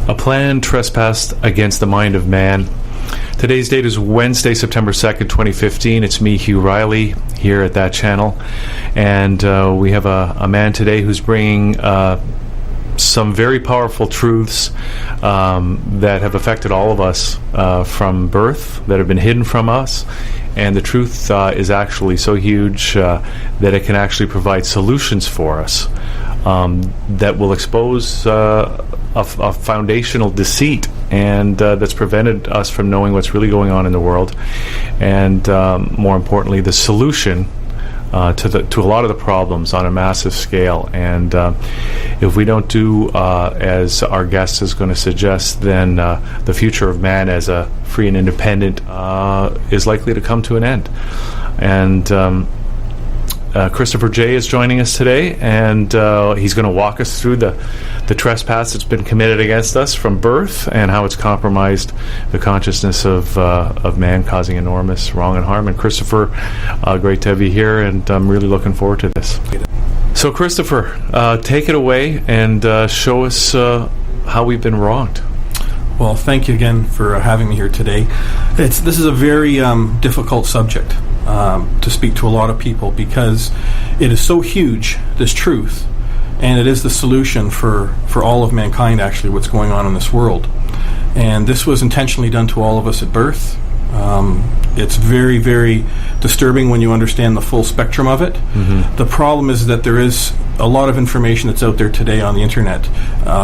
A Planned Trespass Against the Mind of Man. Today's date is Wednesday, September 2nd, 2015. It's me, Hugh Reilly, here at that channel. And we have a man today who's bringing some very powerful truths that have affected all of us from birth, that have been hidden from us. And the truth is actually so huge that it can actually provide solutions for us that will expose a foundational deceit and that's prevented us from knowing what's really going on in the world, and more importantly, the solution to a lot of the problems on a massive scale. And if we don't do as our guest is going to suggest, then the future of man as a free and independent is likely to come to an end. And Christopher J is joining us today, and he's going to walk us through the trespass that's been committed against us from birth and how it's compromised the consciousness of man, causing enormous wrong and harm. And Christopher, great to have you here, and I'm really looking forward to this. So Christopher, take it away and show us how we've been wronged. Well, thank you again for having me here today. This is a very difficult subject to speak to a lot of people, because it is so huge, this truth, and it is the solution for all of mankind, actually, what's going on in this world. And this was intentionally done to all of us at birth. It's very, very disturbing when you understand the full spectrum of it. Mm-hmm. The problem is that there is a lot of information that's out there today on the internet.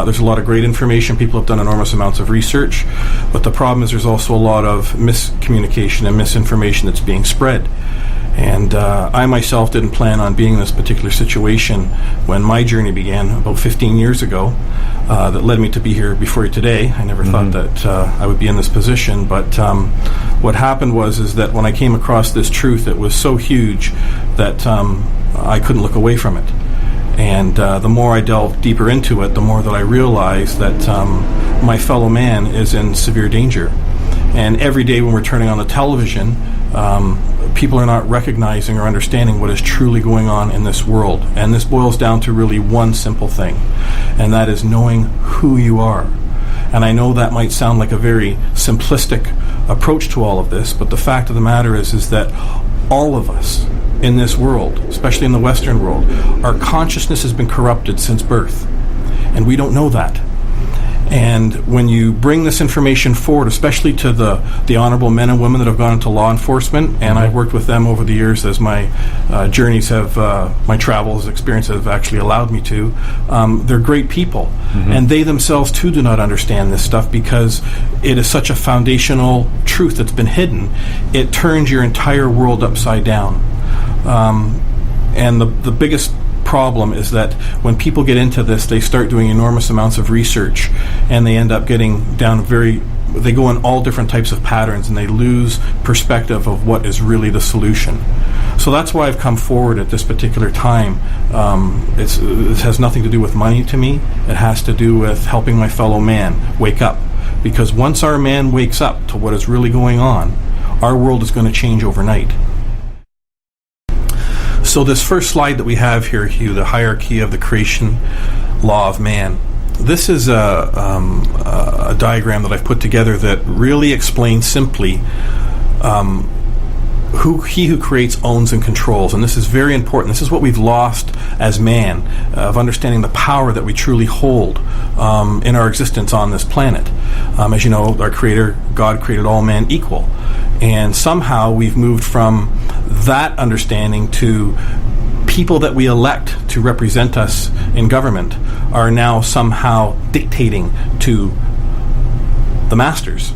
There's a lot of great information. People have done enormous amounts of research. But the problem is there's also a lot of miscommunication and misinformation that's being spread. And I myself didn't plan on being in this particular situation when my journey began about 15 years ago. That led me to be here before you today. I never thought that I would be in this position, but what happened is that when I came across this truth, it was so huge that I couldn't look away from it. And the more I delved deeper into it, the more that I realized that my fellow man is in severe danger. And every day when we're turning on the television, people are not recognizing or understanding what is truly going on in this world. And this boils down to really one simple thing, and that is knowing who you are. And I know that might sound like a very simplistic approach to all of this, but the fact of the matter is that all of us in this world, especially in the Western world, our consciousness has been corrupted since birth. And we don't know that. And when you bring this information forward, especially to the honorable men and women that have gone into law enforcement, and I've worked with them over the years as my journeys have, my travels, experiences have actually allowed me to, they're great people. Mm-hmm. And they themselves too do not understand this stuff, because it is such a foundational truth that's been hidden. It turns your entire world upside down. And the biggest problem is that when people get into this, they start doing enormous amounts of research, and they end up getting down they go in all different types of patterns, and they lose perspective of what is really the solution. So that's why I've come forward at this particular time. It has nothing to do with money to me. It has to do with helping my fellow man wake up, because once our man wakes up to what is really going on, our world is going to change overnight. So this first slide that we have here, Hugh, the hierarchy of the creation law of man, this is a diagram that I've put together that really explains simply who he who creates, owns, and controls. And this is very important. This is what we've lost as man, of understanding the power that we truly hold in our existence on this planet. As you know, our Creator, God, created all men equal. And somehow we've moved from that understanding to people that we elect to represent us in government are now somehow dictating to the masters.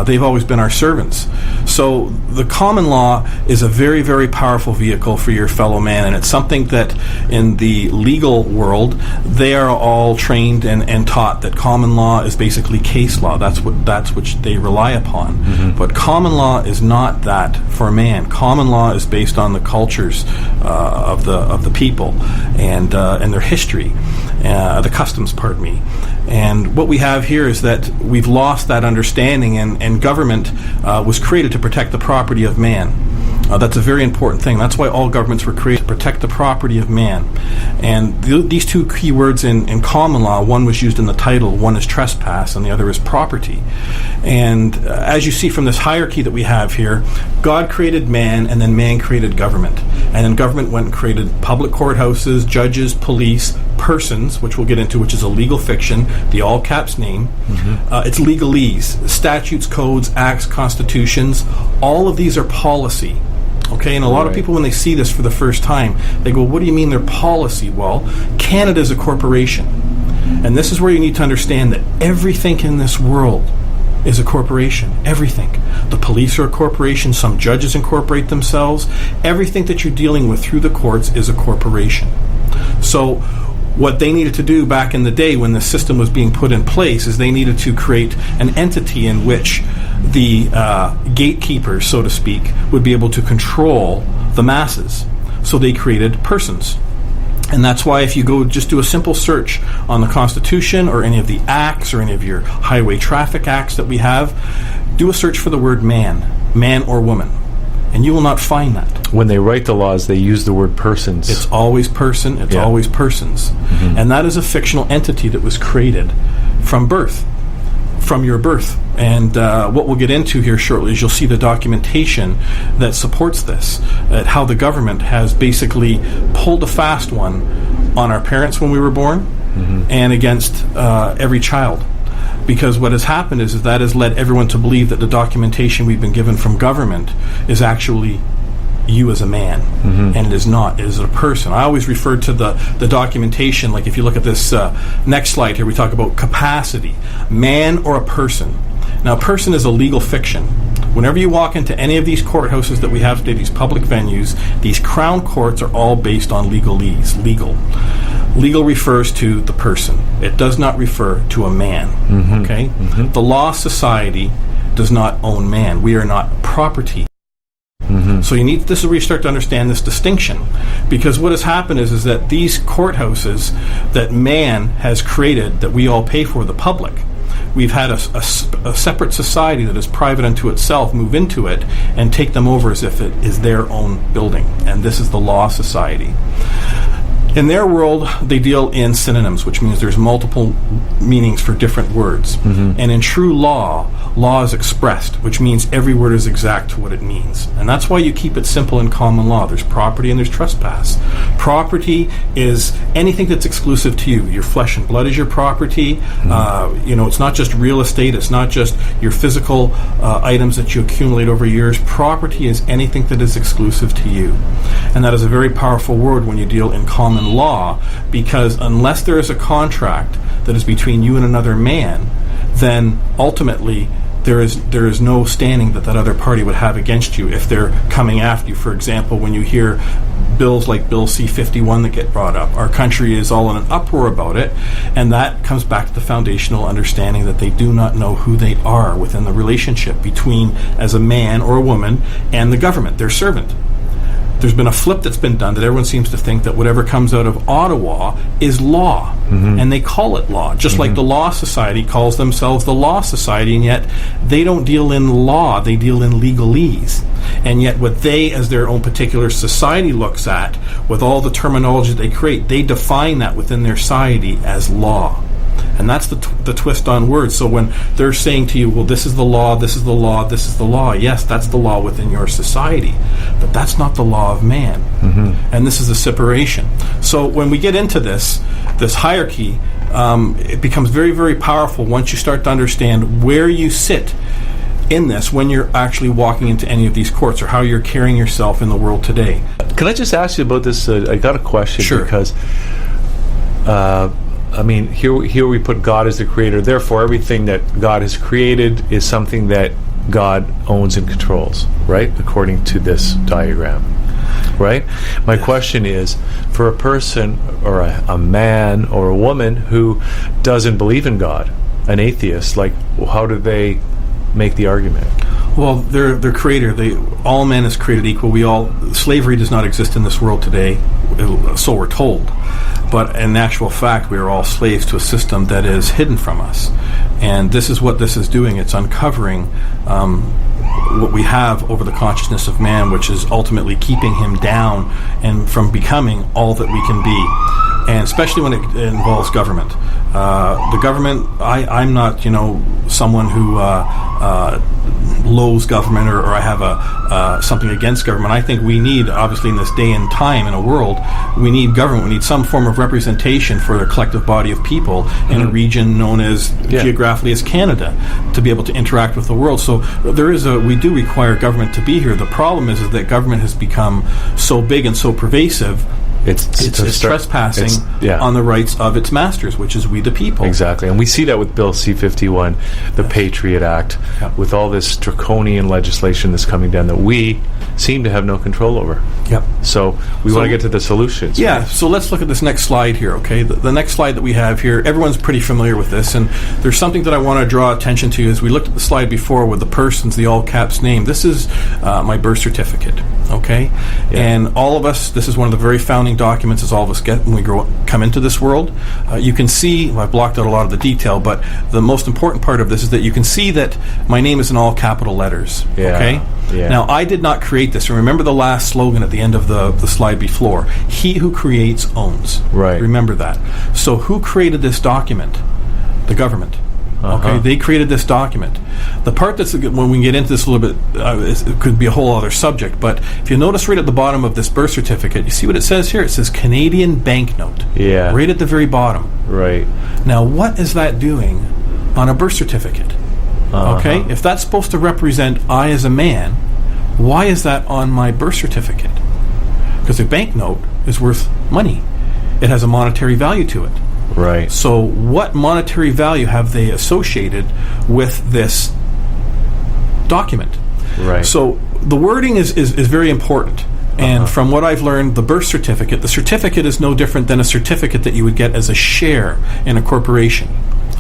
They've always been our servants. So the common law is a very, very powerful vehicle for your fellow man, and it's something that in the legal world, they are all trained and taught that common law is basically case law. That's which they rely upon. Mm-hmm. But common law is not that for man. Common law is based on the cultures of the people and their history, the customs, pardon me. And what we have here is that we've lost that understanding, and government was created to protect the property of man. That's a very important thing. That's why all governments were created, to protect the property of man. And these two key words in common law, one was used in the title, one is trespass, and the other is property. And as you see from this hierarchy that we have here, God created man, and then man created government. And then government went and created public courthouses, judges, police, persons, which we'll get into, which is a legal fiction, the all caps name. It's legalese, statutes, codes, acts, constitutions. All of these are policy. Okay, and a lot of people, when they see this for the first time, they go, what do you mean they're policy? Well, Canada is a corporation. And this is where you need to understand that everything in this world is a corporation. Everything. The police are a corporation. Some judges incorporate themselves. Everything that you're dealing with through the courts is a corporation. So what they needed to do back in the day when the system was being put in place is they needed to create an entity in which the gatekeepers, so to speak, would be able to control the masses. So they created persons. And that's why if you go just do a simple search on the Constitution or any of the acts or any of your highway traffic acts that we have, do a search for the word man or woman, and you will not find that. When they write the laws, they use the word persons. It's always person, it's always persons. And that is a fictional entity that was created from birth, from your birth. And what we'll get into here shortly is you'll see the documentation that supports this, how the government has basically pulled a fast one on our parents when we were born and against every child. Because what has happened is that has led everyone to believe that the documentation we've been given from government is actually you as a man, and it is not. It is a person. I always refer to the documentation, like if you look at this next slide here, we talk about capacity, man or a person. Now, a person is a legal fiction. Whenever you walk into any of these courthouses that we have today, these public venues, these crown courts are all based on legalese, legal. Legal refers to the person. It does not refer to a man, okay? The law society does not own man. We are not property. So this is where you start to understand this distinction, because what has happened is that these courthouses that man has created, that we all pay for, the public, we've had a separate society that is private unto itself move into it and take them over as if it is their own building, and this is the law society. In their world, they deal in synonyms, which means there's multiple meanings for different words. And in true law is expressed, which means every word is exact to what it means. And that's why you keep it simple in common law. There's property and there's trespass. Property is anything that's exclusive to you. Your flesh and blood is your property. It's not just real estate. It's not just your physical items that you accumulate over years. Property is anything that is exclusive to you. And that is a very powerful word when you deal in common law, because unless there is a contract that is between you and another man, then ultimately there is no standing that other party would have against you if they're coming after you. For example, when you hear bills like Bill C-51 that get brought up, our country is all in an uproar about it, and that comes back to the foundational understanding that they do not know who they are within the relationship between, as a man or a woman, and the government, their servant. There's been a flip that's been done that everyone seems to think that whatever comes out of Ottawa is law, and they call it law, just like the Law Society calls themselves the Law Society, and yet they don't deal in law, they deal in legalese. And yet what they, as their own particular society looks at, with all the terminology they create, they define that within their society as law. And that's the twist on words. So when they're saying to you, well, this is the law, this is the law, this is the law, yes, that's the law within your society. But that's not the law of man. And this is the separation. So when we get into this hierarchy, it becomes very, very powerful once you start to understand where you sit in this when you're actually walking into any of these courts, or how you're carrying yourself in the world today. Can I just ask you about this? I got a question. Sure. Because here we put God as the creator. Therefore, everything that God has created is something that God owns and controls, right? According to this diagram, right? My question is, for a person or a man or a woman who doesn't believe in God, an atheist, like, how do they make the argument? Well, their creator, all men is created equal. Slavery does not exist in this world today, so we're told. But in actual fact, we are all slaves to a system that is hidden from us. And this is what this is doing. It's uncovering what we have over the consciousness of man, which is ultimately keeping him down and from becoming all that we can be. And especially when it involves government. The government, I'm not, someone who loathes government or I have something against government. I think we need, obviously in this day and time in a world, we need government. We need some form of representation for a collective body of people in a region known as, geographically as Canada, to be able to interact with the world. So we do require government to be here. The problem is that government has become so big and so pervasive. It's trespassing on the rights of its masters, which is we the people. Exactly. And we see that with Bill C-51, the Patriot Act, with all this draconian legislation that's coming down that we seem to have no control over. Yep. So we want to get to the solutions. Yeah, right? So let's look at this next slide here, okay? The next slide that we have here, everyone's pretty familiar with this, and there's something that I want to draw attention to as we looked at the slide before with the person's, the all-caps name. This is my birth certificate, okay? Yeah. And all of us, this is one of the very founding documents as all of us get when we come into this world. You can see, I've blocked out a lot of the detail, but the most important part of this is that you can see that my name is in all capital letters, okay? Yeah. Now, I did not create this. Remember the last slogan at the end of the slide before. He who creates owns. Right. Remember that. So who created this document? The government. Okay, they created this document. The part that's, when we get into this a little bit, it could be a whole other subject, but if you notice right at the bottom of this birth certificate, you see what it says here? It says Canadian banknote. Yeah. Right at the very bottom. Right. Now, what is that doing on a birth certificate? Okay, if that's supposed to represent I as a man, why is that on my birth certificate? Because a banknote is worth money. It has a monetary value to it. Right. So what monetary value have they associated with this document? Right. So the wording is very important. And from what I've learned, the certificate is no different than a certificate that you would get as a share in a corporation.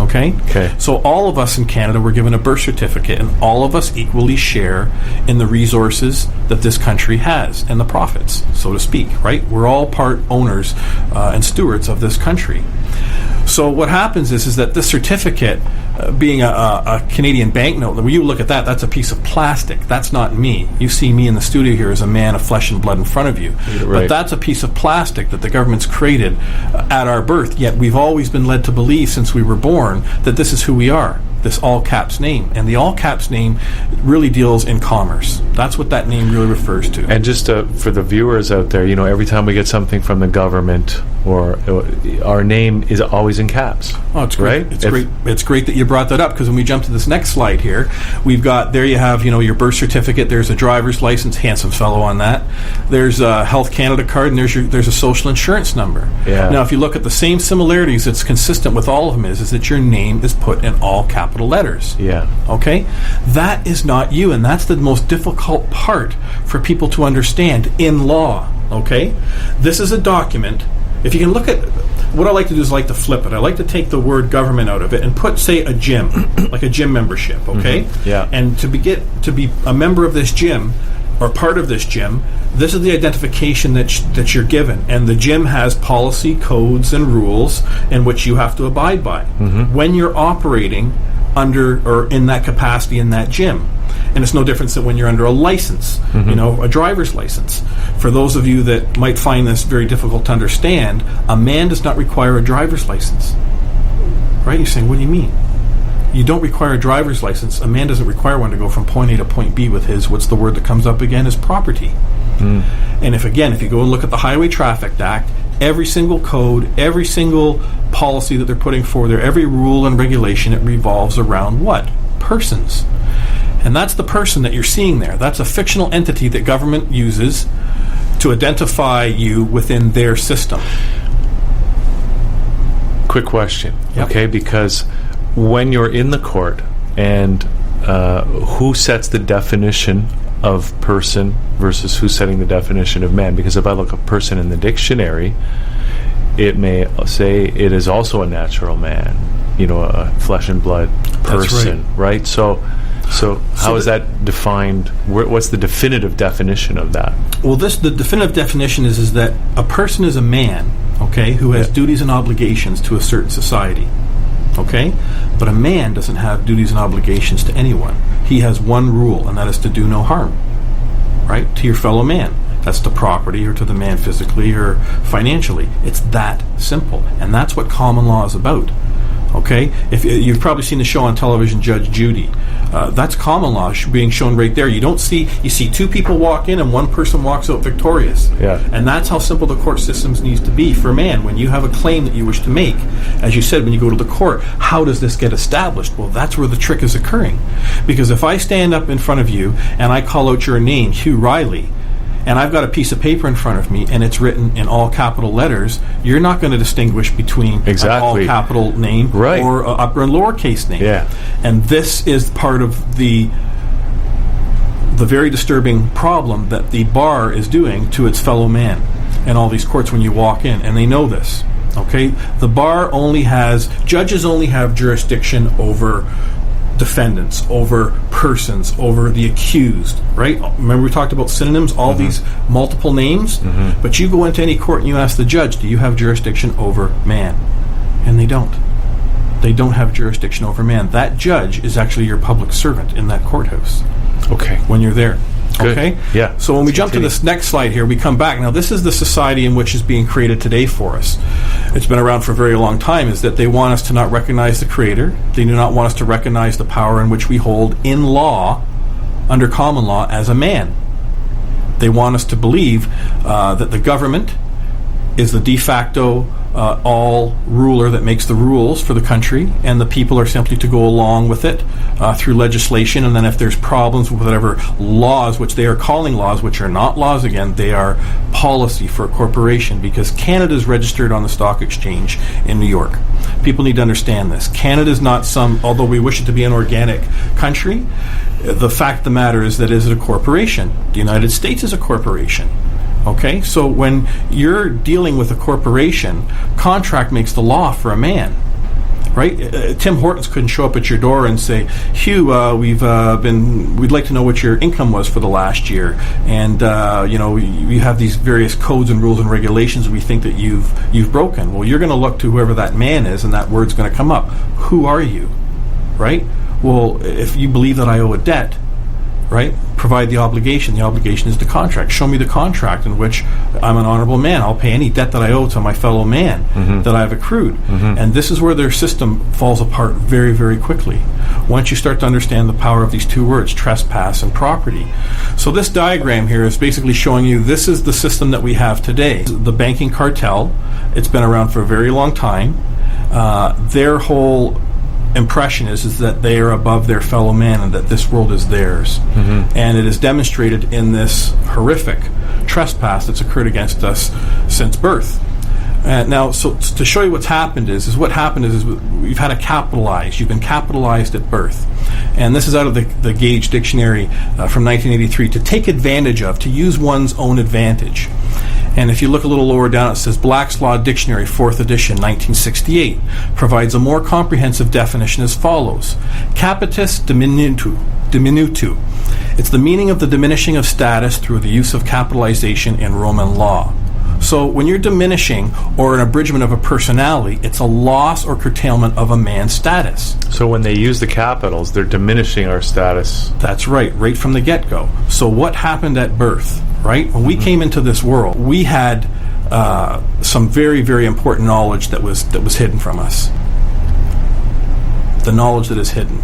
Okay? So all of us in Canada were given a birth certificate, and all of us equally share in the resources that this country has and the profits, so to speak, right? We're all part owners and stewards of this country. So what happens is that this certificate, being a Canadian banknote, when you look at that, that's a piece of plastic. That's not me. You see me in the studio here as a man of flesh and blood in front of you. Right. But that's a piece of plastic that the government's created at our birth, yet we've always been led to believe since we were born that this is who we are, this all-caps name. And the all-caps name really deals in commerce. That's what that name really refers to. And just for the viewers out there, every time we get something from the government, or our name is always in caps. Oh, it's great. Right? It's great that you brought that up, because when we jump to this next slide here, we've got, there you have, your birth certificate, there's a driver's license, handsome fellow on that. There's a Health Canada card, and there's a social insurance number. Yeah. Now, if you look at the same similarities, it's consistent with all of them is that your name is put in all capital letters. Yeah. Okay? That is not you, and that's the most difficult part for people to understand in law. Okay? This is a document. If you can look at, what I like to do is I like to flip it. I like to take the word government out of it and put, say, a gym, like a gym membership, okay? Yeah. And to be a member of this gym, or part of this gym, this is the identification that you're given. And the gym has policy, codes, and rules in which you have to abide by when you're operating under or in that capacity in that gym. And it's no different than when you're under a license, a driver's license. For those of you that might find this very difficult to understand, a man does not require a driver's license. Right? You're saying, what do you mean? You don't require a driver's license. A man doesn't require one to go from point A to point B with his, what's the word that comes up again, is property. And if you go and look at the Highway Traffic Act, every single code, every single policy that they're putting forward there, every rule and regulation, it revolves around what? Persons. And that's the person that you're seeing there. That's a fictional entity that government uses to identify you within their system. Quick question, okay? Because when you're in the court, and who sets the definition of person versus who's setting the definition of man? Because if I look up person in the dictionary, it may say it is also a natural man, a flesh and blood person, right? So how is that defined? What's the definitive definition of that? Well, the definitive definition is that a person is a man, okay, who has duties and obligations to a certain society, okay? But a man doesn't have duties and obligations to anyone. he has one rule, and that is to do no harm, right, to your fellow man. That's to property or to the man physically or financially. It's that simple, and that's what common law is about. Okay, if you've probably seen the show on television, Judge Judy, that's common law being shown right there. You see two people walk in and one person walks out victorious. Yeah. And that's how simple the court systems needs to be for man. When you have a claim that you wish to make, as you said, when you go to the court, how does this get established? Well, that's where the trick is occurring. Because if I stand up in front of you and I call out your name, Hugh Reilly, and I've got a piece of paper in front of me and it's written in all capital letters, you're not going to distinguish between an all capital name or an upper and lowercase name. Yeah. And this is part of the very disturbing problem that the bar is doing to its fellow man in all these courts when you walk in, and they know this. Okay? The bar judges only have jurisdiction over defendants, over persons, over the accused, right? Remember we talked about synonyms, all these multiple names? But you go into any court and you ask the judge, do you have jurisdiction over man? And they don't. They don't have jurisdiction over man. That judge is actually your public servant in that courthouse. Okay. When you're there. Good. Okay? Yeah. So when we jump to this next slide here, we come back. Now, this is the society in which is being created today for us. It's been around for a very long time, is that they want us to not recognize the Creator. They do not want us to recognize the power in which we hold in law, under common law, as a man. They want us to believe that the government is the de facto all ruler that makes the rules for the country, and the people are simply to go along with it through legislation, and then if there's problems with whatever laws, which they are calling laws, which are not laws again, they are policy for a corporation, because Canada is registered on the stock exchange in New York. People need to understand this. Canada is not although we wish it to be an organic country, the fact of the matter is that it is a corporation. The United States is a corporation. Okay, so when you're dealing with a corporation, contract makes the law for a man, right? Tim Hortons couldn't show up at your door and say, Hugh, we'd like to know what your income was for the last year, and you have these various codes and rules and regulations we think that you've broken. Well, you're going to look to whoever that man is, and that word's going to come up. Who are you, right? Well, if you believe that I owe a debt, right? Provide the obligation. The obligation is the contract. Show me the contract in which I'm an honorable man. I'll pay any debt that I owe to my fellow man that I've accrued. And this is where their system falls apart very, very quickly. Once you start to understand the power of these two words, trespass and property. So this diagram here is basically showing you this is the system that we have today. The banking cartel, it's been around for a very long time. Their whole impression is that they are above their fellow man and that this world is theirs. And it is demonstrated in this horrific trespass that's occurred against us since birth. Now, so to show you what's happened is what happened is we've had you've been capitalized at birth. And this is out of the Gage Dictionary from 1983, to take advantage of, to use one's own advantage. And if you look a little lower down, it says Black's Law Dictionary, 4th edition, 1968, provides a more comprehensive definition as follows. Capitis diminutu. It's the meaning of the diminishing of status through the use of capitalization in Roman law. So when you're diminishing or an abridgment of a personality, it's a loss or curtailment of a man's status. So when they use the capitals, they're diminishing our status. That's right from the get-go. So what happened at birth, right? When we came into this world, we had some very, very important knowledge that was hidden from us. The knowledge that is hidden.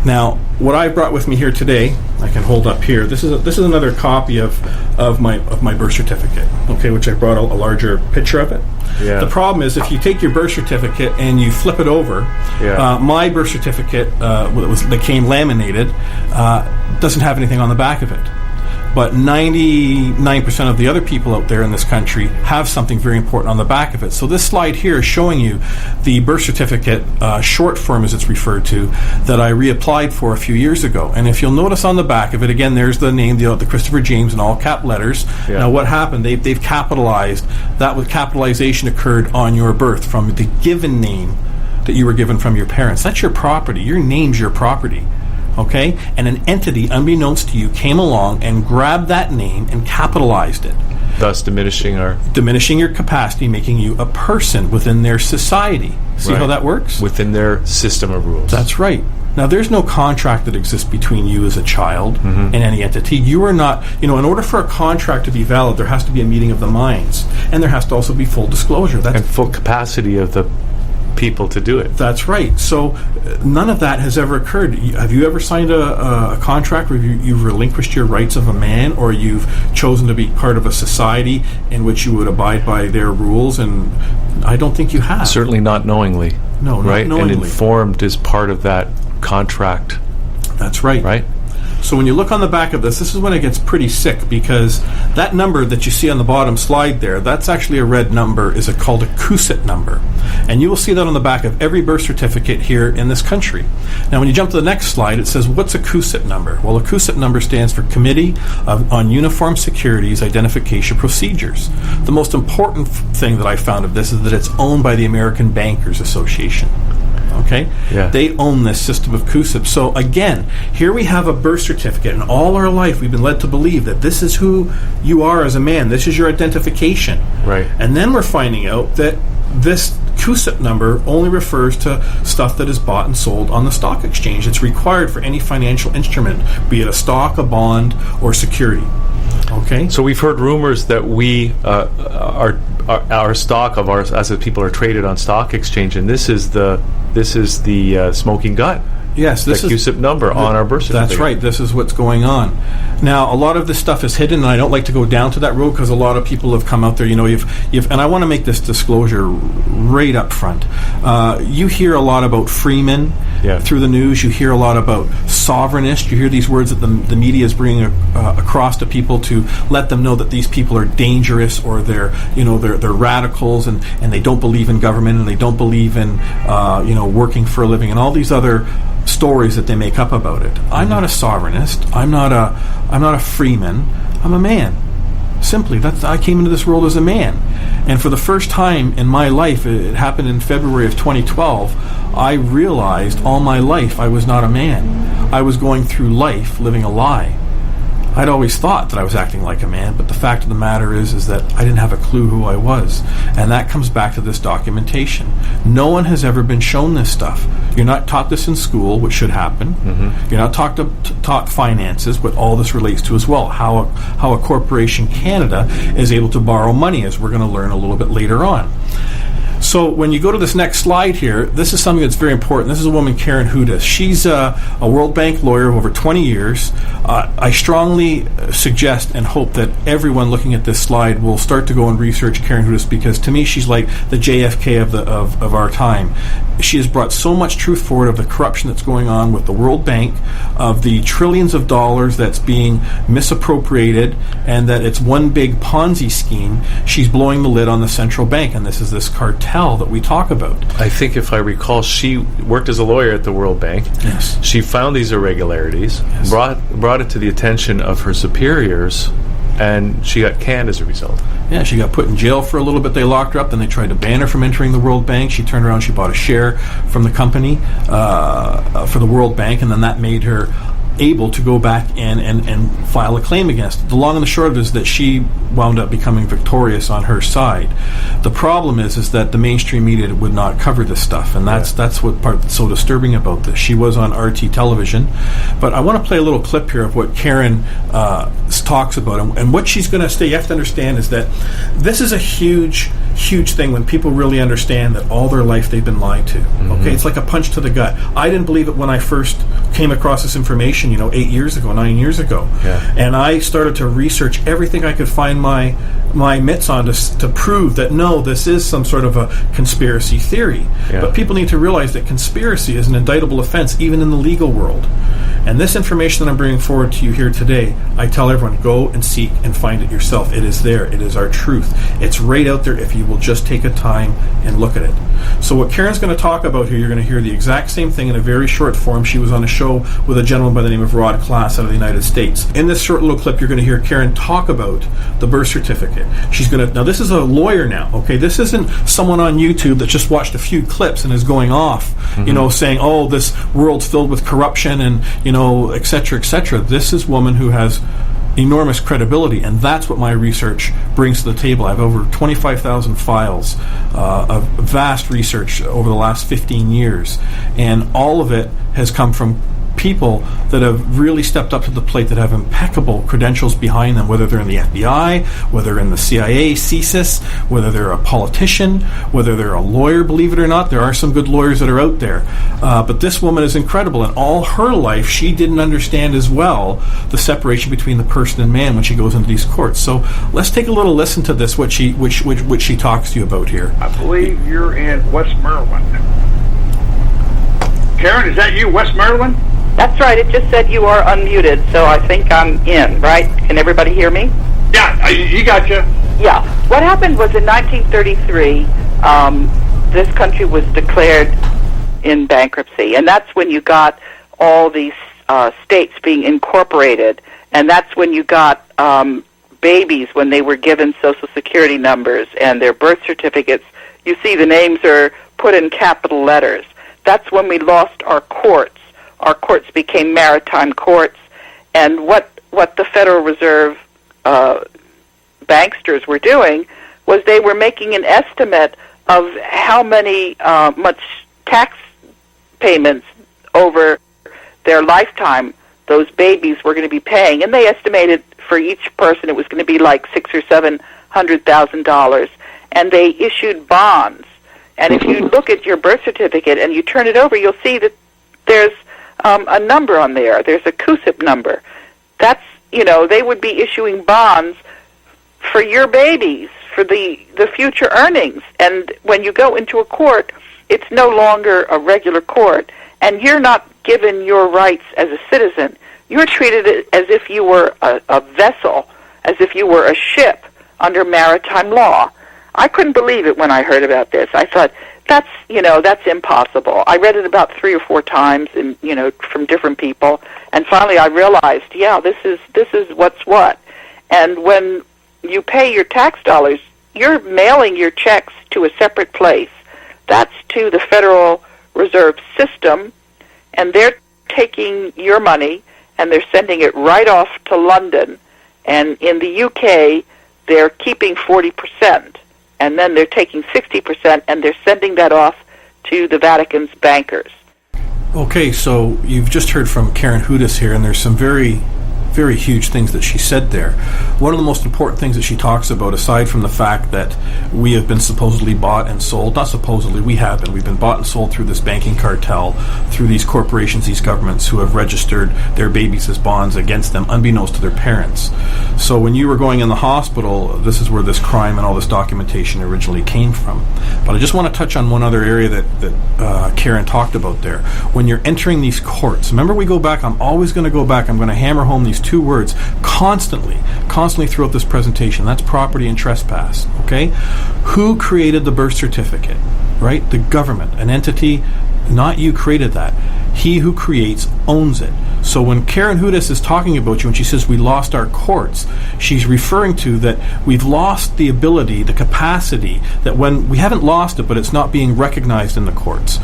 Now, what I brought with me here today, I can hold up here. This is another copy of my birth certificate. Okay, which I brought a larger picture of it. Yeah. The problem is if you take your birth certificate and you flip it over, my birth certificate that came laminated doesn't have anything on the back of it. But 99% of the other people out there in this country have something very important on the back of it. So this slide here is showing you the birth certificate, short form as it's referred to, that I reapplied for a few years ago. And if you'll notice on the back of it, again, there's the name, the Christopher James in all cap letters. Yeah. Now what happened, they've capitalized, that with capitalization occurred on your birth from the given name that you were given from your parents. That's your property. Your name's your property. Okay? And an entity, unbeknownst to you, came along and grabbed that name and capitalized it. Thus diminishing your capacity, making you a person within their society. See how that works? Within their system of rules. That's right. Now, there's no contract that exists between you as a child and any entity. You are not, in order for a contract to be valid, there has to be a meeting of the minds. And there has to also be full disclosure. And full capacity of the people to do it. That's right. So none of that has ever occurred. Have you ever signed a contract where you've relinquished your rights of a man, or you've chosen to be part of a society in which you would abide by their rules? And I don't think you have. Certainly not knowingly. No, not knowingly. And informed is part of that contract. That's right. Right? So when you look on the back of this is when it gets pretty sick, because that number that you see on the bottom slide there, that's actually a red number, is called a CUSIT number. And you will see that on the back of every birth certificate here in this country. Now when you jump to the next slide, it says, what's a CUSIT number? Well, a CUSIT number stands for Committee on Uniform Securities Identification Procedures. The most important thing that I found of this is that it's owned by the American Bankers Association. Okay? Yeah. They own this system of CUSIP. So again, here we have a birth certificate, and all our life we've been led to believe that this is who you are as a man. This is your identification. Right. And then we're finding out that this CUSIP number only refers to stuff that is bought and sold on the stock exchange. It's required for any financial instrument, be it a stock, a bond, or security. Okay. So we've heard rumors that we our stock of ours as the people are traded on stock exchange, and this is the smoking gun. Yes, this is CUSIP number on our birth certificate. That's right. This is what's going on. Now, a lot of this stuff is hidden, and I don't like to go down to that road because a lot of people have come out there. You've and I want to make this disclosure right up front. You hear a lot about freemen through the news. You hear a lot about sovereignists. You hear these words that the media is bringing across to people to let them know that these people are dangerous, or they're radicals, and they don't believe in government, and they don't believe in working for a living, and all these other stories that they make up about it. I'm not a sovereignist. I'm not a freeman. I'm a man. Simply, I came into this world as a man. And for the first time in my life, it happened in February of 2012, I realized all my life I was not a man. I was going through life living a lie. I'd always thought that I was acting like a man, but the fact of the matter is that I didn't have a clue who I was. And that comes back to this documentation. No one has ever been shown this stuff. You're not taught this in school, which should happen. You're not taught finances, what all this relates to as well. How a corporation Canada is able to borrow money, as we're going to learn a little bit later on. So when you go to this next slide here, this is something that's very important. This is a woman, Karen Hudas. She's a World Bank lawyer of over 20 years. I strongly suggest and hope that everyone looking at this slide will start to go and research Karen Hudas, because to me she's like the JFK of our time. She has brought so much truth forward of the corruption that's going on with the World Bank, of the trillions of dollars that's being misappropriated, and that it's one big Ponzi scheme. She's blowing the lid on the central bank, and this is this cartel that we talk about. I think, if I recall, she worked as a lawyer at the World Bank. Yes. She found these irregularities, brought it to the attention of her superiors, and she got canned as a result. Yeah, she got put in jail for a little bit. They locked her up. Then they tried to ban her from entering the World Bank. She turned around. She bought a share from the company for the World Bank, and then that made her able to go back and file a claim against it. The long and the short of it is that she wound up becoming victorious on her side. The problem is that the mainstream media would not cover this stuff, and that's what part that's so disturbing about this. She was on RT television, but I want to play a little clip here of what Karen talks about, and what she's going to say. You have to understand is that this is a huge thing when people really understand that all their life they've been lied to. Okay, it's like a punch to the gut. I didn't believe it when I first came across this information, 9 years ago. Yeah. And I started to research everything I could find my mitts on to prove that no, this is some sort of a conspiracy theory. Yeah. But people need to realize that conspiracy is an indictable offense even in the legal world. And this information that I'm bringing forward to you here today, I tell everyone, go and seek and find it yourself. It is there. It is our truth. It's right out there if you will just take a time and look at it. So what Karen's going to talk about here, you're going to hear the exact same thing in a very short form. She was on a show with a gentleman by the name of Rod Class out of the United States. In this short little clip, you're going to hear Karen talk about the birth certificate. She's going to, now this is a lawyer now, okay? This isn't someone on YouTube that just watched a few clips and is going off, saying, oh, this world's filled with corruption and, et cetera, et cetera. This is a woman who has enormous credibility, and that's what my research brings to the table. I have over 25,000 files of vast research over the last 15 years, and all of it has come from people that have really stepped up to the plate, that have impeccable credentials behind them, whether they're in the FBI, whether they're in the CIA, CSIS, whether they're a politician, whether they're a lawyer. Believe it or not, there are some good lawyers that are out there. But this woman is incredible. In all her life, she didn't understand as well the separation between the person and man when she goes into these courts. So let's take a little listen to this, what she talks to you about here. I believe you're in Westmoreland. Karen, is that you, Westmoreland? That's right. It just said you are unmuted, so I think I'm in, right? Can everybody hear me? Yeah, you got you. Yeah. What happened was in 1933, this country was declared in bankruptcy, and that's when you got all these states being incorporated, and that's when you got babies when they were given Social Security numbers and their birth certificates. You see the names are put in capital letters. That's when we lost our courts. Our courts became maritime courts, and what the Federal Reserve banksters were doing was they were making an estimate of how much tax payments over their lifetime those babies were going to be paying, and they estimated for each person it was going to be like $600,000 or $700,000, and they issued bonds. And if you look at your birth certificate and you turn it over, you'll see that there's a number on there. There's a CUSIP number. That's, they would be issuing bonds for your babies, for the future earnings. And when you go into a court, it's no longer a regular court, and you're not given your rights as a citizen. You're treated as if you were a vessel, as if you were a ship under maritime law. I couldn't believe it when I heard about this. I thought, that's impossible. I read it about 3 or 4 times, and from different people, and finally I realized, this is what's what. And when you pay your tax dollars, you're mailing your checks to a separate place. That's to the Federal Reserve System, and they're taking your money and they're sending it right off to London. And in the UK, they're keeping 40%. And then they're taking 60%, and they're sending that off to the Vatican's bankers. Okay, so you've just heard from Karen Hudis here, and there's some very, very huge things that she said there. One of the most important things that she talks about, aside from the fact that we have been supposedly bought and sold, not supposedly, we have been. We've been bought and sold through this banking cartel, through these corporations, these governments who have registered their babies as bonds against them, unbeknownst to their parents. So when you were going in the hospital, this is where this crime and all this documentation originally came from. But I just want to touch on one other area that Karen talked about there. When you're entering these courts, remember we go back, I'm always going to go back, I'm going to hammer home these 2 words constantly throughout this presentation. That's property and trespass, okay? Who created the birth certificate, right? The government, an entity, not you created that. He who creates owns it. So when Karen Hudis is talking about you, when she says we lost our courts, she's referring to that we've lost the ability, the capacity, that when we haven't lost it, but it's not being recognized in the courts.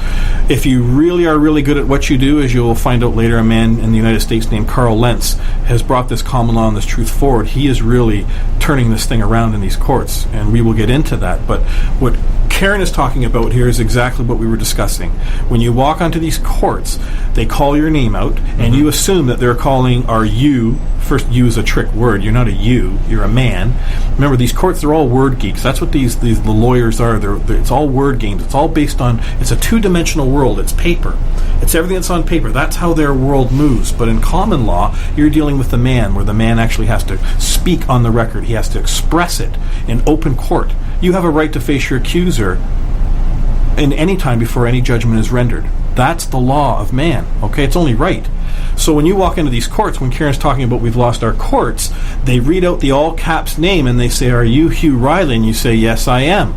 If you really are really good at what you do, as you'll find out later, a man in the United States named Carl Lentz has brought this common law and this truth forward. He is really turning this thing around in these courts, and we will get into that. But what Karen is talking about here is exactly what we were discussing. When you walk onto these courts, they call your name out, and you assume that they're calling our you. First, you is a trick word. You're not a you. You're a man. Remember, these courts, they're all word geeks. That's what the lawyers are. It's all word games. It's all based on, it's a 2-dimensional world. It's paper. It's everything that's on paper. That's how their world moves. But in common law, you're dealing with the man, where the man actually has to speak on the record. He has to express it in open court. You have a right to face your accuser in any time before any judgment is rendered. That's the law of man, okay? It's only right. So when you walk into these courts, when Karen's talking about we've lost our courts, they read out the all-caps name and they say, are you Hugh Reilly? And you say, yes, I am.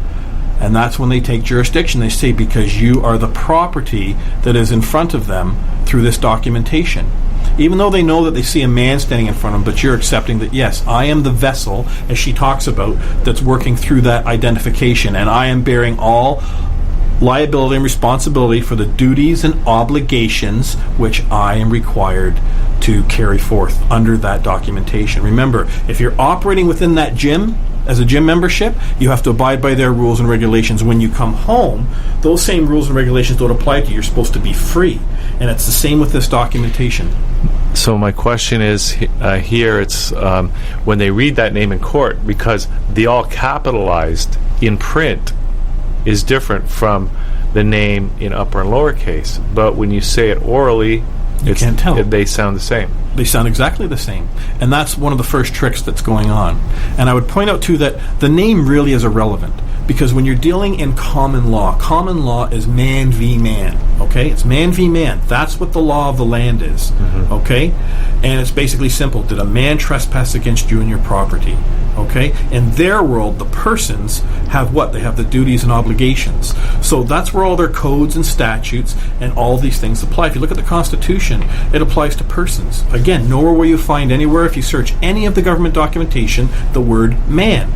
And that's when they take jurisdiction. They say, because you are the property that is in front of them through this documentation. Even though they know that they see a man standing in front of them, but you're accepting that, yes, I am the vessel, as she talks about, that's working through that identification, and I am bearing all liability and responsibility for the duties and obligations which I am required to carry forth under that documentation. Remember, if you're operating within that gym, as a gym membership, you have to abide by their rules and regulations. When you come home, those same rules and regulations don't apply to you. You're supposed to be free. And it's the same with this documentation. So my question is here, it's when they read that name in court, because the all capitalized in print is different from the name in upper and lowercase. But when you say it orally, you can't tell. They sound the same. They sound exactly the same. And that's one of the first tricks that's going on. And I would point out, too, that the name really is irrelevant. Because when you're dealing in common law is man v. man, okay? It's man v. man. That's what the law of the land is, okay? And it's basically simple. Did a man trespass against you and your property, okay? In their world, the persons have what? They have the duties and obligations. So that's where all their codes and statutes and all these things apply. If you look at the Constitution, it applies to persons. Again, nowhere will you find anywhere, if you search any of the government documentation, the word man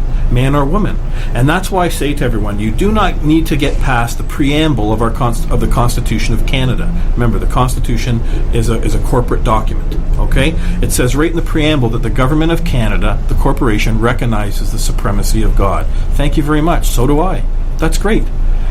or woman. And that's why I say to everyone, you do not need to get past the preamble of the Constitution of Canada. Remember, the Constitution is a corporate document, okay? It says right in the preamble that the government of Canada, the corporation, recognizes the supremacy of God. Thank you very much. So do I. That's great.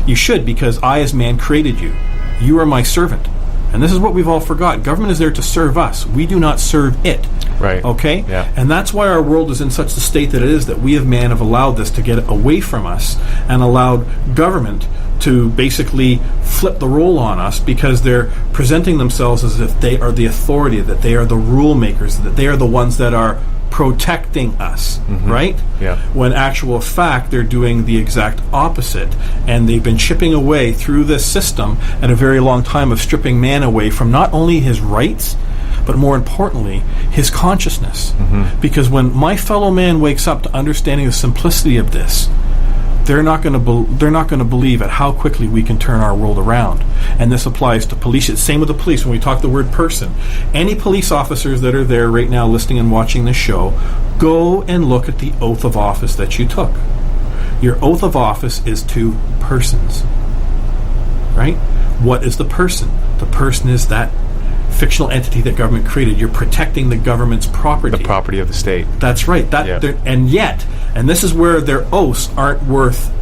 You should, because I as man created you. You are my servant. And this is what we've all forgot. Government is there to serve us. We do not serve it. Right. Okay? Yeah. And that's why our world is in such a state that it is, that we of man have allowed this to get away from us and allowed government to basically flip the role on us, because they're presenting themselves as if they are the authority, that they are the rule makers, that they are the ones that are protecting us, right? Yeah. When actual fact, they're doing the exact opposite. And they've been chipping away through this system at a very long time of stripping man away from not only his rights, but more importantly, his consciousness. Because when my fellow man wakes up to understanding the simplicity of this, they're not going to believe at how quickly we can turn our world around. And this applies to police. It's same with the police. When we talk the word person, any police officers that are there right now listening and watching this show, go and look at the oath of office that you took. Your oath of office is to persons, right? What is the person? The person is that fictional entity that government created. You're protecting the government's property. The property of the state. That's right. And this is where their oaths aren't worth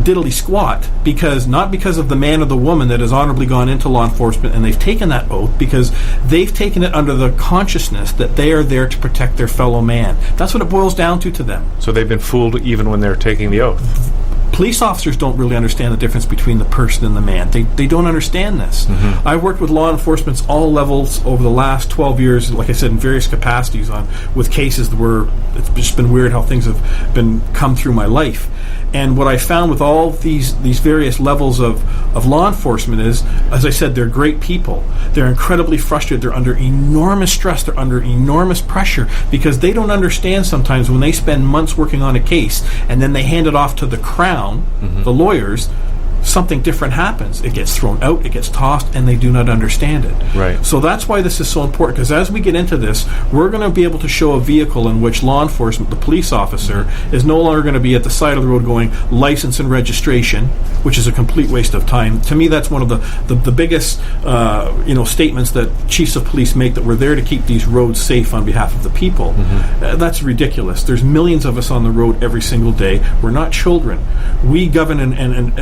diddly squat, because not because of the man or the woman that has honorably gone into law enforcement and they've taken that oath, because they've taken it under the consciousness that they are there to protect their fellow man. That's what it boils down to them. So they've been fooled even when they're taking the oath. Police officers don't really understand the difference between the person and the man. They don't understand this. I've worked with law enforcement all levels over the last 12 years, like I said, in various capacities with cases where it's just been weird how things have been come through my life. And what I found with all these various levels of law enforcement is, as I said, they're great people. They're incredibly frustrated. They're under enormous stress. They're under enormous pressure, because they don't understand sometimes when they spend months working on a case and then they hand it off to the Crown, the lawyers, something different happens. It gets thrown out, it gets tossed, and they do not understand it. Right. So that's why this is so important, because as we get into this, we're going to be able to show a vehicle in which law enforcement, the police officer, is no longer going to be at the side of the road going license and registration, which is a complete waste of time. To me, that's one of the biggest statements that chiefs of police make, that we're there to keep these roads safe on behalf of the people. That's ridiculous. There's millions of us on the road every single day. We're not children. We govern, and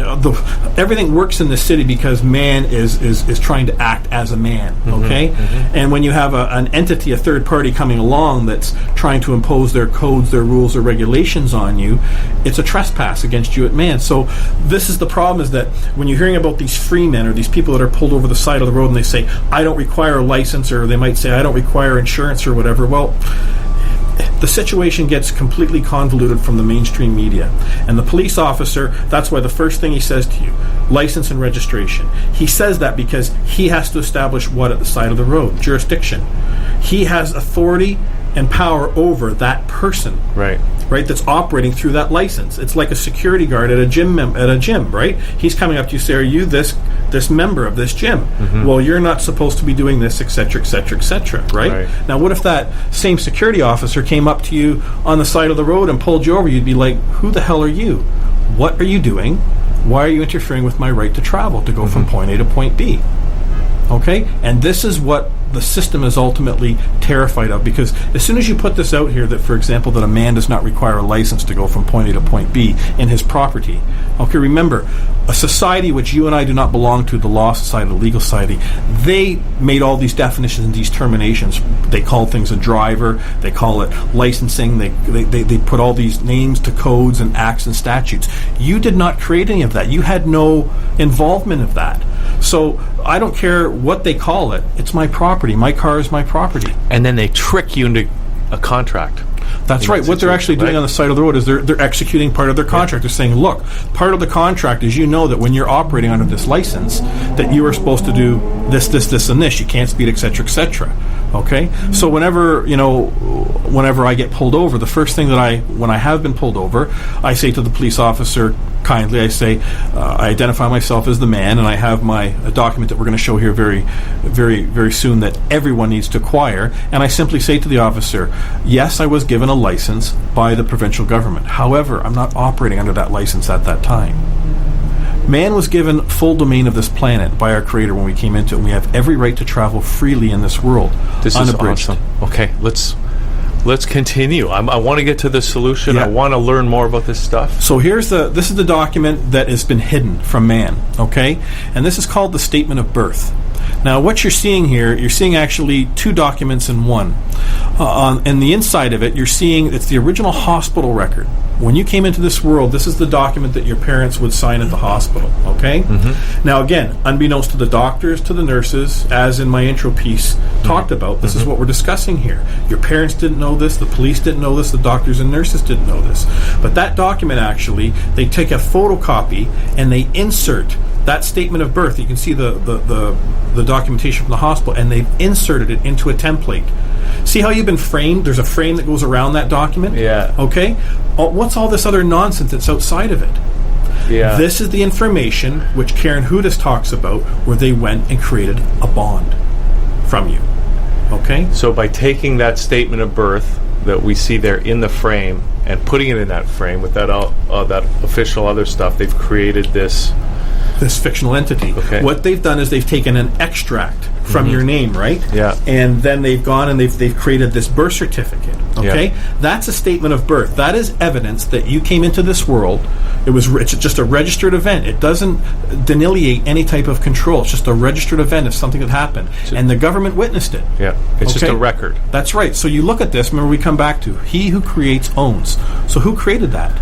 everything works in this city because man is trying to act as a man, okay? And when you have an entity, a third party coming along that's trying to impose their codes, their rules, their regulations on you, it's a trespass against you at man. So this is the problem, is that when you're hearing about these free men, or these people that are pulled over the side of the road and they say, I don't require a license, or they might say, I don't require insurance or whatever, well, the situation gets completely convoluted from the mainstream media. And the police officer, that's why the first thing he says to you, license and registration. He says that because he has to establish what at the side of the road? Jurisdiction. He has authority and power over that person. Right. Right, that's operating through that license. It's like a security guard at a gym, right? He's coming up to you, say, are you this member of this gym? Well, you're not supposed to be doing this, etc., etc., etc., right? Now, what if that same security officer came up to you on the side of the road and pulled you over? You'd be like, who the hell are you? What are you doing? Why are you interfering with my right to travel, to go from point A to point B? Okay? And this is what the system is ultimately terrified of, because as soon as you put this out here that, for example, that a man does not require a license to go from point A to point B in his property. Okay, remember, a society which you and I do not belong to, the law society, the legal society, they made all these definitions and these terminations. They call things a driver, they call it licensing, they put all these names to codes and acts and statutes. You did not create any of that. You had no involvement of that. So I don't care what they call it. It's my property. My car is my property. And then they trick you into a contract. That's right. What they're actually doing on the side of the road is they're executing part of their contract. They're saying, look, part of the contract is, you know, that when you're operating under this license, that you are supposed to do this, and this. You can't speed, etc., etc. Okay? So whenever I get pulled over, the first thing that when I have been pulled over, I say to the police officer kindly, I say, I identify myself as the man, and I have a document that we're going to show here very, very, very soon that everyone needs to acquire, and I simply say to the officer, yes, I was given a license by the provincial government. However, I'm not operating under that license at that time. Man was given full domain of this planet by our Creator when we came into it, and we have every right to travel freely in this world. This unabridged. Is awesome. Okay, let's continue. I want to get to the solution. Yeah. I want to learn more about this stuff. So this is the document that has been hidden from man, okay? And this is called the Statement of Birth. Now, what you're seeing here, you're seeing actually two documents in one. On the inside of it, you're seeing it's the original hospital record. When you came into this world, this is the document that your parents would sign at the hospital, okay? Mm-hmm. Now, again, unbeknownst to the doctors, to the nurses, as in my intro piece talked about, this is what we're discussing here. Your parents didn't know this, the police didn't know this, the doctors and nurses didn't know this. But that document, actually, they take a photocopy and they insert that statement of birth. You can see the documentation from the hospital, and they've inserted it into a template. See how you've been framed? There's a frame that goes around that document? Yeah. Okay? What's all this other nonsense that's outside of it? Yeah. This is the information which Karen Hudis talks about, where they went and created a bond from you. Okay? So by taking that statement of birth that we see there in the frame and putting it in that frame with that official other stuff, they've created this fictional entity. Okay. What they've done is they've taken an extract from your name, right? Yeah. And then they've gone and they've created this birth certificate. Okay? Yeah. That's a statement of birth. That is evidence that you came into this world. It's just a registered event. It doesn't delineate any type of control. It's just a registered event of something that happened. And the government witnessed it. Yeah. It's just a record. That's right. So you look at this, remember we come back to, he who creates owns. So who created that?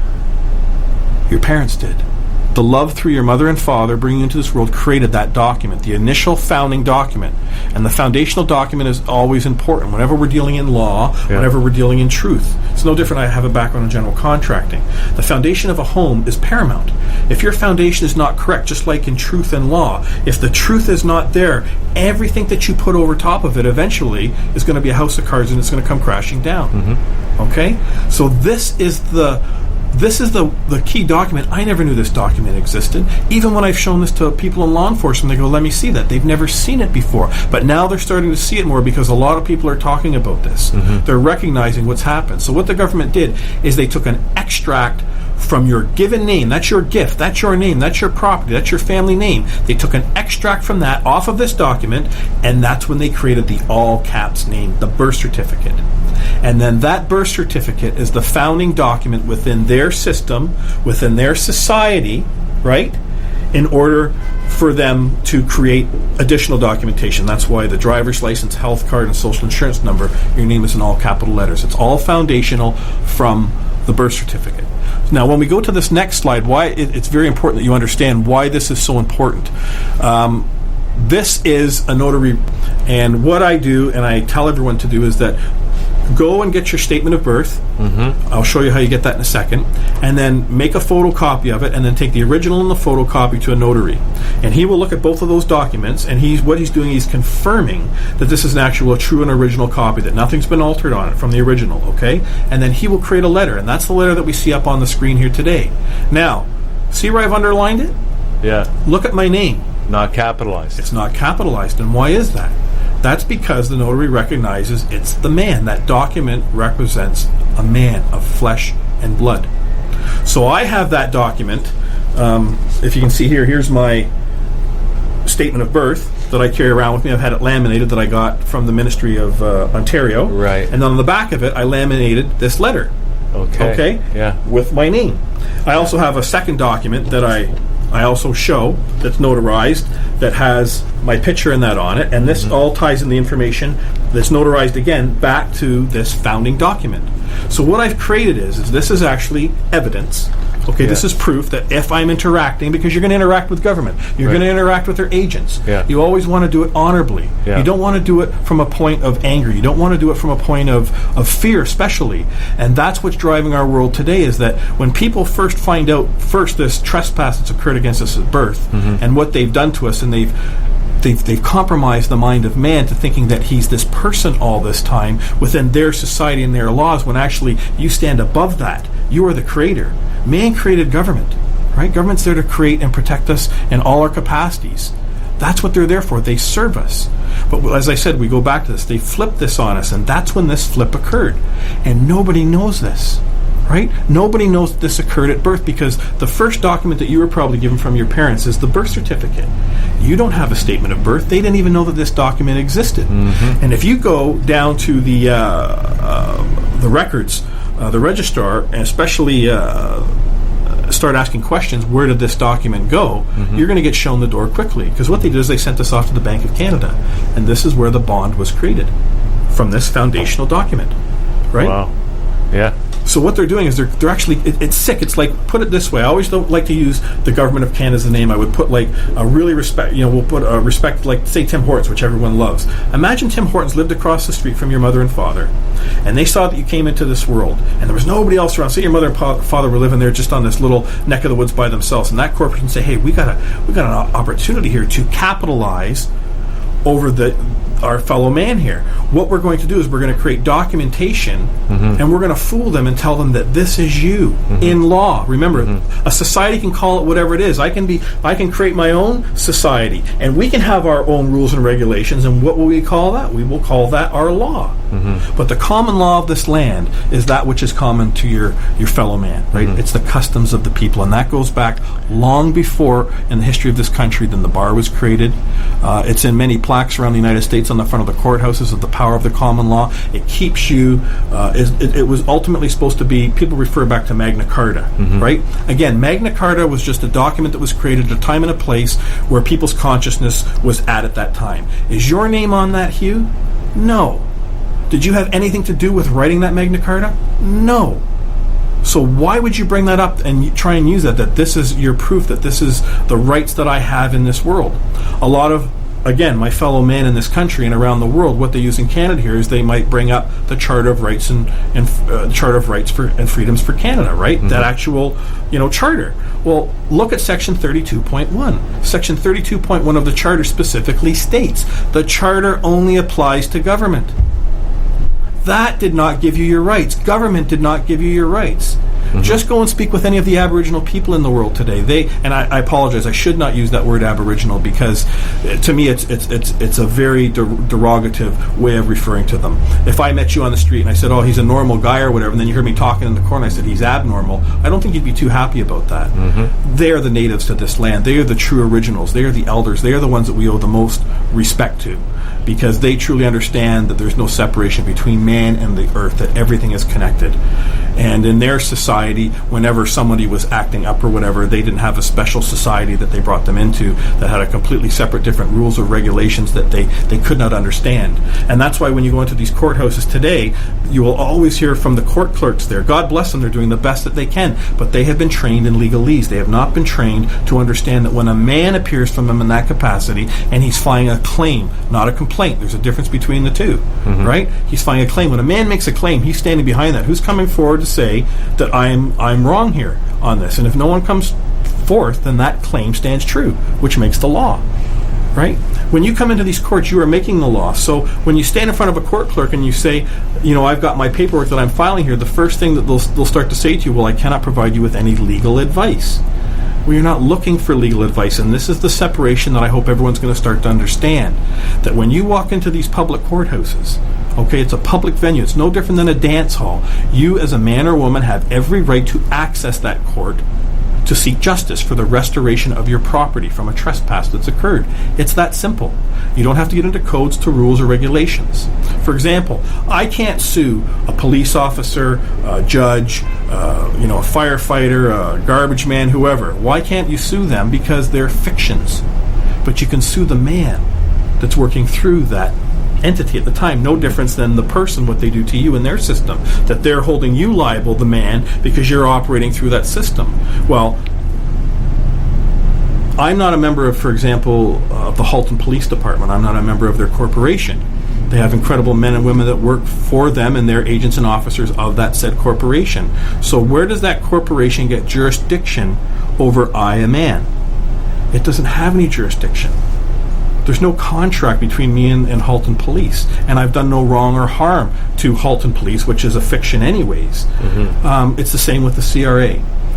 Your parents did. The love through your mother and father bringing you into this world created that document, the initial founding document. And the foundational document is always important whenever we're dealing in law, whenever we're dealing in truth. It's no different. I have a background in general contracting. The foundation of a home is paramount. If your foundation is not correct, just like in truth and law, if the truth is not there, everything that you put over top of it eventually is going to be a house of cards, and it's going to come crashing down. Mm-hmm. Okay? So this is the key document. I never knew this document existed. Even when I've shown this to people in law enforcement, they go, let me see that. They've never seen it before. But now they're starting to see it more because a lot of people are talking about this. Mm-hmm. They're recognizing what's happened. So what the government did is they took an extract from your given name. That's your gift. That's your name. That's your property. That's your family name. They took an extract from that off of this document, and that's when they created the all caps name, the birth certificate. And then that birth certificate is the founding document within their system, within their society, right? In order for them to create additional documentation. That's why the driver's license, health card, and social insurance number, your name is in all capital letters. It's all foundational from the birth certificate. Now, when we go to this next slide, why it's very important that you understand why this is so important. This is a notary, and what I do, and I tell everyone to do, is that go and get your statement of birth. Mm-hmm. I'll show you how you get that in a second. And then make a photocopy of it, and then take the original and the photocopy to a notary. And he will look at both of those documents, and what he's doing is confirming that this is an actual, true and original copy, that nothing's been altered on it from the original, okay? And then he will create a letter, and that's the letter that we see up on the screen here today. Now, see where I've underlined it? Yeah. Look at my name. Not capitalized. It's not capitalized. And why is that? That's because the notary recognizes it's the man. That document represents a man of flesh and blood. So I have that document if you can see here, here's my statement of birth that I carry around with me. I've had it laminated that I got from the Ministry of Ontario. Right. And on the back of it, I laminated this letter. Okay. Yeah. With my name. I also have a second document that I also show that's notarized that has my picture and that on it, and this all ties in the information that's notarized again back to this founding document. So what I've created is this is actually evidence. Okay, this is proof that if I'm interacting, because you're going to interact with government, you're going to interact with their agents. Yeah. You always want to do it honorably. Yeah. You don't want to do it from a point of anger. You don't want to do it from a point of fear, especially. And that's what's driving our world today, is that when people first find out this trespass that's occurred against us at birth, and what they've done to us, and they've compromised the mind of man to thinking that he's this person all this time within their society and their laws, when actually you stand above that. You are the creator. Man created government, right? Government's there to create and protect us in all our capacities. That's what they're there for. They serve us. But as I said, we go back to this. They flipped this on us, and that's when this flip occurred. And nobody knows this, right? Nobody knows this occurred at birth, because the first document that you were probably given from your parents is the birth certificate. You don't have a statement of birth. They didn't even know that this document existed. And if you go down to the records, the registrar, and especially start asking questions, where did this document go, you're going to get shown the door quickly. Because what they did is they sent us off to the Bank of Canada. And this is where the bond was created, from this foundational document. Right? Wow. Yeah. So what they're doing is they're actually, it's sick. It's like, put it this way, I always don't like to use the government of Canada as a name. I would put like a really respect, we'll put a respect, like say Tim Hortons, which everyone loves. Imagine Tim Hortons lived across the street from your mother and father, and they saw that you came into this world, and there was nobody else around. Say your mother and father were living there just on this little neck of the woods by themselves, and that corporation say, hey, we got an opportunity here to capitalize over our fellow man here. What we're going to do is we're going to create documentation, and we're going to fool them and tell them that this is you in law. Remember, a society can call it whatever it is. I can create my own society, and we can have our own rules and regulations, and what will we call that? We will call that our law. But the common law of this land is that which is common to your fellow man, right? It's the customs of the people, and that goes back long before in the history of this country than the bar was created. It's in many plaques around the United States on the front of the courthouses of the power of the common law. It keeps you, it was ultimately supposed to be, people refer back to Magna Carta, right? Again, Magna Carta was just a document that was created at a time and a place where people's consciousness was at that time. Is your name on that, Hugh? No. Did you have anything to do with writing that Magna Carta? No. So why would you bring that up and try and use that this is your proof that this is the rights that I have in this world? A lot of, again, my fellow man in this country and around the world, what they use in Canada here is they might bring up the Charter of Rights and Charter of Rights and Freedoms for Canada, right? That actual, charter. Well, look at Section 32.1. Section 32.1 of the Charter specifically states the Charter only applies to government. That did not give you your rights. Government did not give you your rights. Just go and speak with any of the Aboriginal people in the world today. I apologize, I should not use that word Aboriginal, because to me it's a very derogative way of referring to them. If I met you on the street and I said, oh, he's a normal guy or whatever, and then you heard me talking in the corner and I said he's abnormal, I don't think you'd be too happy about that. They are the natives to this land. They are the true originals. They are the elders. They are the ones that we owe the most respect to, because they truly understand that there's no separation between man and the earth, that everything is connected. And in their society, whenever somebody was acting up or whatever, they didn't have a special society that they brought them into that had a completely separate, different rules or regulations that they could not understand. And that's why when you go into these courthouses today, you will always hear from the court clerks there. God bless them, they're doing the best that they can, but they have been trained in legalese. They have not been trained to understand that when a man appears from them in that capacity and he's filing a claim, not a complaint, there's a difference between the two, right? He's filing a claim. When a man makes a claim, he's standing behind that. Who's coming forward to say that I'm wrong here on this? And if no one comes forth, then that claim stands true, which makes the law, right? When you come into these courts, you are making the law. So when you stand in front of a court clerk and you say, I've got my paperwork that I'm filing here, the first thing that they'll start to say to you, well, I cannot provide you with any legal advice. Well, you're not looking for legal advice, and this is the separation that I hope everyone's going to start to understand. That when you walk into these public courthouses, okay, it's a public venue. It's no different than a dance hall. You, as a man or woman, have every right to access that court to seek justice for the restoration of your property from a trespass that's occurred. It's that simple. You don't have to get into codes to rules or regulations. For example, I can't sue a police officer, a judge, a firefighter, a garbage man, whoever. Why can't you sue them? Because they're fictions. But you can sue the man that's working through that entity at the time. No difference than the person, what they do to you in their system, that they're holding you liable, the man, because you're operating through that system. Well, I'm not a member of, for example, of the Halton Police Department. I'm not a member of their corporation. They have incredible men and women that work for them, and they're agents and officers of that said corporation. So where does that corporation get jurisdiction over I, a man? It doesn't have any jurisdiction. There's no contract between me and Halton Police, and I've done no wrong or harm to Halton Police, which is a fiction anyways. It's the same with the CRA.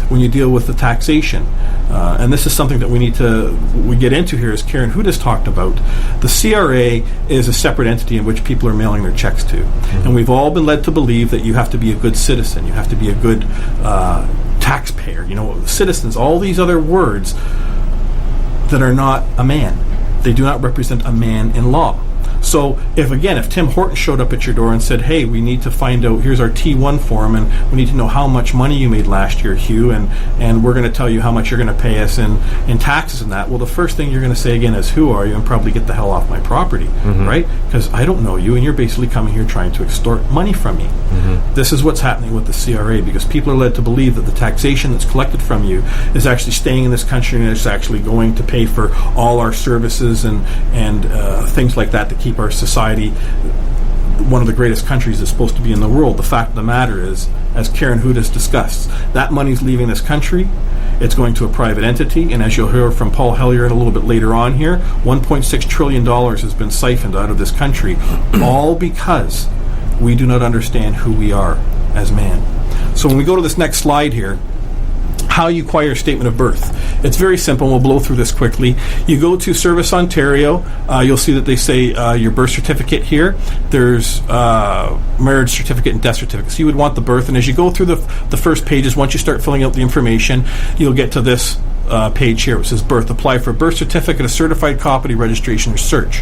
When you deal with the taxation, and this is something that we get into here, as Karen Hood has talked about, the CRA is a separate entity in which people are mailing their checks to. And we've all been led to believe that you have to be a good citizen, you have to be a good taxpayer, citizens, all these other words that are not a man. They do not represent a man in law. So if Tim Horton showed up at your door and said, hey, we need to find out, here's our T1 form, and we need to know how much money you made last year, Hugh, and we're going to tell you how much you're going to pay us in taxes and that, well, the first thing you're going to say again is, who are you, and probably get the hell off my property, right? Because I don't know you, and you're basically coming here trying to extort money from me. This is what's happening with the CRA, because people are led to believe that the taxation that's collected from you is actually staying in this country, and it's actually going to pay for all our services and things like that to keep our society one of the greatest countries that's supposed to be in the world. The fact of the matter is, as Karen Hood has discussed, that money's leaving this country. It's going to a private entity, and as you'll hear from Paul Hellyer a little bit later on here, $1.6 trillion has been siphoned out of this country, all because we do not understand who we are as man. So when we go to this next slide here, how you acquire a statement of birth. It's very simple. We'll blow through this quickly. You go to Service Ontario. You'll see that they say your birth certificate here. There's marriage certificate and death certificate. So you would want the birth. And as you go through the first pages, once you start filling out the information, you'll get to this page here. It says birth. Apply for a birth certificate, a certified copy, registration, or search.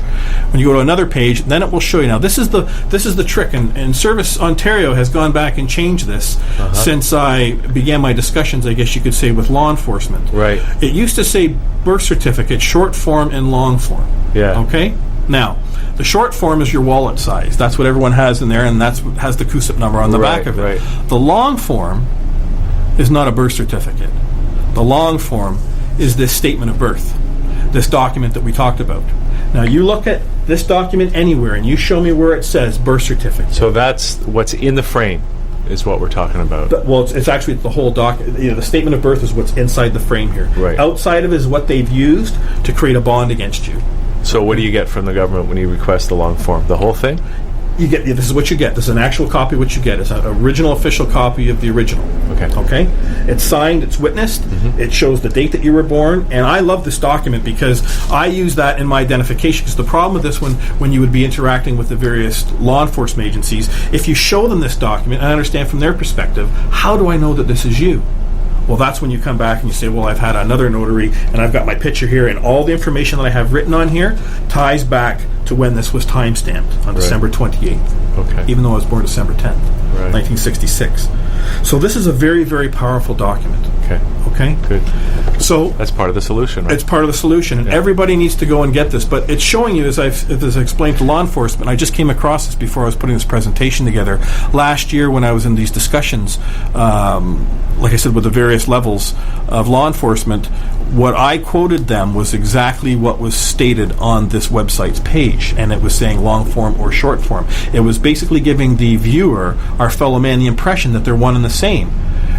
When you go to another page, then it will show you. Now this is the trick, and Service Ontario has gone back and changed this since I began my discussions, I guess you could say, with law enforcement. Right. It used to say birth certificate, short form and long form. Yeah. Okay? Now, the short form is your wallet size. That's what everyone has in there, and that's what has the CUSIP number on the back of it. Right. The long form is not a birth certificate. The long form is this statement of birth, this document that we talked about. Now, you look at this document anywhere, and you show me where it says birth certificate. So that's what's in the frame, is what we're talking about. It's actually the whole document. The statement of birth is what's inside the frame here. Right. Outside of it is what they've used to create a bond against you. So what do you get from the government when you request the long form? The whole thing? This is what you get. This is an actual copy of what you get. It's an original official copy of the original. Okay? It's signed, it's witnessed, it shows the date that you were born, and I love this document because I use that in my identification, because the problem with this one, when you would be interacting with the various law enforcement agencies, if you show them this document, and I understand from their perspective, how do I know that this is you? Well, that's when you come back and you say, well, I've had another notary, and I've got my picture here, and all the information that I have written on here ties back to when this was time-stamped on December 28th, even though I was born December 10th, 1966. So this is a very, very powerful document. Okay? Good. So that's part of the solution, right? It's part of the solution, and everybody needs to go and get this. But it's showing you, as I've explained to law enforcement, I just came across this before I was putting this presentation together. Last year when I was in these discussions, like I said, with the various levels of law enforcement, what I quoted them was exactly what was stated on this website's page, and it was saying long form or short form. It was basically giving the viewer, our fellow man, the impression that they're one and the same.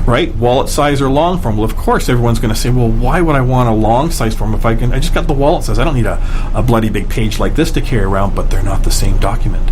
Right? Wallet size or long form. Well, of course, everyone's going to say, well, why would I want a long size form if I just got the wallet size? I don't need a bloody big page like this to carry around, but they're not the same document.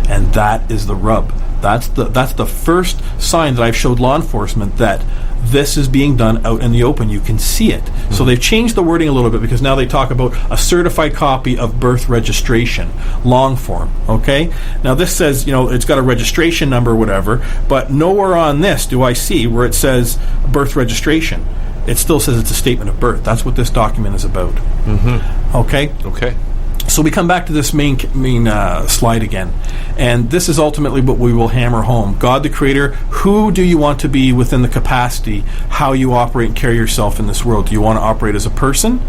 And that is the rub. That's the first sign that I've showed law enforcement that this is being done out in the open. You can see it. So they've changed the wording a little bit, because now they talk about a certified copy of birth registration, long form. Okay? Now this says, it's got a registration number or whatever, but nowhere on this do I see where it says birth registration. it still says it's a statement of birth. That's what this document is about. Mm-hmm. Okay. So we come back to this main slide again, and this is ultimately what we will hammer home. God the Creator, who do you want to be within the capacity, how you operate and carry yourself in this world? Do you want to operate as a person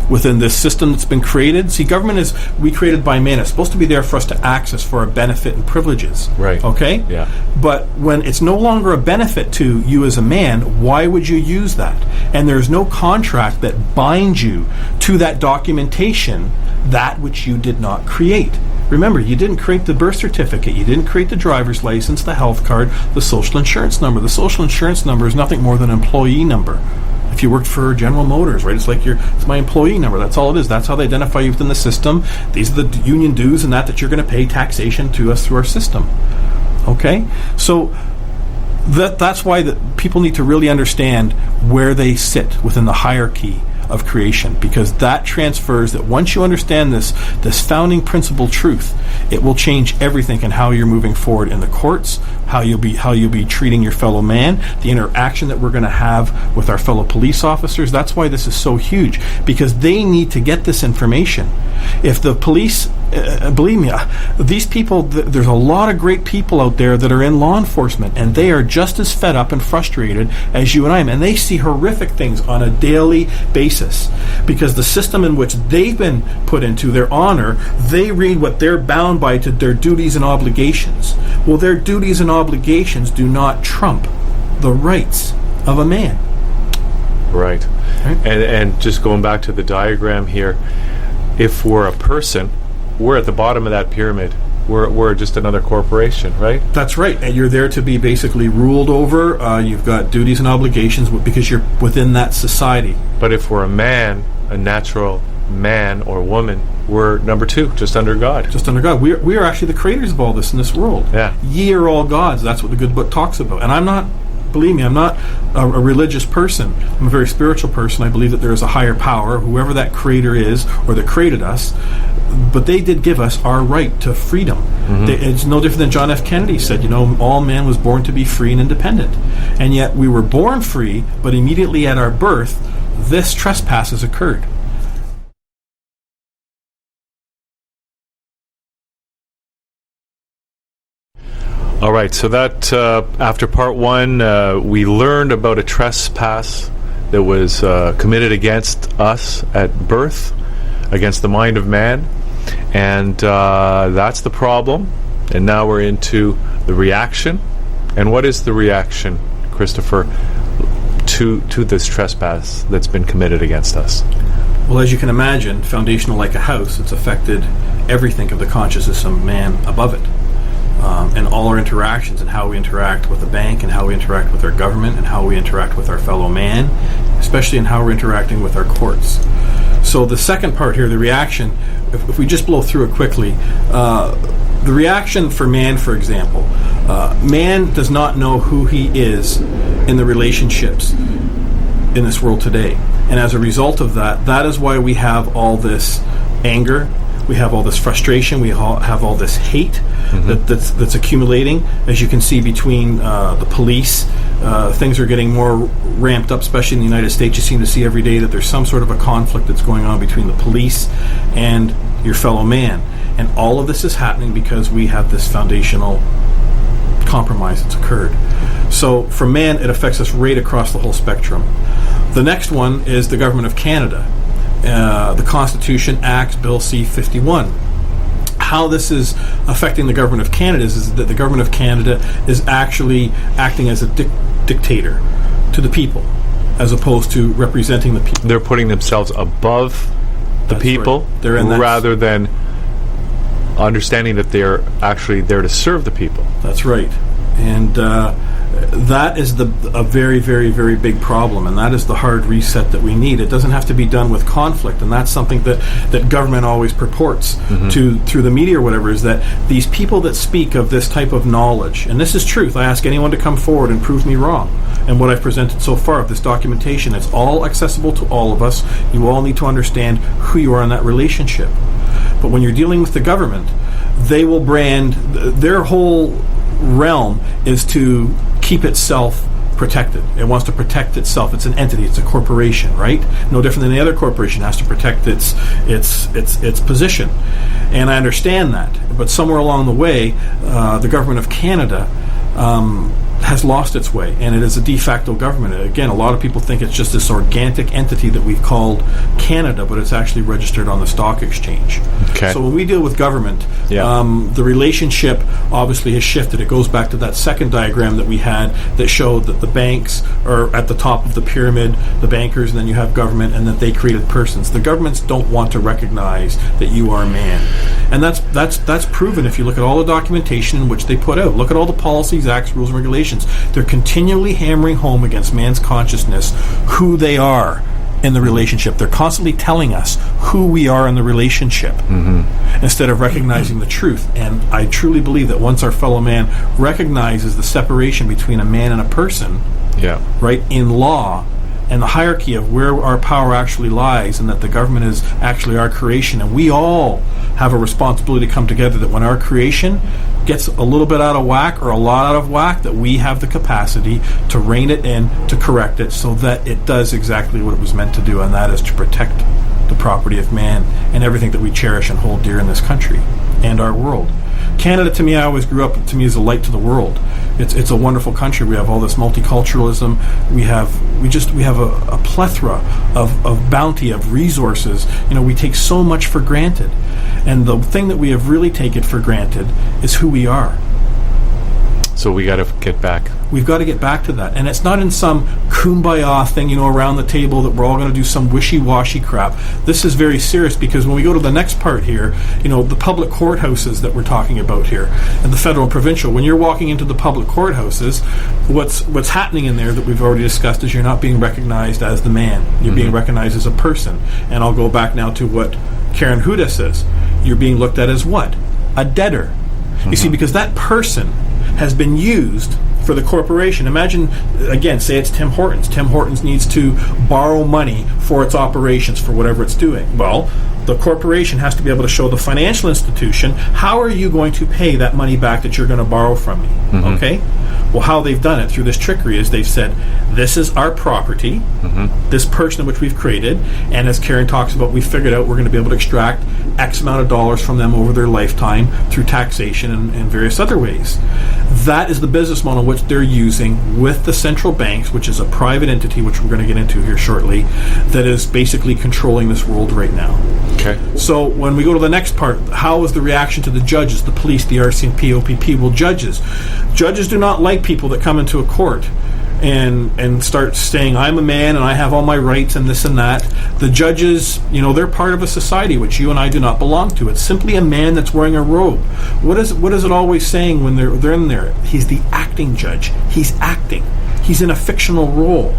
within this system that's been created? See, government is created by man. It's supposed to be there for us to access for our benefit and privileges. Right. Okay? Yeah. But when it's no longer a benefit to you as a man, why would you use that? And there's no contract that binds you to that documentation, that which you did not create. Remember, you didn't create the birth certificate, you didn't create the driver's license, the health card, the social insurance number. The social insurance number is nothing more than an employee number. If you worked for General Motors, right, it's my employee number. That's all it is. That's how they identify you within the system. These are the union dues and that you're going to pay taxation to us through our system. Okay? So that's why people need to really understand where they sit within the hierarchy of creation, because that transfers that once you understand this founding principle truth, it will change everything in how you're moving forward in the courts, how you'll be treating your fellow man, the interaction that we're going to have with our fellow police officers. That's why this is so huge, because they need to get this information. If the police, believe me, these people, there's a lot of great people out there that are in law enforcement, and they are just as fed up and frustrated as you and I am, and they see horrific things on a daily basis, because the system in which they've been put into, their honor, they read what they're bound by to their duties and obligations. Well, their duties and obligations do not trump the rights of a man. Right. And just going back to the diagram here, if we're a person, we're at the bottom of that pyramid. We're just another corporation, right? That's right. And you're there to be basically ruled over. You've got duties and obligations because you're within that society. But if we're a man, a natural man or woman, we're number two, just under God. Just under God. We are actually the creators of all this in this world. Yeah. Ye are all gods. That's what the good book talks about. And I'm not, believe me, I'm not a religious person. I'm a very spiritual person. I believe that there is a higher power, whoever that creator is, or that created us. But they did give us our right to freedom. Mm-hmm. It's no different than John F. Kennedy said, all man was born to be free and independent. And yet we were born free, but immediately at our birth, this trespass has occurred. All right, so that after part one, we learned about a trespass that was committed against us at birth, against the mind of man, and that's the problem. And now we're into the reaction. And what is the reaction, Christopher, to this trespass that's been committed against us? Well, as you can imagine, foundational like a house, it's affected everything of the consciousness of man above it. And all our interactions, and how we interact with the bank, and how we interact with our government, and how we interact with our fellow man, especially in how we're interacting with our courts. So the second part here, the reaction, if we just blow through it quickly, the reaction for man, for example, man does not know who he is in the relationships in this world today. And as a result of that, that is why we have all this anger, we have all this frustration, we have all this hate that's accumulating. As you can see between the police, things are getting more ramped up, especially in the United States. You seem to see every day that there's some sort of a conflict that's going on between the police and your fellow man. And all of this is happening because we have this foundational compromise that's occurred. So for man, it affects us right across the whole spectrum. The next one is the Government of Canada. The Constitution, Act, Bill C-51. How this is affecting the Government of Canada is that the Government of Canada is actually acting as a dictator to the people, as opposed to representing the people. They're putting themselves above the people, right. They're in rather than understanding that they're actually there to serve the people. That's right. And that is a very, very, very big problem, and that is the hard reset that we need. It doesn't have to be done with conflict, and that's something that government always purports to through the media or whatever, is that these people that speak of this type of knowledge, and this is truth, I ask anyone to come forward and prove me wrong. And what I've presented so far of this documentation, it's all accessible to all of us. You all need to understand who you are in that relationship. But when you're dealing with the government, they will brand, their whole realm is to keep itself protected. It wants to protect itself. It's an entity. It's a corporation, right? No different than any other corporation has to protect its position. And I understand that. But somewhere along the way, the government of Canada has lost its way, and it is a de facto government. Again, a lot of people think it's just this organic entity that we've called Canada, but it's actually registered on the stock exchange. Okay. So when we deal with government, the relationship obviously has shifted. It goes back to that second diagram that we had that showed that the banks are at the top of the pyramid, the bankers, and then you have government, and that they created persons. The governments don't want to recognize that you are a man. And that's proven if you look at all the documentation in which they put out. Look at all the policies, acts, rules, and regulations. They're continually hammering home against man's consciousness who they are in the relationship. They're constantly telling us who we are in the relationship instead of recognizing the truth. And I truly believe that once our fellow man recognizes the separation between a man and a person, right, in law, and the hierarchy of where our power actually lies, and that the government is actually our creation, and we all have a responsibility to come together, that when our creation gets a little bit out of whack or a lot out of whack, that we have the capacity to rein it in, to correct it, so that it does exactly what it was meant to do, and that is to protect the property of man and everything that we cherish and hold dear in this country and our world. Canada, to me, I always grew up, to me, is a light to the world. It's a wonderful country. We have all this multiculturalism. We have a plethora of bounty, of resources. You know, we take so much for granted. And the thing that we have really taken for granted is who we are. So we got to get back. We've got to get back to that. And it's not in some kumbaya thing, around the table that we're all going to do some wishy-washy crap. This is very serious, because when we go to the next part here, the public courthouses that we're talking about here, and the federal and provincial, when you're walking into the public courthouses, what's happening in there that we've already discussed is you're not being recognized as the man. You're being recognized as a person. And I'll go back now to what Karen Huda says. You're being looked at as what? A debtor. You see, because that person has been used for the corporation. Imagine, again, say it's Tim Hortons. Tim Hortons needs to borrow money for its operations, for whatever it's doing. Well, the corporation has to be able to show the financial institution, how are you going to pay that money back that you're going to borrow from me? Okay? Well, how they've done it through this trickery is they've said, this is our property, this person which we've created, and as Karen talks about, we figured out we're going to be able to extract X amount of dollars from them over their lifetime through taxation and various other ways. That is the business model which they're using with the central banks, which is a private entity, which we're going to get into here shortly, that is basically controlling this world right now. Okay. So when we go to the next part, how is the reaction to the judges, the police, the RCMP, OPP? Well, judges do not like people that come into a court and start saying, I'm a man and I have all my rights and this and that. The judges, they're part of a society which you and I do not belong to. It's simply a man that's wearing a robe. What is it always saying when they're in there? He's the acting judge. He's acting. He's in a fictional role.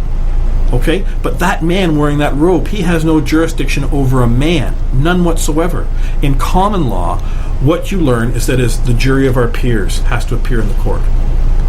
Okay? But that man wearing that robe, he has no jurisdiction over a man. None whatsoever. In common law, what you learn is that the jury of our peers has to appear in the court.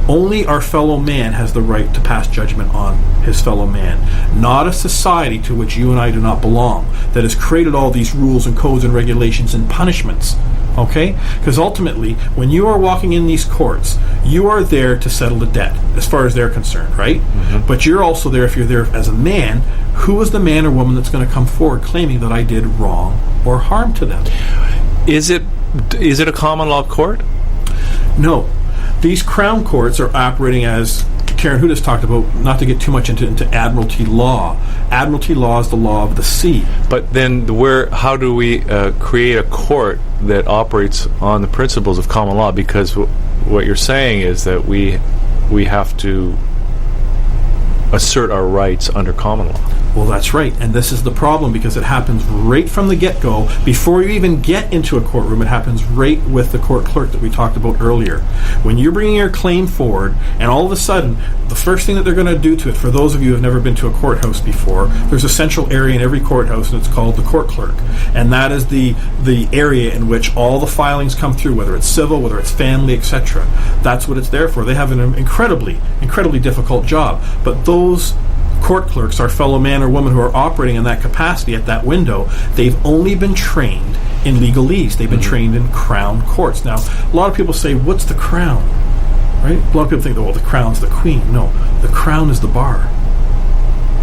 Only our fellow man has the right to pass judgment on his fellow man. Not a society to which you and I do not belong, that has created all these rules and codes and regulations and punishments. Okay? Because ultimately, when you are walking in these courts, you are there to settle the debt, as far as they're concerned, right? But you're also there, if you're there as a man, who is the man or woman that's going to come forward claiming that I did wrong or harm to them? Is it a common law court? No. These crown courts are operating as Karen Huda's talked about, not to get too much into admiralty law. Admiralty law is the law of the sea. But then how do we create a court that operates on the principles of common law? Because what you're saying is that we have to assert our rights under common law. Well, that's right. And this is the problem, because it happens right from the get-go. Before you even get into a courtroom, it happens right with the court clerk that we talked about earlier. When you're bringing your claim forward, and all of a sudden, the first thing that they're going to do to it, for those of you who have never been to a courthouse before, there's a central area in every courthouse, and it's called the court clerk. And that is the area in which all the filings come through, whether it's civil, whether it's family, etc. That's what it's there for. They have an incredibly, incredibly difficult job. But those court clerks, our fellow man or woman who are operating in that capacity at that window, they've only been trained in legalese. They've been trained in crown courts. Now, a lot of people say, what's the crown? Right? A lot of people think, oh, the crown's the queen. No, the crown is the bar.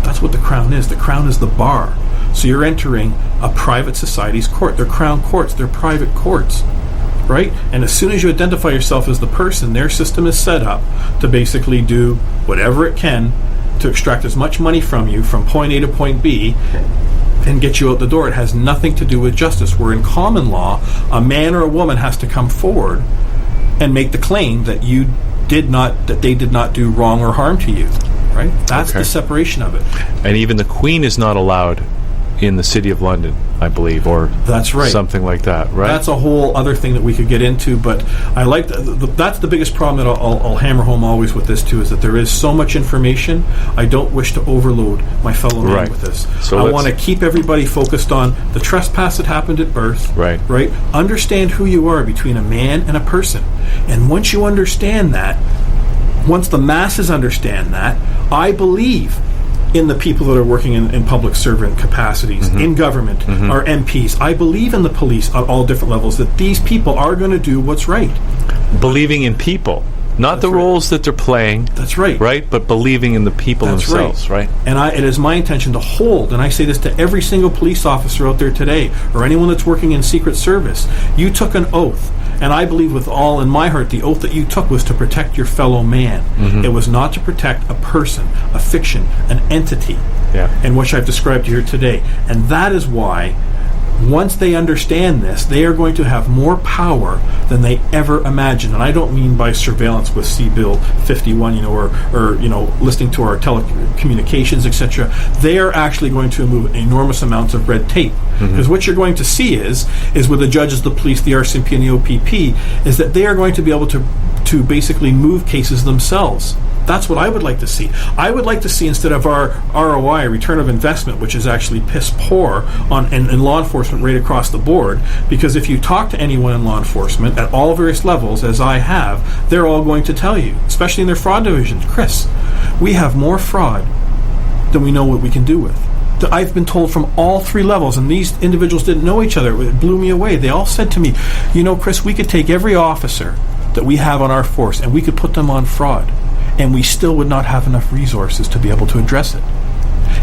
That's what the crown is. The crown is the bar. So you're entering a private society's court. They're crown courts. They're private courts. Right? And as soon as you identify yourself as the person, their system is set up to basically do whatever it can to extract as much money from you from point A to point B and get you out the door. It has nothing to do with justice. Where in common law, a man or a woman has to come forward and make the claim that they did not do wrong or harm to you. Right? That's the separation of it. And even the Queen is not allowed in the City of London, I believe, or that's right, something like that, right? That's a whole other thing that we could get into, but I like that's the biggest problem that I'll hammer home always with this too, is that there is so much information. I don't wish to overload my fellow man with this. So I want to keep everybody focused on the trespass that happened at birth. Right. Understand who you are between a man and a person, and once you understand that, once the masses understand that, I believe in the people that are working in public servant capacities, in government, or MPs. I believe in the police at all different levels, that these people are going to do what's right. Believing in people, not the roles that they're playing. That's right. Right? But believing in the people themselves, right? And it is my intention to hold, and I say this to every single police officer out there today, or anyone that's working in Secret Service, you took an oath. And I believe with all in my heart, the oath that you took was to protect your fellow man. It was not to protect a person, a fiction, an entity, in which I've described here today. And that is why, once they understand this, they are going to have more power than they ever imagined. And I don't mean by surveillance with C-Bill 51, or listening to our telecommunications, etc. They are actually going to remove enormous amounts of red tape. Because what you're going to see is with the judges, the police, the RCMP, and the OPP, is that they are going to be able to basically move cases themselves. That's what I would like to see. I would like to see, instead of our ROI, return of investment, which is actually piss poor in law enforcement right across the board, because if you talk to anyone in law enforcement at all various levels, as I have, they're all going to tell you, especially in their fraud divisions, Chris, we have more fraud than we know what we can do with. I've been told from all three levels, and these individuals didn't know each other. It blew me away. They all said to me, Chris, we could take every officer that we have on our force and we could put them on fraud, and we still would not have enough resources to be able to address it.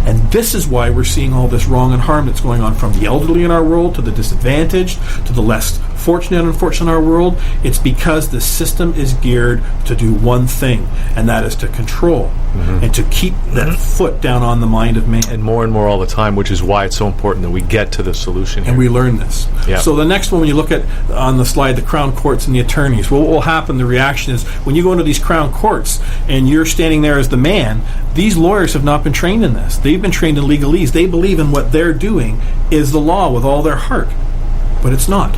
And this is why we're seeing all this wrong and harm that's going on, from the elderly in our world to the disadvantaged to the less fortunate and unfortunate in our world. It's because the system is geared to do one thing, and that is to control and to keep that foot down on the mind of man. And more all the time, which is why it's so important that we get to the solution here. And we learn this. Yeah. So the next one, when you look at on the slide, the Crown Courts and the attorneys, what will happen, the reaction is, when you go into these Crown Courts and you're standing there as the man, these lawyers have not been trained in this. They've been trained in legalese. They believe in what they're doing is the law with all their heart. But it's not.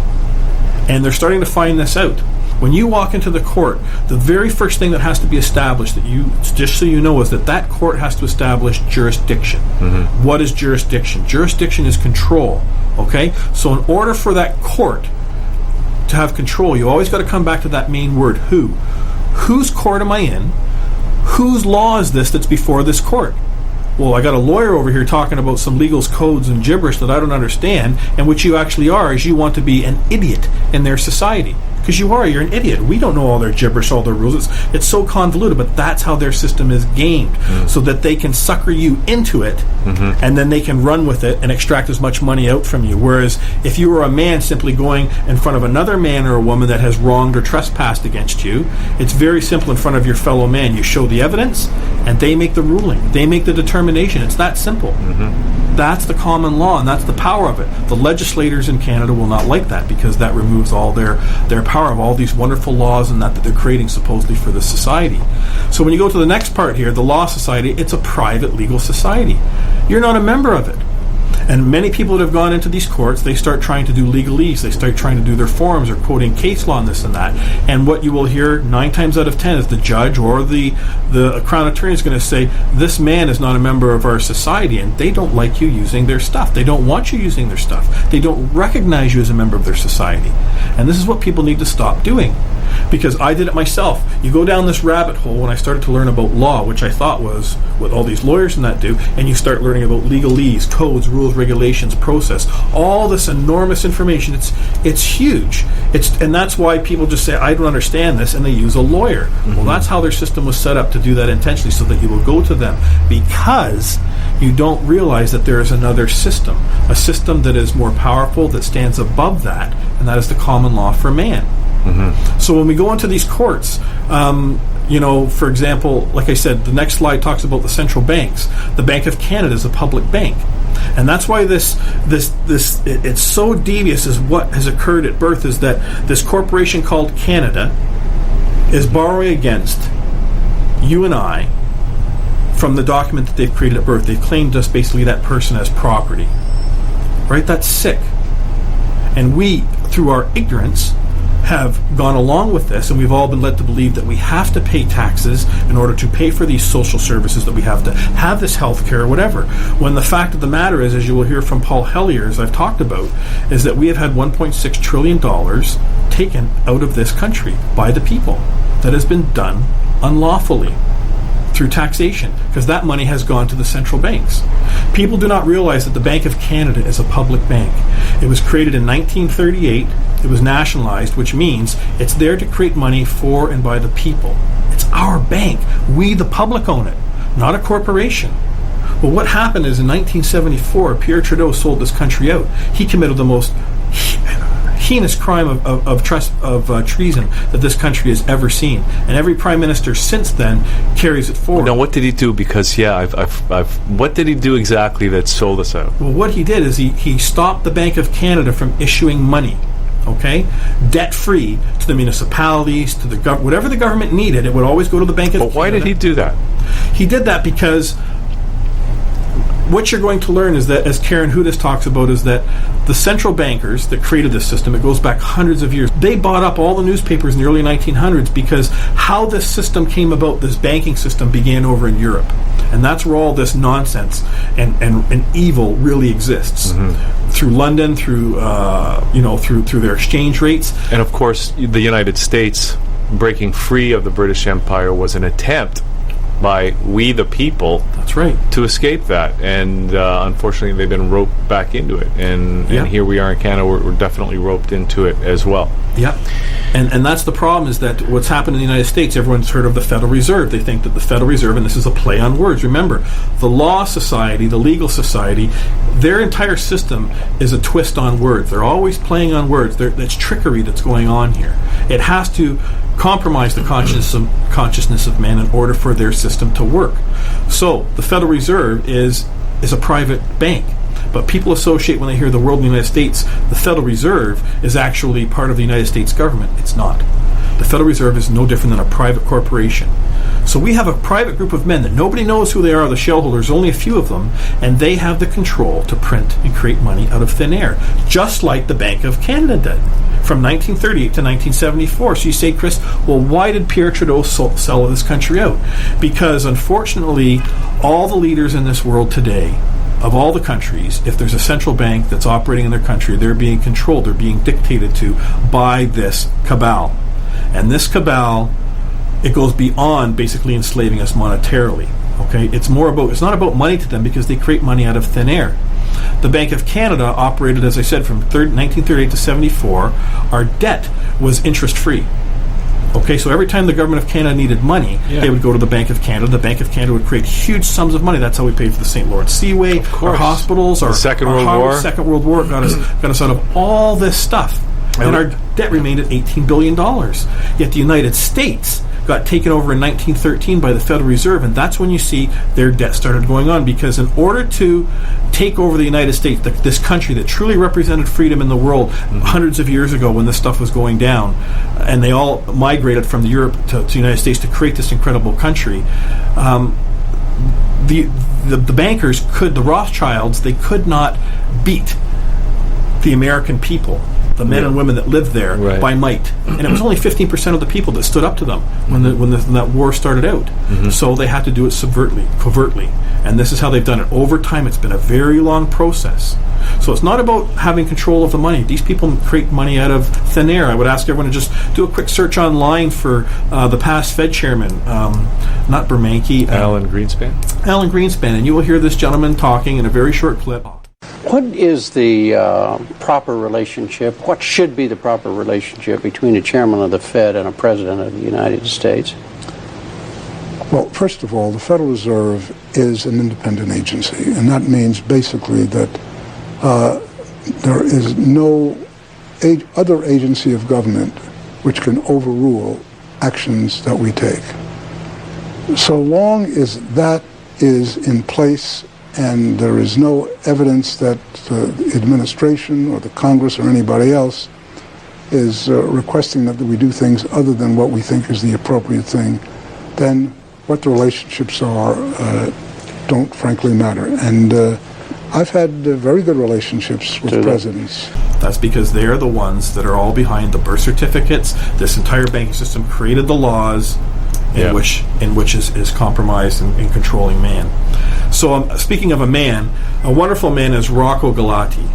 And they're starting to find this out. When you walk into the court, the very first thing that has to be established, that you, just so you know, is that court has to establish jurisdiction. What is jurisdiction? Jurisdiction is control. Okay? So in order for that court to have control, you always got to come back to that main word, who. Whose court am I in? Whose law is this that's before this court? Well, I got a lawyer over here talking about some legal codes and gibberish that I don't understand, and what you actually are is you want to be an idiot in their society. Because you're an idiot. We don't know all their gibberish, all their rules. It's so convoluted, but that's how their system is gamed, so that they can sucker you into it, and then they can run with it and extract as much money out from you. Whereas if you were a man simply going in front of another man or a woman that has wronged or trespassed against you, it's very simple in front of your fellow man. You show the evidence, and they make the ruling. They make the determination. It's that simple. That's the common law, and that's the power of it. The legislators in Canada will not like that, because that removes all their power of all these wonderful laws and that they're creating supposedly for the society. So when you go to the next part here, the law society, it's a private legal society. You're not a member of it. And many people that have gone into these courts, they start trying to do legalese. They start trying to do their forms or quoting case law and this and that. And what you will hear 9 times out of 10 is the judge or the Crown Attorney is going to say, this man is not a member of our society, and they don't like you using their stuff. They don't want you using their stuff. They don't recognize you as a member of their society. And this is what people need to stop doing. Because I did it myself. You go down this rabbit hole when I started to learn about law, which I thought was what all these lawyers and that do, and you start learning about legalese, codes, rules, regulations, process, all this enormous information. It's huge. And that's why people just say, I don't understand this, and they use a lawyer. Mm-hmm. Well, that's how their system was set up, to do that intentionally, so that you will go to them, because you don't realize that there is another system, a system that is more powerful, that stands above that, and that is the common law for man. Mm-hmm. So when we go into these courts, for example, like I said, the next slide talks about the central banks. The Bank of Canada is a public bank, and that's why it's so devious. Is what has occurred at birth is that this corporation called Canada is borrowing against you and I from the document that they've created at birth. They've claimed us, basically, that person as property. Right? That's sick. And we, through our ignorance, have gone along with this, and we've all been led to believe that we have to pay taxes in order to pay for these social services, that we have to have this health care or whatever. When the fact of the matter is, as you will hear from Paul Hellyer, as I've talked about, is that we have had $1.6 trillion taken out of this country by the people. That has been done unlawfully through taxation, because that money has gone to the central banks. People do not realize that the Bank of Canada is a public bank. It was created in 1938. It was nationalized, which means it's there to create money for and by the people. It's our bank. We, the public, own it, not a corporation. Well, what happened is in 1974, Pierre Trudeau sold this country out. He committed the most heinous crime of treason that this country has ever seen, and every prime minister since then carries it forward. Now, what did he do? Because what did he do exactly that sold us out? Well, what he did is he stopped the Bank of Canada from issuing money, debt-free, to the municipalities, to the whatever the government needed. It would always go to the Bank of Canada. But why did he do that? He did that because what you're going to learn is that, as Karen Hudas talks about, is that the central bankers that created this system, it goes back hundreds of years, they bought up all the newspapers in the early 1900s, because how this system came about, this banking system, began over in Europe. And that's where all this nonsense and evil really exists. Mm-hmm. Through London, through their exchange rates. And of course, the United States breaking free of the British Empire was an attempt by we the people, that's right, to escape that, and unfortunately they've been roped back into it, and here we are in Canada, we're definitely roped into it as well. Yeah, and that's the problem, is that what's happened in the United States, everyone's heard of the Federal Reserve. They think that the Federal Reserve, and this is a play on words, remember, the law society, the legal society, their entire system is a twist on words. They're always playing on words. That's trickery that's going on here. It has to compromise the consciousness of man in order for their system to work. So the Federal Reserve is a private bank, but people associate, when they hear the word United States, the Federal Reserve is actually part of the United States government. It's not. The Federal Reserve is no different than a private corporation. So we have a private group of men that nobody knows who they are, the shareholders, only a few of them, and they have the control to print and create money out of thin air, just like the Bank of Canada did from 1938 to 1974. So you say, Chris, well, why did Pierre Trudeau sell this country out? Because unfortunately, all the leaders in this world today, of all the countries, if there's a central bank that's operating in their country, they're being controlled, they're being dictated to by this cabal. And this cabal, it goes beyond basically enslaving us monetarily. It's not about money to them, because they create money out of thin air. The Bank of Canada operated, as I said, from 1938 to 74. Our debt was interest-free. So every time the government of Canada needed money, they would go to the Bank of Canada. The Bank of Canada would create huge sums of money. That's how we paid for the St. Lawrence Seaway, our hospitals, our Second World War. Second World War got us out of all this stuff. And our debt remained at $18 billion. Yet the United States got taken over in 1913 by the Federal Reserve, and that's when you see their debt started going on, because in order to take over the United States, this country that truly represented freedom in the world hundreds of years ago when this stuff was going down, and they all migrated from Europe to the United States to create this incredible country, the bankers the Rothschilds, they could not beat the American people the men and women that lived there by might. And it was only 15% of the people that stood up to them when that war started out. So they had to do it covertly. And this is how they've done it. Over time, it's been a very long process. So it's not about having control of the money. These people create money out of thin air. I would ask everyone to just do a quick search online for the past Fed chairman, not Bernanke. Alan Greenspan. Alan Greenspan. And you will hear this gentleman talking in a very short clip. What is the proper relationship, what should be the proper relationship between a chairman of the Fed and a president of the United States? Well, first of all, the Federal Reserve is an independent agency, and that means basically that there is no other agency of government which can overrule actions that we take. So long as that is in place and there is no evidence that the administration or the Congress or anybody else is requesting that we do things other than what we think is the appropriate thing, then what the relationships are don't frankly matter. And I've had very good relationships with presidents. That's because they are the ones that are all behind the birth certificates. This entire banking system created the laws in which is compromised in controlling man. So speaking of a man, a wonderful man is Rocco Galati.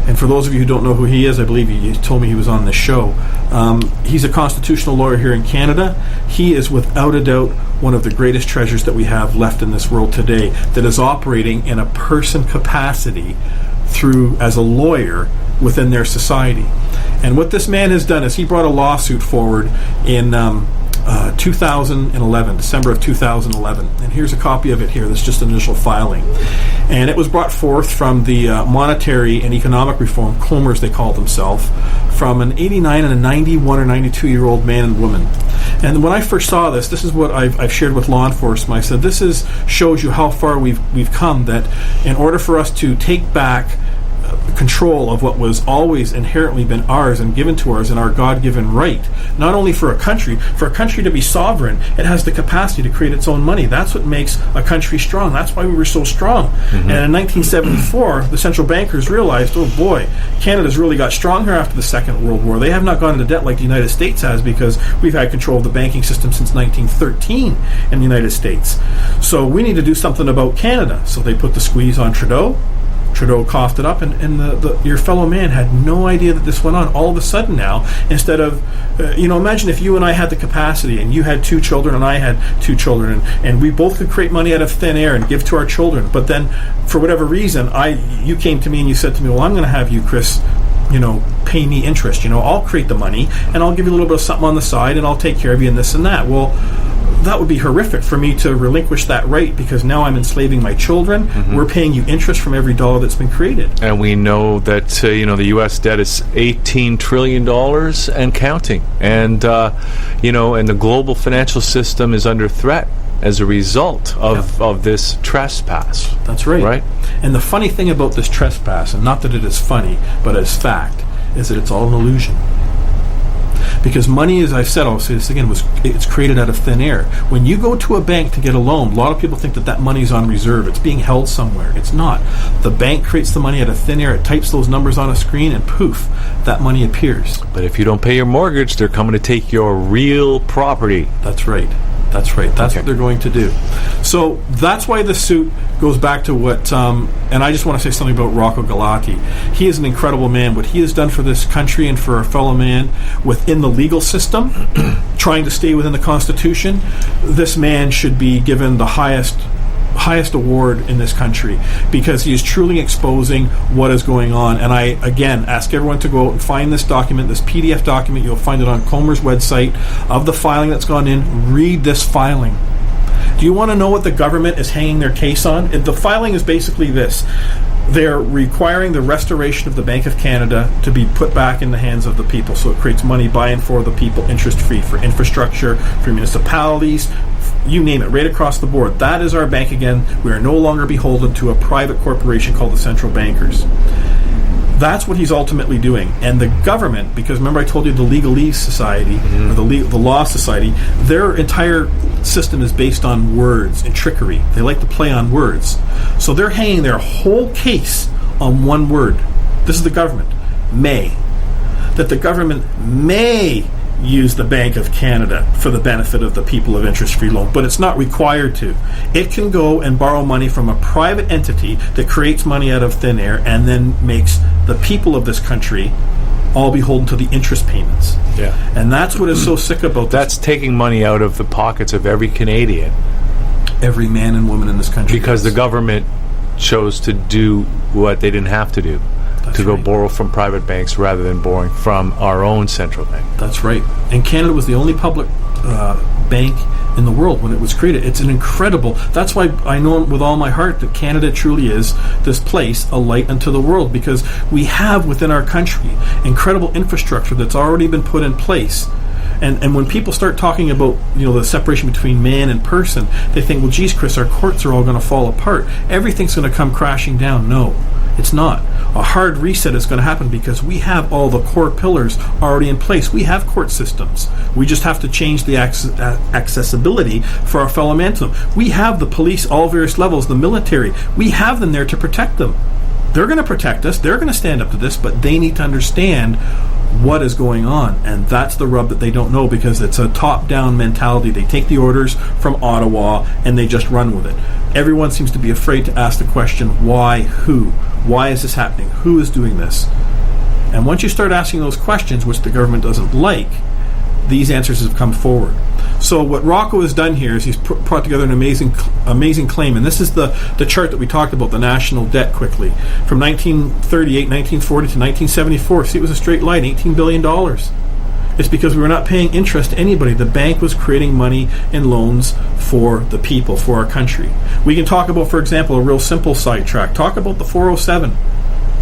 And for those of you who don't know who he is, I believe you told me he was on this show. He's a constitutional lawyer here in Canada. He is without a doubt one of the greatest treasures that we have left in this world today that is operating in a person capacity as a lawyer within their society. And what this man has done is he brought a lawsuit forward in 2011, December of 2011. And here's a copy of it here. That's just initial filing. And it was brought forth from the Monetary and Economic Reform, COMERS they called themselves, from an 89 and a 91 or 92-year-old man and woman. And when I first saw this is what I've shared with law enforcement. I said, this shows you how far we've come, that in order for us to take back control of what was always inherently been ours and given to us in our God-given right, not only for a country to be sovereign, it has the capacity to create its own money. That's what makes a country strong. That's why we were so strong. And in 1974, the central bankers realized, oh boy, Canada's really got stronger after the Second World War. They have not gone into debt like the United States has, because we've had control of the banking system since 1913 in the United States. So we need to do something about Canada. So they put the squeeze on Trudeau. Trudeau coughed it up, and your fellow man had no idea that this went on. All of a sudden now, instead of, imagine if you and I had the capacity, and you had 2 children and I had 2 children, and we both could create money out of thin air and give to our children. But then, for whatever reason, you came to me and you said to me, well, I'm going to have you, Chris, pay me interest. I'll create the money, and I'll give you a little bit of something on the side, and I'll take care of you and this and that. Well, that would be horrific for me to relinquish that right, because now I'm enslaving my children. We're paying you interest from every dollar that's been created. And we know that, the U.S. debt is $18 trillion and counting. And, and the global financial system is under threat as a result of this trespass. That's right. Right? And the funny thing about this trespass, and not that it is funny, but as fact, is that it's all an illusion. Because money, as I've said, I'll say this again, it's created out of thin air. When you go to a bank to get a loan, a lot of people think that money is on reserve. It's being held somewhere. It's not. The bank creates the money out of thin air. It types those numbers on a screen, and poof, that money appears. But if you don't pay your mortgage, they're coming to take your real property. That's right. That's what they're going to do. So that's why the suit goes back to what, and I just want to say something about Rocco Galati. He is an incredible man. What he has done for this country and for our fellow man within the legal system, trying to stay within the Constitution, this man should be given the highest award in this country, because he is truly exposing what is going on. And I, again, ask everyone to go out and find this document, this PDF document. You'll find it on Comer's website of the filing that's gone in. Read this filing. Do you want to know what the government is hanging their case on? The filing is basically this. They're requiring the restoration of the Bank of Canada to be put back in the hands of the people, so it creates money by and for the people, interest-free, for infrastructure, for municipalities, you name it, right across the board. That is our bank again. We are no longer beholden to a private corporation called the central bankers. That's what he's ultimately doing. And the government, because remember I told you the Legalese Society, or the Law Society, their entire system is based on words and trickery. They like to play on words. So they're hanging their whole case on one word. This is the government. May. that the government may use the Bank of Canada for the benefit of the people of interest-free loan, but it's not required to. It can go and borrow money from a private entity that creates money out of thin air and then makes the people of this country all beholden to the interest payments. Yeah. And that's what is so sick about this. That's taking money out of the pockets of every Canadian. Every man and woman in this country. Because the government chose to do what they didn't have to do. That's to go right. borrow from private banks rather than borrowing from our own central bank. That's right. And Canada was the only public bank in the world when it was created. It's an incredible... That's why I know with all my heart that Canada truly is this place, a light unto the world, because we have within our country incredible infrastructure that's already been put in place. And when people start talking about, the separation between man and person, they think, well, geez, Chris, our courts are all going to fall apart. Everything's going to come crashing down. No, it's not. A hard reset is going to happen because we have all the core pillars already in place. We have court systems. We just have to change the accessibility for our fellow man to them. We have the police, all various levels, the military. We have them there to protect them. They're going to protect us. They're going to stand up to this, but they need to understand what is going on, and that's the rub that they don't know, because it's a top-down mentality. They take the orders from Ottawa and they just run with it. Everyone seems to be afraid to ask the question, why, who? Why is this happening? Who is doing this? And once you start asking those questions, which the government doesn't like, these answers have come forward. So what Rocco has done here is he's brought together an amazing claim, and this is the chart that we talked about, the national debt quickly. From 1938, 1940 to 1974, see, it was a straight line, $18 billion. It's because we were not paying interest to anybody. The bank was creating money in loans for the people, for our country. We can talk about, for example, a real simple sidetrack. Talk about the 407.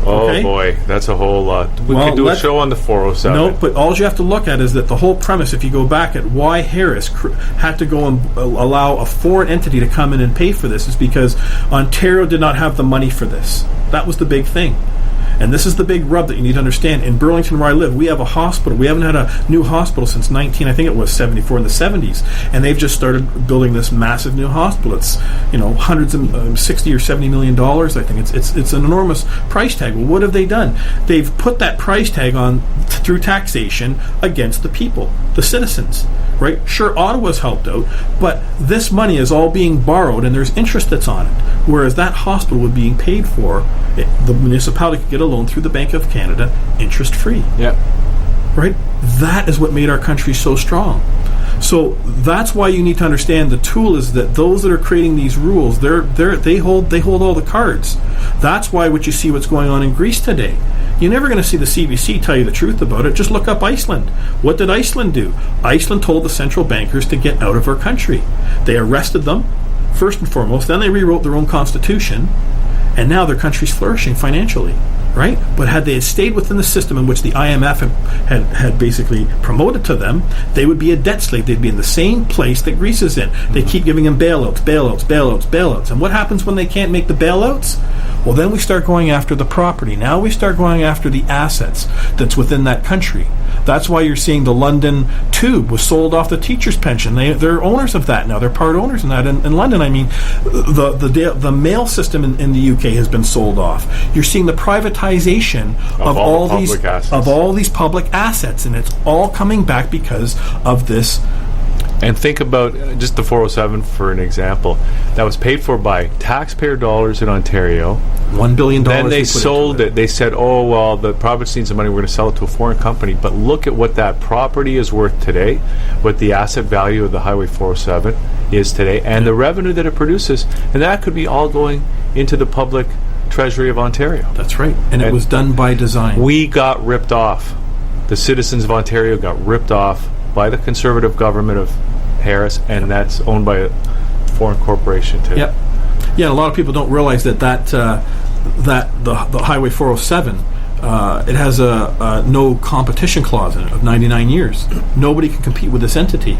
Oh, okay? boy, that's a whole lot. We could do a show on the 407. No, but all you have to look at is that the whole premise, if you go back at why Harris had to go and allow a foreign entity to come in and pay for this, is because Ontario did not have the money for this. That was the big thing. And this is the big rub that you need to understand. In Burlington, where I live, we have a hospital. We haven't had a new hospital since 74 in the 70s. And they've just started building this massive new hospital. It's, hundreds of $60 or $70 million, I think. It's an enormous price tag. Well, what have they done? They've put that price tag on through taxation against the people, the citizens, right? Sure, Ottawa's helped out, but this money is all being borrowed and there's interest that's on it. Whereas that hospital was being paid for, the municipality could get a loan through the Bank of Canada, interest-free. Yeah. Right? That is what made our country so strong. So that's why you need to understand the tool is that those that are creating these rules, they hold all the cards. That's why what you see what's going on in Greece today. You're never going to see the CBC tell you the truth about it. Just look up Iceland. What did Iceland do? Iceland told the central bankers to get out of our country. They arrested them, first and foremost. Then they rewrote their own constitution, and now their country's flourishing financially. Right? But had they stayed within the system in which the IMF had basically promoted to them, they would be a debt slave. They'd be in the same place that Greece is in. They keep giving them bailouts. And what happens when they can't make the bailouts? Well, then we start going after the property. Now we start going after the assets that's within that country. That's why you're seeing the London Tube was sold off the teacher's pension. They're owners of that now. They're part owners in that. In London, I mean, the mail system in the UK has been sold off. You're seeing the privatization of all these public assets, and it's all coming back because of this. And think about just the 407 for an example. That was paid for by taxpayer dollars in Ontario. $1 billion. Then they sold it. They said, oh, well, the province needs the money. We're going to sell it to a foreign company. But look at what that property is worth today, what the asset value of the Highway 407 is today, and the revenue that it produces. And that could be all going into the public treasury of Ontario. That's right. And it was done by design. We got ripped off. The citizens of Ontario got ripped off by the Conservative government of Harris, and that's owned by a foreign corporation too. Yep. Yeah, a lot of people don't realize that the Highway 407 it has a no competition clause in it of 99 years. Nobody can compete with this entity.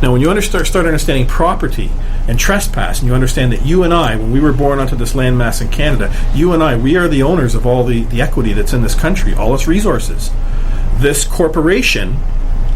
Now, when you start understanding property and trespass, and you understand that you and I, when we were born onto this landmass in Canada, you and I, we are the owners of all the equity that's in this country, all its resources. This corporation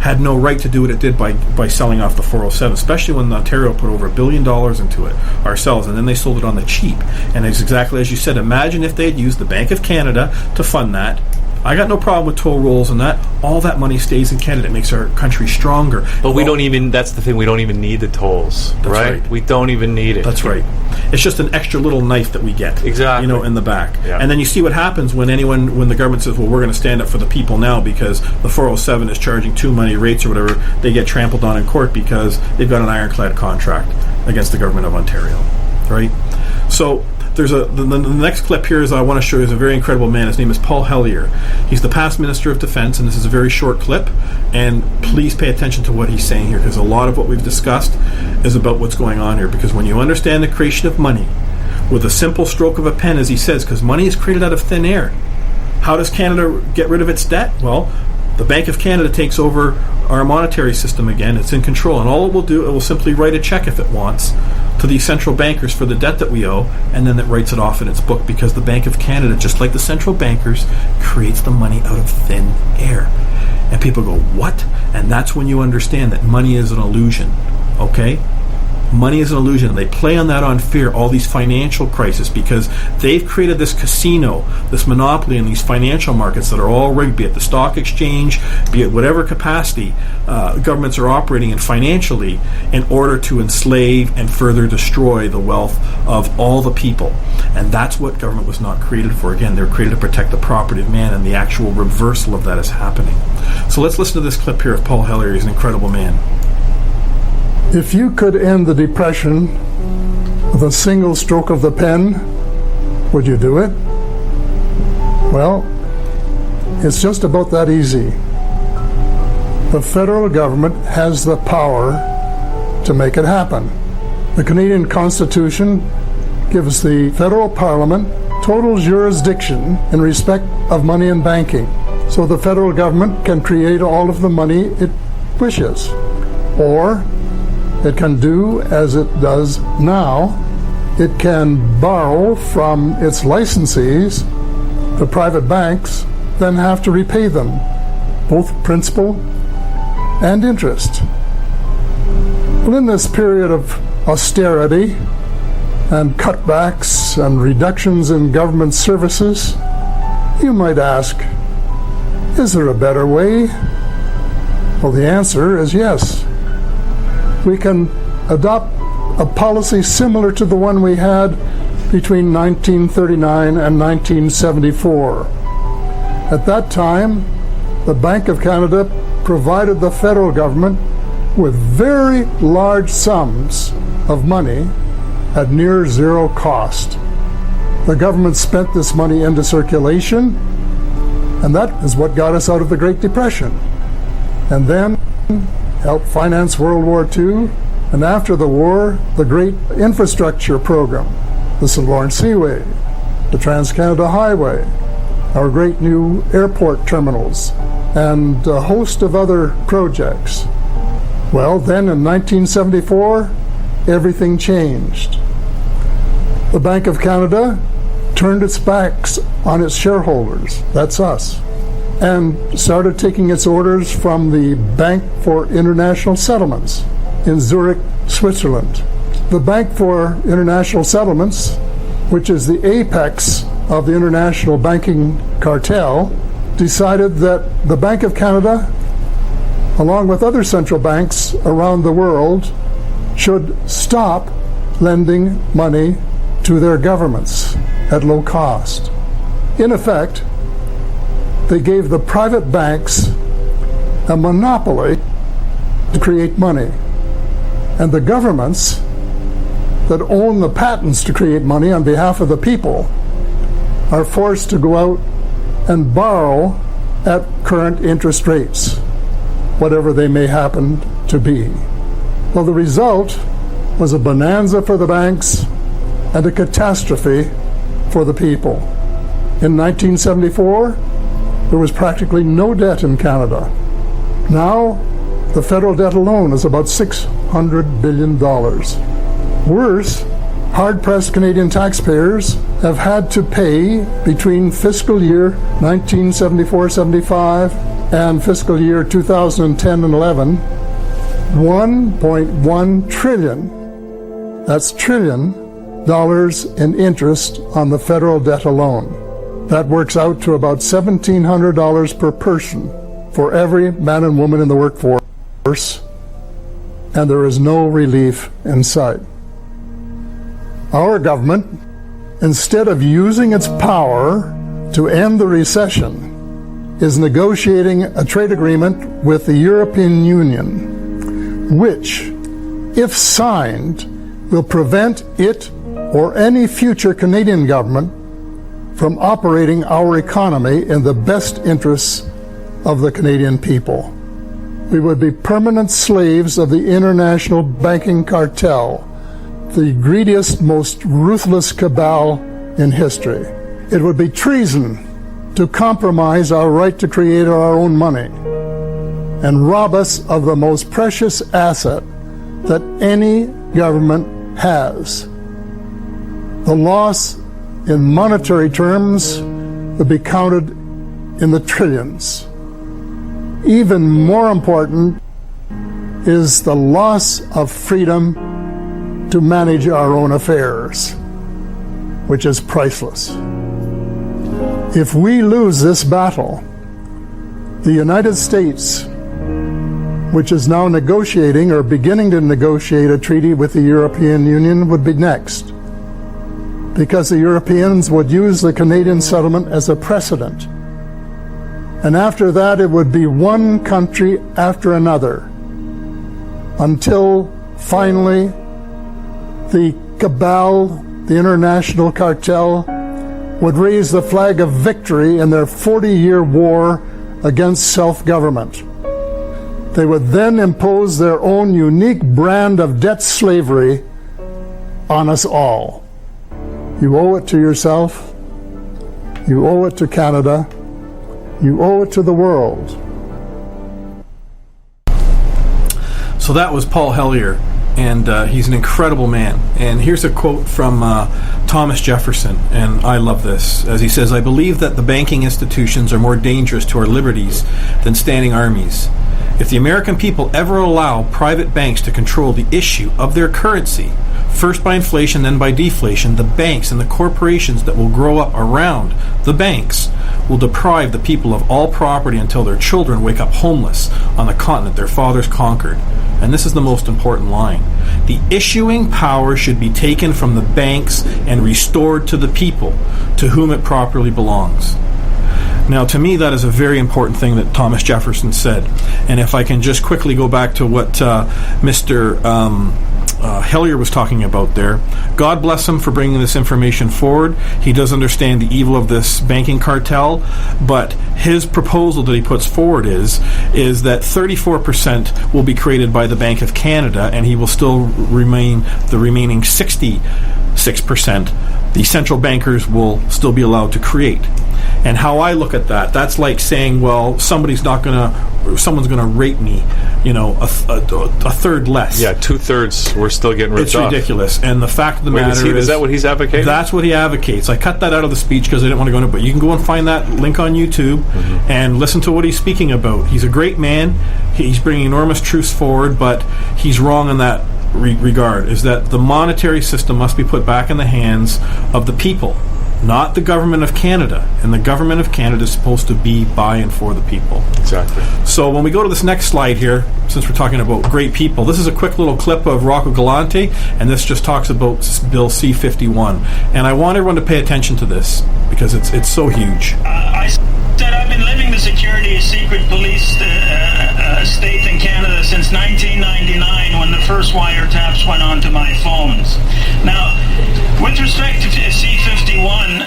had no right to do what it did by selling off the 407, especially when Ontario put over $1 billion into it ourselves, and then they sold it on the cheap. And it's exactly as you said. Imagine if they had used the Bank of Canada to fund that. I got no problem with toll rolls and that. All that money stays in Canada. It makes our country stronger. But we don't even, that's the thing, we don't even need the tolls, right? We don't even need it. That's right. It's just an extra little knife that we get. Exactly. In the back. Yeah. And then you see what happens when the government says, well, we're going to stand up for the people now because the 407 is charging too many rates or whatever. They get trampled on in court because they've got an ironclad contract against the government of Ontario, right? So there's the next clip here is I want to show you is a very incredible man. His name is Paul Hellyer. He's the past Minister of Defense, and this is a very short clip. And please pay attention to what he's saying here, because a lot of what we've discussed is about what's going on here. Because when you understand the creation of money with a simple stroke of a pen, as he says, because money is created out of thin air. How does Canada get rid of its debt? Well, the Bank of Canada takes over our monetary system again. It's in control. And all it will do, it will simply write a check if it wants to the central bankers for the debt that we owe, and then it writes it off in its book, because the Bank of Canada, just like the central bankers, creates the money out of thin air. And people go, what? And that's when you understand that money is an illusion. Okay? Money is an illusion. They play on that on fear, all these financial crises, because they've created this casino, this monopoly in these financial markets that are all rigged, be it the stock exchange, be it whatever capacity governments are operating in financially, in order to enslave and further destroy the wealth of all the people. And that's what government was not created for. Again, they're created to protect the property of man, and the actual reversal of that is happening. So let's listen to this clip here of Paul Hellyer. He's an incredible man. If you could end the Depression with a single stroke of the pen, would you do it? Well, it's just about that easy. The federal government has the power to make it happen. The Canadian Constitution gives the federal parliament total jurisdiction in respect of money and banking. So the federal government can create all of the money it wishes. Or it can do as it does now. It can borrow from its licensees, the private banks, then have to repay them, both principal and interest. Well, in this period of austerity and cutbacks and reductions in government services, you might ask, is there a better way? Well, the answer is yes. We can adopt a policy similar to the one we had between 1939 and 1974. At that time, the Bank of Canada provided the federal government with very large sums of money at near zero cost. The government spent this money into circulation, and that is what got us out of the Great Depression. And then helped finance World War II, and after the war, the great infrastructure program, the St. Lawrence Seaway, the Trans-Canada Highway, our great new airport terminals, and a host of other projects. Well, then in 1974, everything changed. The Bank of Canada turned its backs on its shareholders, that's us, and started taking its orders from the Bank for International Settlements in Zurich, Switzerland. The Bank for International Settlements, which is the apex of the international banking cartel, decided that the Bank of Canada, along with other central banks around the world, should stop lending money to their governments at low cost. In effect, they gave the private banks a monopoly to create money. And the governments that own the patents to create money on behalf of the people are forced to go out and borrow at current interest rates, whatever they may happen to be. Well, the result was a bonanza for the banks and a catastrophe for the people. In 1974, there was practically no debt in Canada. Now, the federal debt alone is about $600 billion. Worse, hard-pressed Canadian taxpayers have had to pay between fiscal year 1974-75 and fiscal year 2010 and 11, $1.1 trillion, that's trillion, dollars in interest on the federal debt alone. That works out to about $1,700 per person for every man and woman in the workforce, and there is no relief in sight. Our government, instead of using its power to end the recession, is negotiating a trade agreement with the European Union, which, if signed, will prevent it or any future Canadian government from operating our economy in the best interests of the Canadian people. We would be permanent slaves of the international banking cartel, the greediest, most ruthless cabal in history. It would be treason to compromise our right to create our own money and rob us of the most precious asset that any government has. The loss in monetary terms would be counted in the trillions. Even more important is the loss of freedom to manage our own affairs, which is priceless. If we lose this battle, the United States, which is now negotiating or beginning to negotiate a treaty with the European Union, would be next, because the Europeans would use the Canadian settlement as a precedent. And after that, it would be one country after another, until finally the cabal, the international cartel, would raise the flag of victory in their 40-year war against self-government. They would then impose their own unique brand of debt slavery on us all. You owe it to yourself, you owe it to Canada, you owe it to the world. So that was Paul Hellyer, and he's an incredible man. And here's a quote from Thomas Jefferson, and I love this, as he says, "I believe that the banking institutions are more dangerous to our liberties than standing armies. If the American people ever allow private banks to control the issue of their currency, first by inflation, then by deflation, the banks and the corporations that will grow up around the banks will deprive the people of all property until their children wake up homeless on the continent their fathers conquered." And this is the most important line. "The issuing power should be taken from the banks and restored to the people, to whom it properly belongs." Now, to me, that is a very important thing that Thomas Jefferson said. And if I can just quickly go back to what Mr. Hellyer was talking about there, God bless him for bringing this information forward. He does understand the evil of this banking cartel, but his proposal that he puts forward is that 34% will be created by the Bank of Canada, and he will still remain the remaining 66%. The central bankers will still be allowed to create. And how I look at that, that's like saying, well, someone's going to rate me, a third less. Yeah, 2/3 we're still getting ripped off. It's ridiculous. And the fact of the matter is that what he's advocating? That's what he advocates. I cut that out of the speech because I didn't want to go into it, but you can go and find that link on YouTube and listen to what he's speaking about. He's a great man. He's bringing enormous truths forward, but he's wrong in that regard, is that the monetary system must be put back in the hands of the people, not the government of Canada. And the government of Canada is supposed to be by and for the people. Exactly. So when we go to this next slide here, since we're talking about great people, this is a quick little clip of Rocco Galante, and this just talks about Bill C-51. And I want everyone to pay attention to this, because it's so huge. I said I've been living the security secret police state in Canada since 1999, when the first wiretaps went onto my phones. Now, with respect to C-51,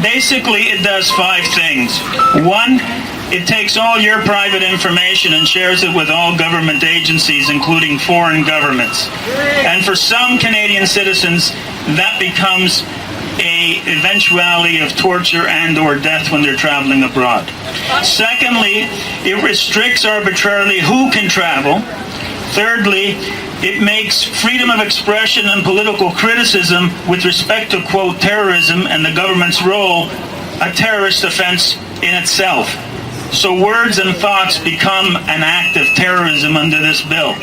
basically it does 5 things. 1, it takes all your private information and shares it with all government agencies, including foreign governments. And for some Canadian citizens, that becomes a eventuality of torture and or death when they're traveling abroad. Secondly, it restricts arbitrarily who can travel. Thirdly, it makes freedom of expression and political criticism with respect to, quote, terrorism and the government's role a terrorist offense in itself. So words and thoughts become an act of terrorism under this bill.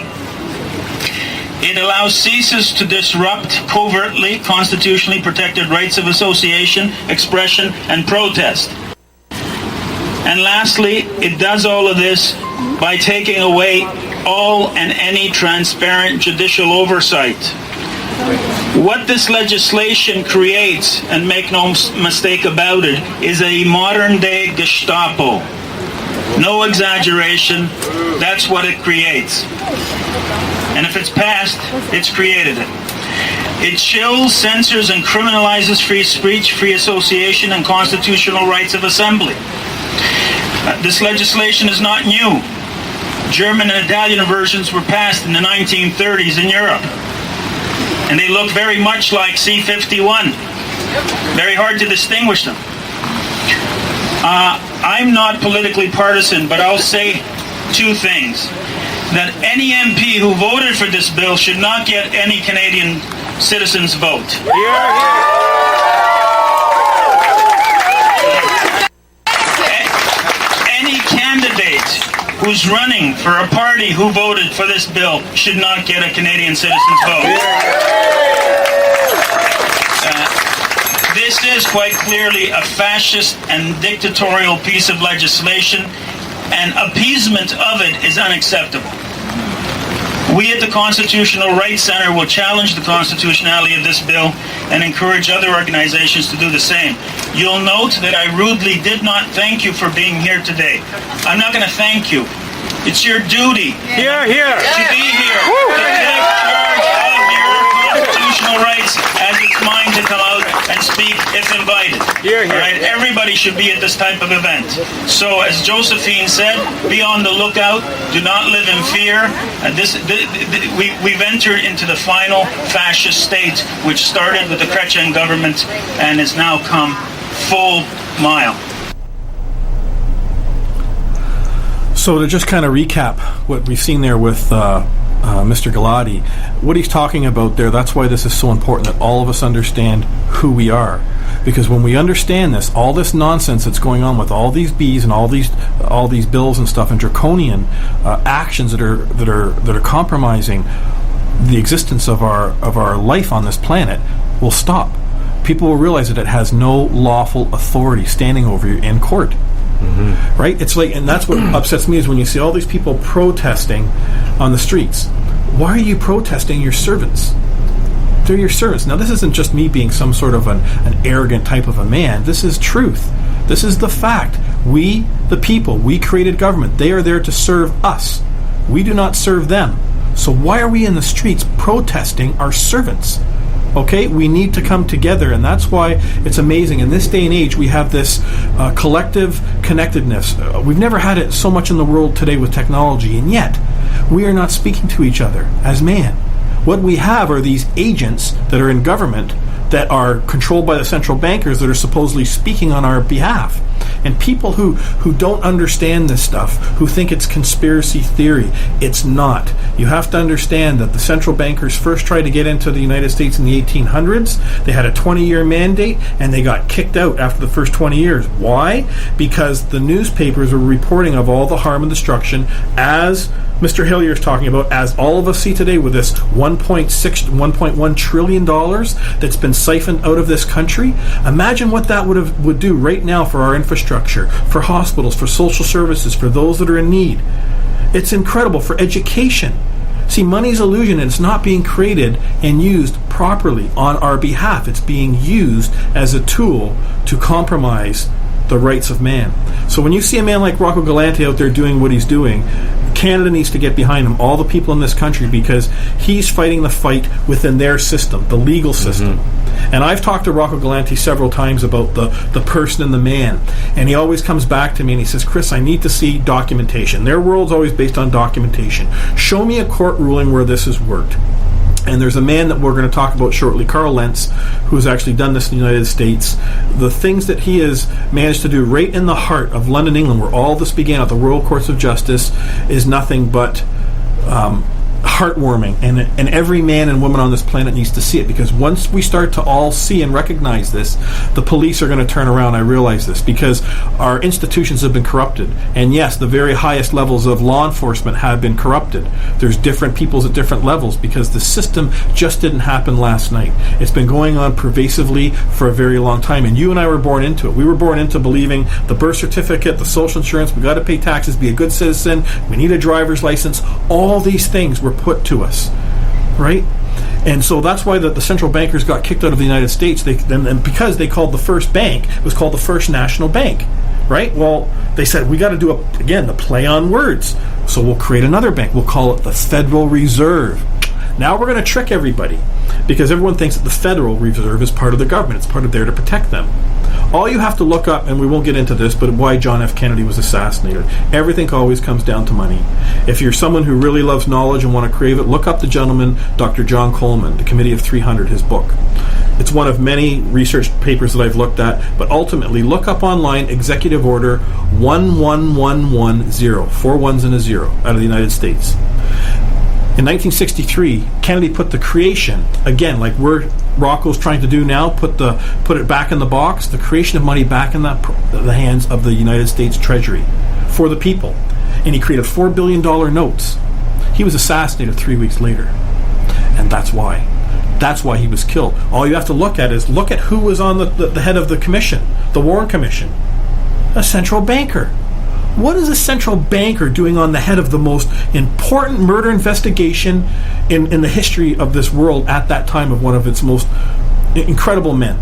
It allows ceases to disrupt covertly constitutionally protected rights of association, expression, and protest. And lastly, it does all of this by taking away all and any transparent judicial oversight. What this legislation creates, and make no mistake about it, is a modern-day Gestapo. No exaggeration, that's what it creates. And if it's passed, it's created it. It chills, censors, and criminalizes free speech, free association, and constitutional rights of assembly. This legislation is not new. German and Italian versions were passed in the 1930s in Europe. And they look very much like C-51. Very hard to distinguish them. I'm not politically partisan, but I'll say two things. That any MP who voted for this bill should not get any Canadian citizen's vote. Any candidate who's running for a party who voted for this bill should not get a Canadian citizen's vote. This is quite clearly a fascist and dictatorial piece of legislation, and appeasement of it is unacceptable. We at the Constitutional Rights Center will challenge the constitutionality of this bill and encourage other organizations to do the same. You'll note that I rudely did not thank you for being here today. I'm not going to thank you. It's your duty to be here, to take charge of your constitutional rights as it's mine to come out and speak if invited. All right? Everybody should be at this type of event. So, as Josephine said, be on the lookout. Do not live in fear. We've entered into the final fascist state, which started with the Chrétien government and has now come full mile. So to just kind of recap what we've seen there with Mr. Galati, what he's talking about there, that's why this is so important that all of us understand who we are. Because when we understand this, all this nonsense that's going on with all these bees and all these bills and stuff and draconian actions that are compromising the existence of our life on this planet will stop. People will realize that it has no lawful authority standing over you in court. Mm-hmm. Right? It's like, and that's what upsets me is when you see all these people protesting on the streets. Why are you protesting your servants? They're your servants. Now, this isn't just me being some sort of an arrogant type of a man. This is truth. This is the fact. We, the people, we created government. They are there to serve us. We do not serve them. So why are we in the streets protesting our servants? Okay, we need to come together, and that's why it's amazing. In this day and age, we have this collective connectedness. We've never had it so much in the world today with technology, and yet we are not speaking to each other as man. What we have are these agents that are in government that are controlled by the central bankers that are supposedly speaking on our behalf. And people who don't understand this stuff, who think it's conspiracy theory, it's not. You have to understand that the central bankers first tried to get into the United States in the 1800s. They had a 20-year mandate, and they got kicked out after the first 20 years. Why? Because the newspapers were reporting of all the harm and destruction, as Mr. Hillier is talking about, as all of us see today with this $1.1 trillion that's been siphoned out of this country. Imagine what that would do right now for our infrastructure, for hospitals, for social services, for those that are in need. It's incredible. For education. See, money's illusion, and it's not being created and used properly on our behalf. It's being used as a tool to compromise the rights of man. So when you see a man like Rocco Galante out there doing what he's doing, Canada needs to get behind him, all the people in this country, because he's fighting the fight within their system, the legal system. Mm-hmm. And I've talked to Rocco Galante several times about the person and the man, and he always comes back to me and he says, Chris, I need to see documentation. Their world's always based on documentation. Show me a court ruling where this has worked. And there's a man that we're going to talk about shortly, Carl Lentz, who's actually done this in the United States. The things that he has managed to do right in the heart of London, England, where all this began at the Royal Courts of Justice, is nothing but heartwarming, and every man and woman on this planet needs to see it, because once we start to all see and recognize this, the police are going to turn around. I realize this because our institutions have been corrupted, and yes, the very highest levels of law enforcement have been corrupted. There's different peoples at different levels because the system just didn't happen last night. It's been going on pervasively for a very long time, and you and I were born into it. We were born into believing the birth certificate, the social insurance, we got to pay taxes, be a good citizen, we need a driver's license. All these things were put to us, right? And so that's why the central bankers got kicked out of the United States. And because they called the first bank, it was called the First National Bank, right? Well, they said, we got to do, the play on words. So we'll create another bank. We'll call it the Federal Reserve. Now we're going to trick everybody because everyone thinks that the Federal Reserve is part of the government. It's part of there to protect them. All you have to look up, and we won't get into this, but why John F. Kennedy was assassinated. Everything always comes down to money. If you're someone who really loves knowledge and want to crave it, look up the gentleman, Dr. John Coleman, the Committee of 300, his book. It's one of many research papers that I've looked at, but ultimately look up online Executive Order 11110, 4 ones and a 0, out of the United States. In 1963, Kennedy put the creation, again, like Rocco's trying to do now, put it back in the box, the creation of money back in the hands of the United States Treasury for the people. And he created $4 billion notes. He was assassinated 3 weeks later. And that's why. That's why he was killed. All you have to look at who was on the head of the commission, the Warren Commission. A central banker. What is a central banker doing on the head of the most important murder investigation in the history of this world at that time, of one of its most incredible men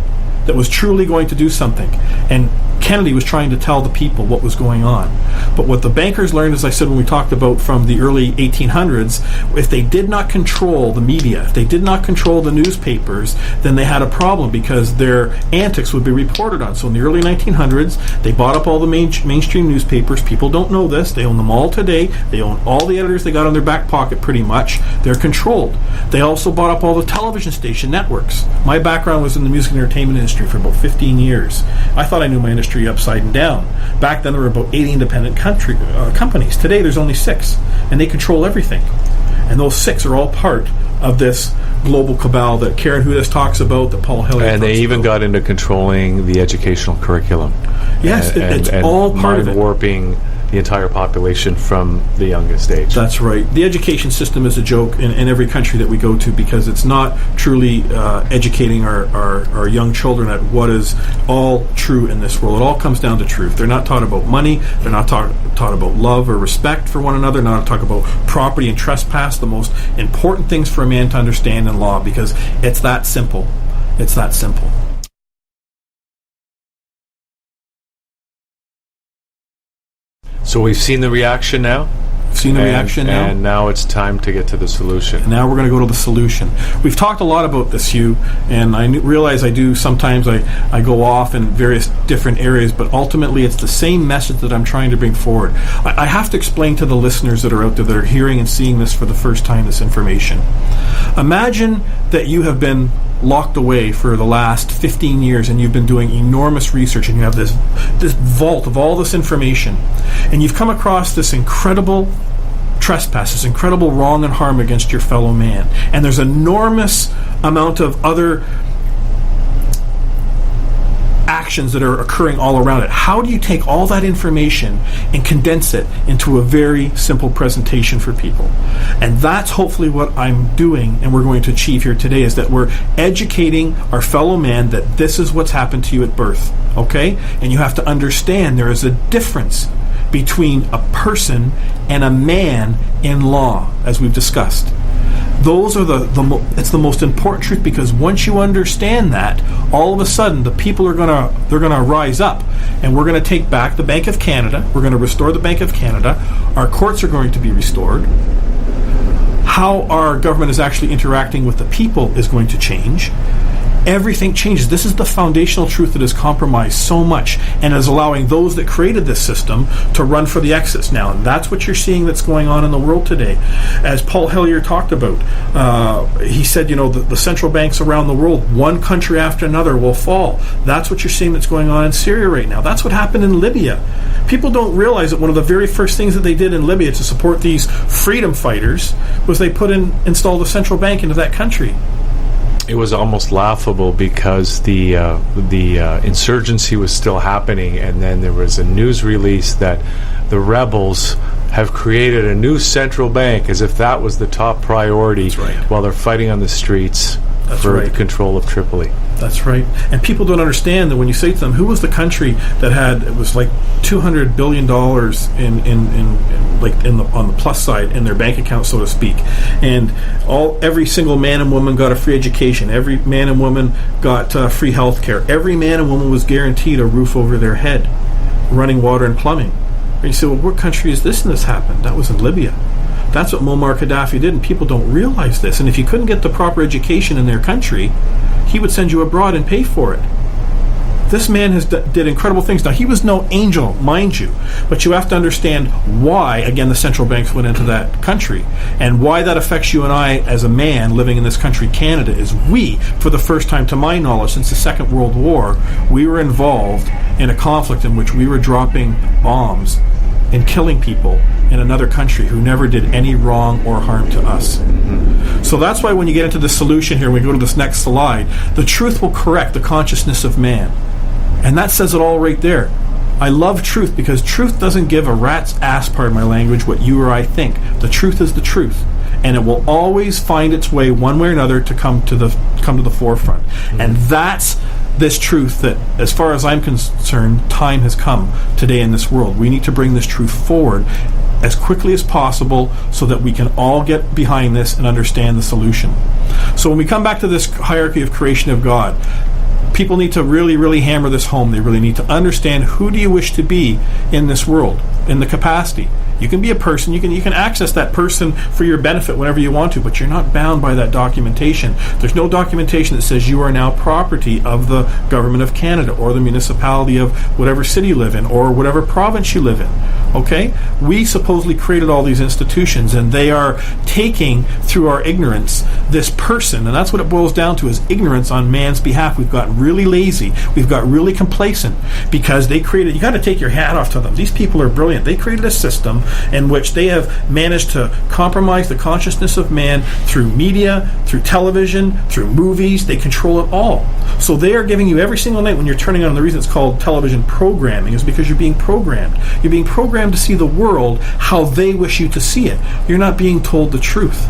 that was truly going to do something? And Kennedy was trying to tell the people what was going on. But what the bankers learned, as I said when we talked about from the early 1800s, if they did not control the media, if they did not control the newspapers, then they had a problem because their antics would be reported on. So in the early 1900s, they bought up all the mainstream newspapers. People don't know this. They own them all today. They own all the editors they got in their back pocket pretty much. They're controlled. They also bought up all the television station networks. My background was in the music and entertainment industry for about 15 years. I thought I knew my industry upside and down. Back then there were about 80 independent companies. Today there's only 6, and they control everything. And those 6 are all part of this global cabal that Karen Hudas talks about, that Paul Hilliard and they even got into controlling the educational curriculum. Yes, it's all part of it. Warping the entire population from the youngest age. That's right. The education system is a joke in every country that we go to because it's not truly educating our young children at what is all true in this world. It all comes down to truth. They're not taught about money. They're not taught about love or respect for one another. They're not taught about property and trespass, the most important things for a man to understand in law, because it's that simple. It's that simple. So we've seen the reaction now? And now it's time to get to the solution. And now we're going to go to the solution. We've talked a lot about this, Hugh, and I realize I do sometimes I go off in various different areas, but ultimately it's the same message that I'm trying to bring forward. I have to explain to the listeners that are out there that are hearing and seeing this for the first time, this information. Imagine that you have been locked away for the last 15 years and you've been doing enormous research and you have this vault of all this information, and you've come across this incredible trespass, this incredible wrong and harm against your fellow man, and there's an enormous amount of other actions that are occurring all around it. How do you take all that information and condense it into a very simple presentation for people? And that's hopefully what I'm doing and we're going to achieve here today, is that we're educating our fellow man that this is what's happened to you at birth, okay? And you have to understand there is a difference between a person and a man in law, as we've discussed. Those are it's the most important truth, because once you understand that, all of a sudden the people are gonna rise up, and we're gonna take back the Bank of Canada. We're gonna restore the Bank of Canada. Our courts are going to be restored. How our government is actually interacting with the people is going to change. everything changes. This is the foundational truth that is compromised so much and is allowing those that created this system to run for the exits now. And that's what you're seeing that's going on in the world today. As Paul Hillier talked about, he said, the central banks around the world, one country after another will fall. That's what you're seeing that's going on in Syria right now. That's what happened in Libya. People don't realize that one of the very first things that they did in Libya to support these freedom fighters was they installed a central bank into that country. It was almost laughable because the insurgency was still happening, and then there was a news release that the rebels have created a new central bank, as if that was the top priority. That's right. While they're fighting on the streets for the control of Tripoli. That's right. And people don't understand that when you say to them, who was the country that it was like $200 billion on the plus side in their bank account, so to speak. And every single man and woman got a free education. Every man and woman got free health care. Every man and woman was guaranteed a roof over their head, running water and plumbing. And you say, well, what country is this and this happened? That was in Libya. That's what Muammar Gaddafi did, and people don't realize this. And if you couldn't get the proper education in their country, he would send you abroad and pay for it. This man did incredible things. Now, he was no angel, mind you, but you have to understand why, again, the central banks went into that country, and why that affects you and I as a man living in this country, Canada, is we, for the first time, to my knowledge, since the Second World War, we were involved in a conflict in which we were dropping bombs and killing people in another country who never did any wrong or harm to us. So that's why when you get into the solution here, when we go to this next slide, the truth will correct the consciousness of man. And that says it all right there. I love truth because truth doesn't give a rat's ass, pardon my language, what you or I think. The truth is the truth. And it will always find its way, one way or another, to come to the forefront. And that's this truth that, as far as I'm concerned, time has come today in this world. We need to bring this truth forward as quickly as possible so that we can all get behind this and understand the solution. So when we come back to this hierarchy of creation of God, people need to really, really hammer this home. They really need to understand, who do you wish to be in this world, in the capacity. You can be a person, you can access that person for your benefit whenever you want to, but you're not bound by that documentation. There's no documentation that says you are now property of the government of Canada or the municipality of whatever city you live in or whatever province you live in. Okay? We supposedly created all these institutions, and they are taking, through our ignorance, this person, and that's what it boils down to, is ignorance on man's behalf. We've gotten really lazy. We've got really complacent because they created, you got to take your hat off to them. These people are brilliant. They created a system in which they have managed to compromise the consciousness of man through media, through television, through movies. They control it all. So they are giving you every single night when you're turning on, the reason it's called television programming is because you're being programmed. You're being programmed to see the world how they wish you to see it. You're not being told the truth.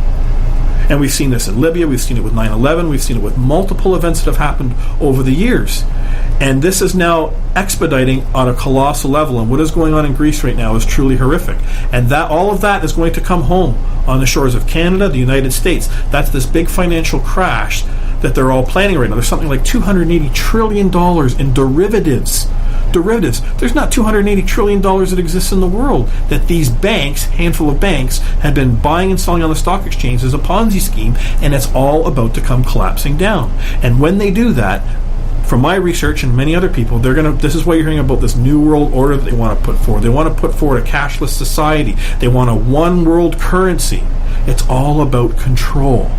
And we've seen this in Libya, we've seen it with 9/11, we've seen it with multiple events that have happened over the years. And this is now expediting on a colossal level. And what is going on in Greece right now is truly horrific. And that all of that is going to come home on the shores of Canada, the United States. That's this big financial crash that they're all planning right now. There's something like $280 trillion in derivatives. There's not $280 trillion that exists in the world that these banks, handful of banks, have been buying and selling on the stock exchange as a Ponzi scheme, and it's all about to come collapsing down. And when they do that, from my research and many other people, this is why you're hearing about this new world order that they want to put forward. They want to put forward a cashless society. They want a one world currency. It's all about control.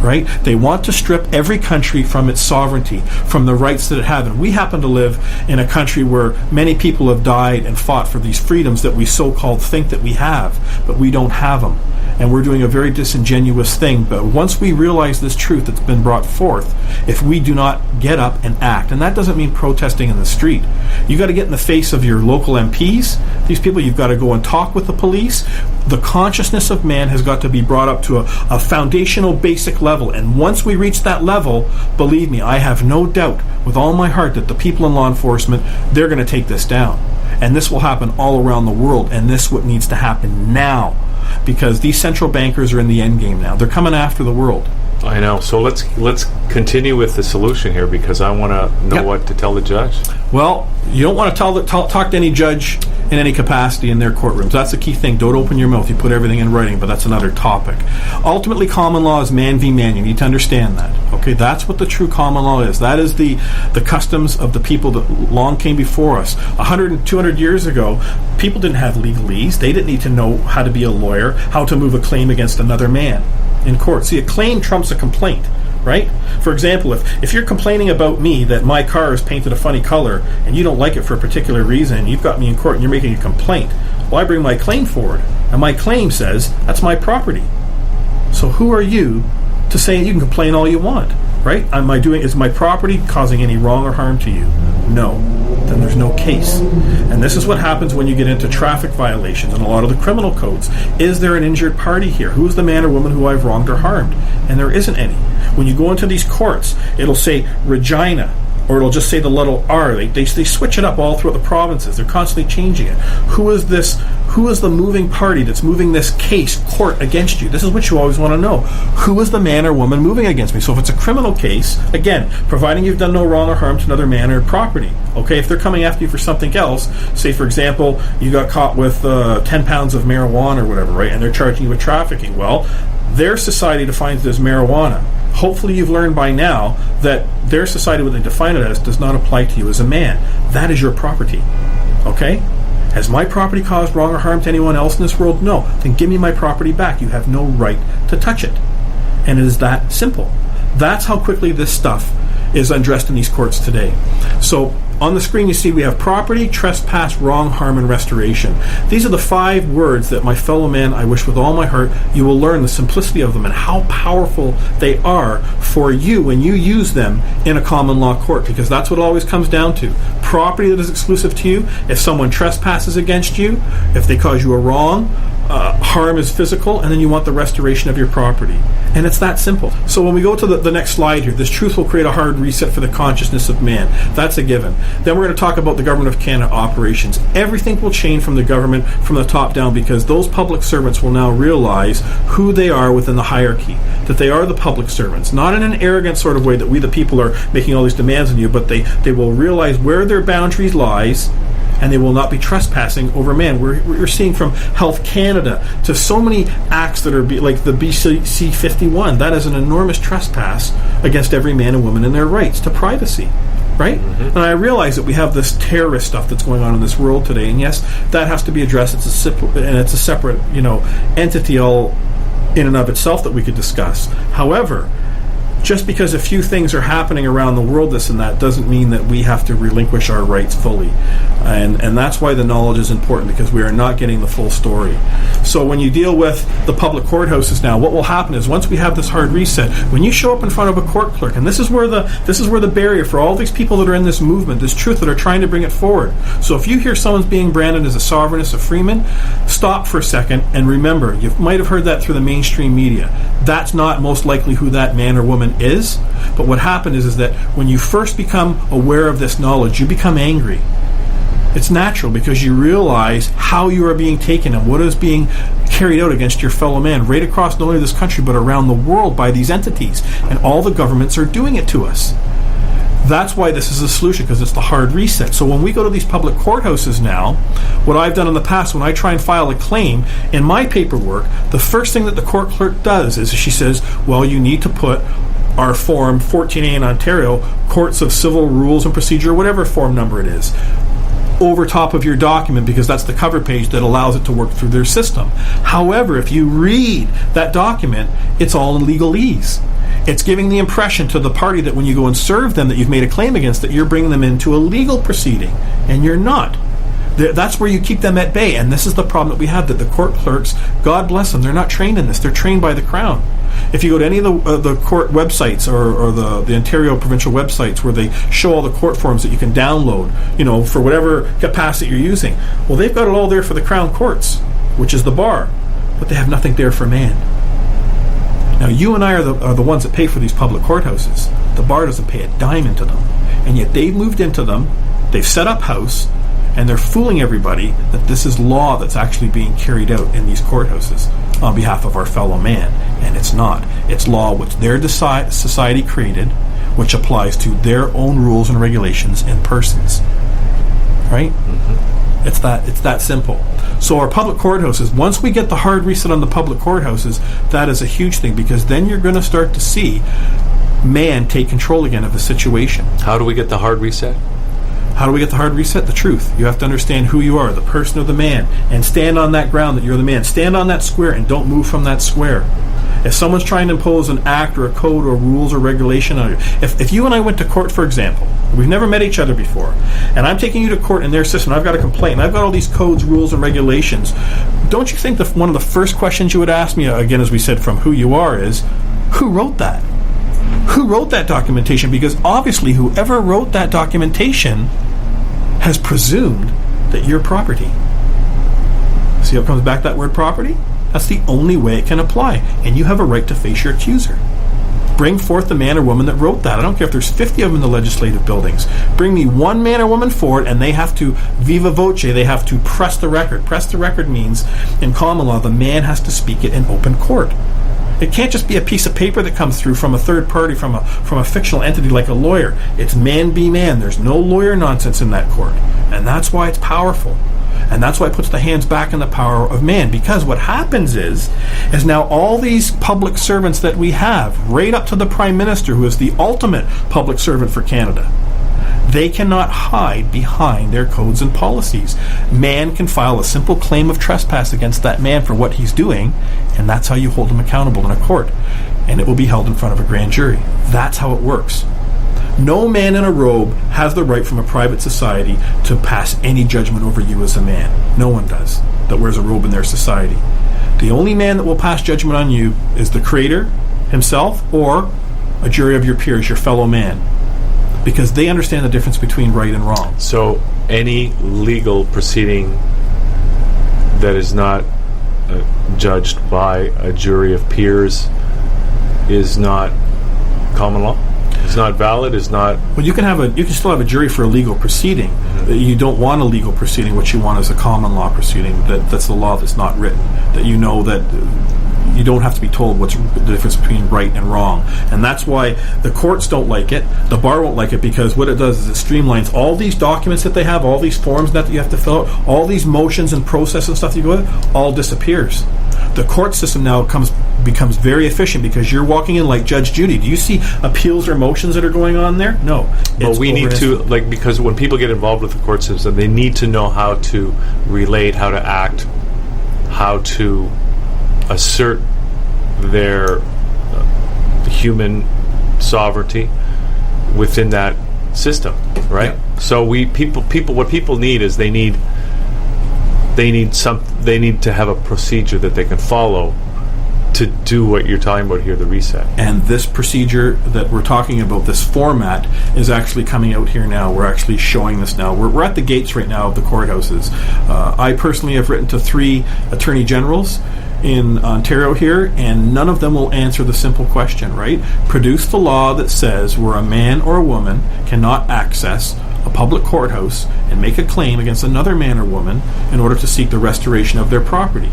Right? They want to strip every country from its sovereignty, from the rights that it has. And we happen to live in a country where many people have died and fought for these freedoms that we so-called think that we have, but we don't have them. And we're doing a very disingenuous thing. But once we realize this truth that's been brought forth, if we do not get up and act, and that doesn't mean protesting in the street. You got to get in the face of your local MPs. These people, you've got to go and talk with the police. The consciousness of man has got to be brought up to a foundational basic level. And once we reach that level, believe me, I have no doubt with all my heart that the people in law enforcement, they're going to take this down. And this will happen all around the world. And this is what needs to happen now. Because these central bankers are in the end game now. They're coming after the world. I know. So let's continue with the solution here, because I want to know what to tell the judge. Well, you don't want to talk to any judge in any capacity in their courtrooms. That's the key thing. Don't open your mouth. You put everything in writing, but that's another topic. Ultimately, common law is man v. man. You need to understand that. Okay, that's what the true common law is. That is the customs of the people that long came before us. 100 and 200 years ago, people didn't have legalese. They didn't need to know how to be a lawyer, how to move a claim against another man in court. See, a claim trumps a complaint, right? For example, if you're complaining about me that my car is painted a funny color and you don't like it for a particular reason, you've got me in court and you're making a complaint, well, I bring my claim forward. And my claim says that's my property. So who are you to say you can complain all you want, right? Is my property causing any wrong or harm to you? No. Then there's no case. And this is what happens when you get into traffic violations and a lot of the criminal codes. Is there an injured party here? Who's the man or woman who I've wronged or harmed? And there isn't any. When you go into these courts, it'll say Regina, or it'll just say the little R. They switch it up all throughout the provinces. They're constantly changing it. Who is this? Who is the moving party that's moving this case, court, against you? This is what you always want to know. Who is the man or woman moving against me? So if it's a criminal case, again, providing you've done no wrong or harm to another man or property. Okay, if they're coming after you for something else, say for example, you got caught with 10 pounds of marijuana or whatever, right? And they're charging you with trafficking. Well, their society defines it as marijuana. Hopefully you've learned by now that their society, what they define it as, does not apply to you as a man. That is your property. Okay? Has my property caused wrong or harm to anyone else in this world? No. Then give me my property back. You have no right to touch it. And it is that simple. That's how quickly this stuff is undressed in these courts today. So on the screen you see we have property, trespass, wrong, harm, and restoration. These are the 5 words that, my fellow man, I wish with all my heart you will learn the simplicity of them and how powerful they are for you when you use them in a common law court, because that's what it always comes down to. Property that is exclusive to you, if someone trespasses against you, if they cause you a wrong, harm is physical, and then you want the restoration of your property. And it's that simple. So when we go to the next slide here, this truth will create a hard reset for the consciousness of man. That's a given. Then we're going to talk about the Government of Canada operations. Everything will change from the government from the top down, because those public servants will now realize who they are within the hierarchy, that they are the public servants, not in an arrogant sort of way that we the people are making all these demands on you, but they will realize where their boundaries lies, and they will not be trespassing over man. We're seeing from Health Canada to so many acts that are like the BC 51. That is an enormous trespass against every man and woman in their rights to privacy, right? Mm-hmm. And I realize that we have this terrorist stuff that's going on in this world today, and yes, that has to be addressed. It's a separate, entity all in and of itself that we could discuss. However, just because a few things are happening around the world, this and that, doesn't mean that we have to relinquish our rights fully. And that's why the knowledge is important, because we are not getting the full story. So when you deal with the public courthouses now, what will happen is once we have this hard reset, when you show up in front of a court clerk, and this is where the barrier for all these people that are in this movement, this truth that are trying to bring it forward. So if you hear someone's being branded as a sovereignist, a freeman, stop for a second and remember, you might have heard that through the mainstream media. That's not most likely who that man or woman is. But what happened is that when you first become aware of this knowledge, you become angry. It's natural, because you realize how you are being taken and what is being carried out against your fellow man right across not only this country but around the world by these entities, and all the governments are doing it to us. That's why this is a solution, because it's the hard reset. So when we go to these public courthouses now, what I've done in the past, when I try and file a claim, in my paperwork, the first thing that the court clerk does is she says, well, you need to put our form 14A in Ontario, Courts of Civil Rules and Procedure, whatever form number it is, over top of your document, because that's the cover page that allows it to work through their system. However, if you read that document, it's all in legalese. It's giving the impression to the party that when you go and serve them that you've made a claim against, that you're bringing them into a legal proceeding, and you're not. That's where you keep them at bay, and this is the problem that we have, that the court clerks, God bless them, they're not trained in this. They're trained by the Crown. If you go to any of the court websites or the Ontario provincial websites where they show all the court forms that you can download, for whatever capacity you're using, well, they've got it all there for the Crown courts, which is the bar, but they have nothing there for man. Now, you and I are the ones that pay for these public courthouses. The bar doesn't pay a dime into them, and yet they've moved into them, they've set up house, and they're fooling everybody that this is law that's actually being carried out in these courthouses on behalf of our fellow man. And it's not. It's law which their society created, which applies to their own rules and regulations and persons. Right? Mm-hmm. It's that simple. So our public courthouses, once we get the hard reset on the public courthouses, that is a huge thing, because then you're going to start to see man take control again of the situation. How do we get the hard reset? How do we get the hard reset? The truth. You have to understand who you are, the person or the man, and stand on that ground that you're the man. Stand on that square and don't move from that square. If someone's trying to impose an act or a code or rules or regulation on you, if you and I went to court, for example, we've never met each other before, and I'm taking you to court in their system, I've got a complaint, and I've got all these codes, rules, and regulations, don't you think that one of the first questions you would ask me, again, as we said, from who you are, is, who wrote that? Who wrote that documentation? Because obviously whoever wrote that documentation has presumed that you're property. See how it comes back, that word property? That's the only way it can apply. And you have a right to face your accuser. Bring forth the man or woman that wrote that. I don't care if there's 50 of them in the legislative buildings. Bring me one man or woman forward, and they have to viva voce, they have to press the record. Press the record means, in common law, the man has to speak it in open court. It can't just be a piece of paper that comes through from a third party, from a fictional entity like a lawyer. It's man be man. There's no lawyer nonsense in that court. And that's why it's powerful. And that's why it puts the hands back in the power of man. Because what happens is now all these public servants that we have, right up to the Prime Minister, who is the ultimate public servant for Canada, they cannot hide behind their codes and policies. Man can file a simple claim of trespass against that man for what he's doing, and that's how you hold him accountable in a court. And it will be held in front of a grand jury. That's how it works. No man in a robe has the right from a private society to pass any judgment over you as a man. No one does that wears a robe in their society. The only man that will pass judgment on you is the Creator himself or a jury of your peers, your fellow man, because they understand the difference between right and wrong. So any legal proceeding that is not judged by a jury of peers is not common law? It's not valid. It's not. Well, you can still have a jury for a legal proceeding. Mm-hmm. You don't want a legal proceeding. What you want is a common law proceeding. That's the law that's not written. That you know that you don't have to be told what's the difference between right and wrong. And that's why the courts don't like it. The bar won't like it, because what it does is it streamlines all these documents that they have, all these forms that you have to fill out, all these motions and process and stuff that you go with, all disappears. The court system now becomes very efficient because you're walking in like Judge Judy. Do you see appeals or motions that are going on there? No. But we need to, because when people get involved with the court system, they need to know how to relate, how to act, how to assert their human sovereignty within that system, right? Yeah. So what people need is they need to have a procedure that they can follow to do what you're talking about here, the reset. And this procedure that we're talking about, this format, is actually coming out here now. We're actually showing this now. We're at the gates right now of the courthouses. I personally have written to 3 attorney generals in Ontario here, and none of them will answer the simple question, right? Produce the law that says where a man or a woman cannot access a public courthouse and make a claim against another man or woman in order to seek the restoration of their property.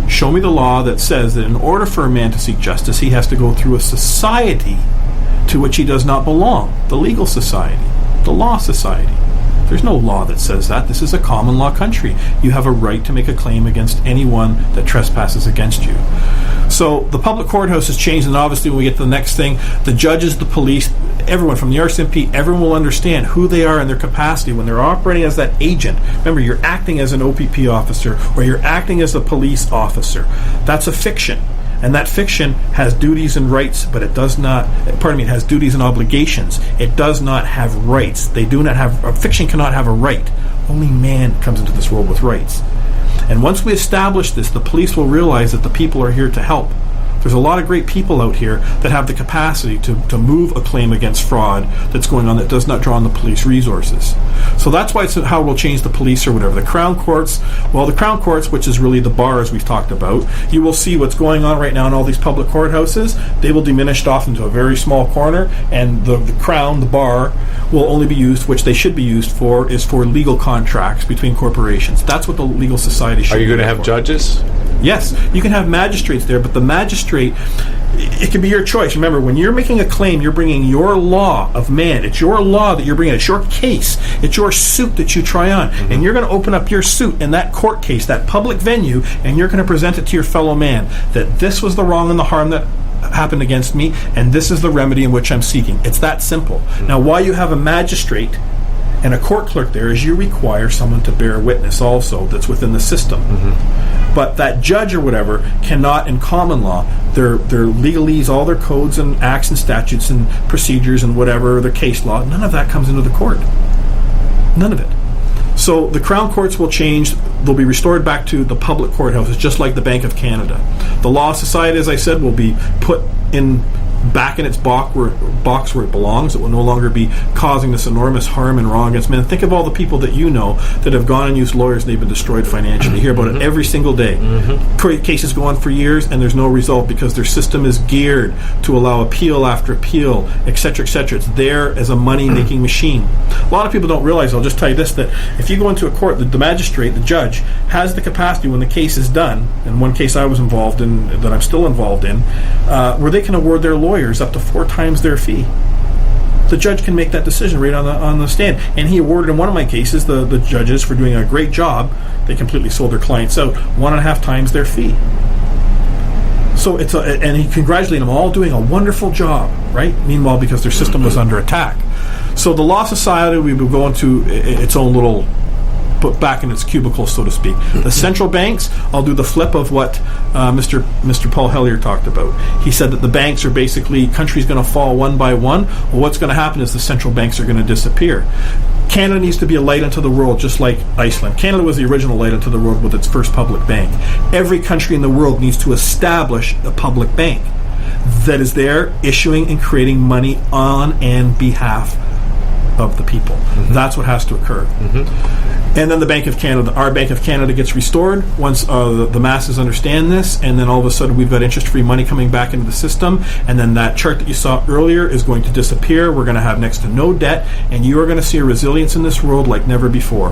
Show me the law that says that in order for a man to seek justice, he has to go through a society to which he does not belong, the legal society, the law society. There's no law that says that. This is a common law country. You have a right to make a claim against anyone that trespasses against you. So the public courthouse has changed, and obviously when we get to the next thing, the judges, the police, everyone from the RCMP, everyone will understand who they are and their capacity when they're operating as that agent. Remember, you're acting as an OPP officer or you're acting as a police officer. That's a fiction. And that fiction has duties and rights, but it has duties and obligations. It does not have rights. A fiction cannot have a right. Only man comes into this world with rights. And once we establish this, the police will realize that the people are here to help. There's a lot of great people out here that have the capacity to move a claim against fraud that's going on that does not draw on the police resources. So that's why it's how we'll change the police or whatever. The Crown Courts, which is really the bar as we've talked about, you will see what's going on right now in all these public courthouses. They will diminish off into a very small corner, and the Crown, the bar, will only be used, which they should be used for, is for legal contracts between corporations. That's what the legal society should be. Are you going to have judges? Yes, you can have magistrates there, but the magistrate, it can be your choice. Remember, when you're making a claim, you're bringing your law of man. It's your law that you're bringing. It's your case. It's your suit that you try on. Mm-hmm. And you're going to open up your suit in that court case, that public venue, and you're going to present it to your fellow man that this was the wrong and the harm that happened against me, and this is the remedy in which I'm seeking. It's that simple. Now, why you have a magistrate and a court clerk there is you require someone to bear witness also that's within the system. But that judge or whatever cannot, in common law, their legalese, all their codes and acts and statutes and procedures and whatever, their case law, none of that comes into the court. None of it. So the Crown Courts will change. They'll be restored back to the public courthouses, just like the Bank of Canada. The Law Society, as I said, will be put back in its box where it belongs. It will no longer be causing this enormous harm and wrong against men. Think of all the people that you know that have gone and used lawyers and they've been destroyed financially. You hear about it every single day. Cases go on for years and there's no result because their system is geared to allow appeal after appeal, etc., etc. It's there as a money-making machine. A lot of people don't realize, I'll just tell you this, that if you go into a court, the magistrate, the judge, has the capacity when the case is done, and one case I was involved in, that I'm still involved in, where they can award their lawyers up to 4 times their fee. The judge can make that decision right on the stand. And he awarded in one of my cases the judges for doing a great job. They completely sold their clients out 1.5 times their fee. So and he congratulated them all doing a wonderful job, right? Meanwhile, because their system was under attack. So the Law Society, we will go into its own little, put back in its cubicle, so to speak. The central banks, I'll do the flip of what Mr. Paul Hellyer talked about. He said that the banks are basically, countries going to fall one by one. Well, what's going to happen is the central banks are going to disappear. Canada needs to be a light unto the world, just like Iceland. Canada was the original light unto the world with its first public bank. Every country in the world needs to establish a public bank that is there issuing and creating money on and behalf of the people. That's what has to occur. And then the Bank of Canada, our Bank of Canada gets restored once the masses understand this, and then all of a sudden we've got interest-free money coming back into the system, and then that chart that you saw earlier is going to disappear. We're going to have next to no debt, and you are going to see a resilience in this world like never before.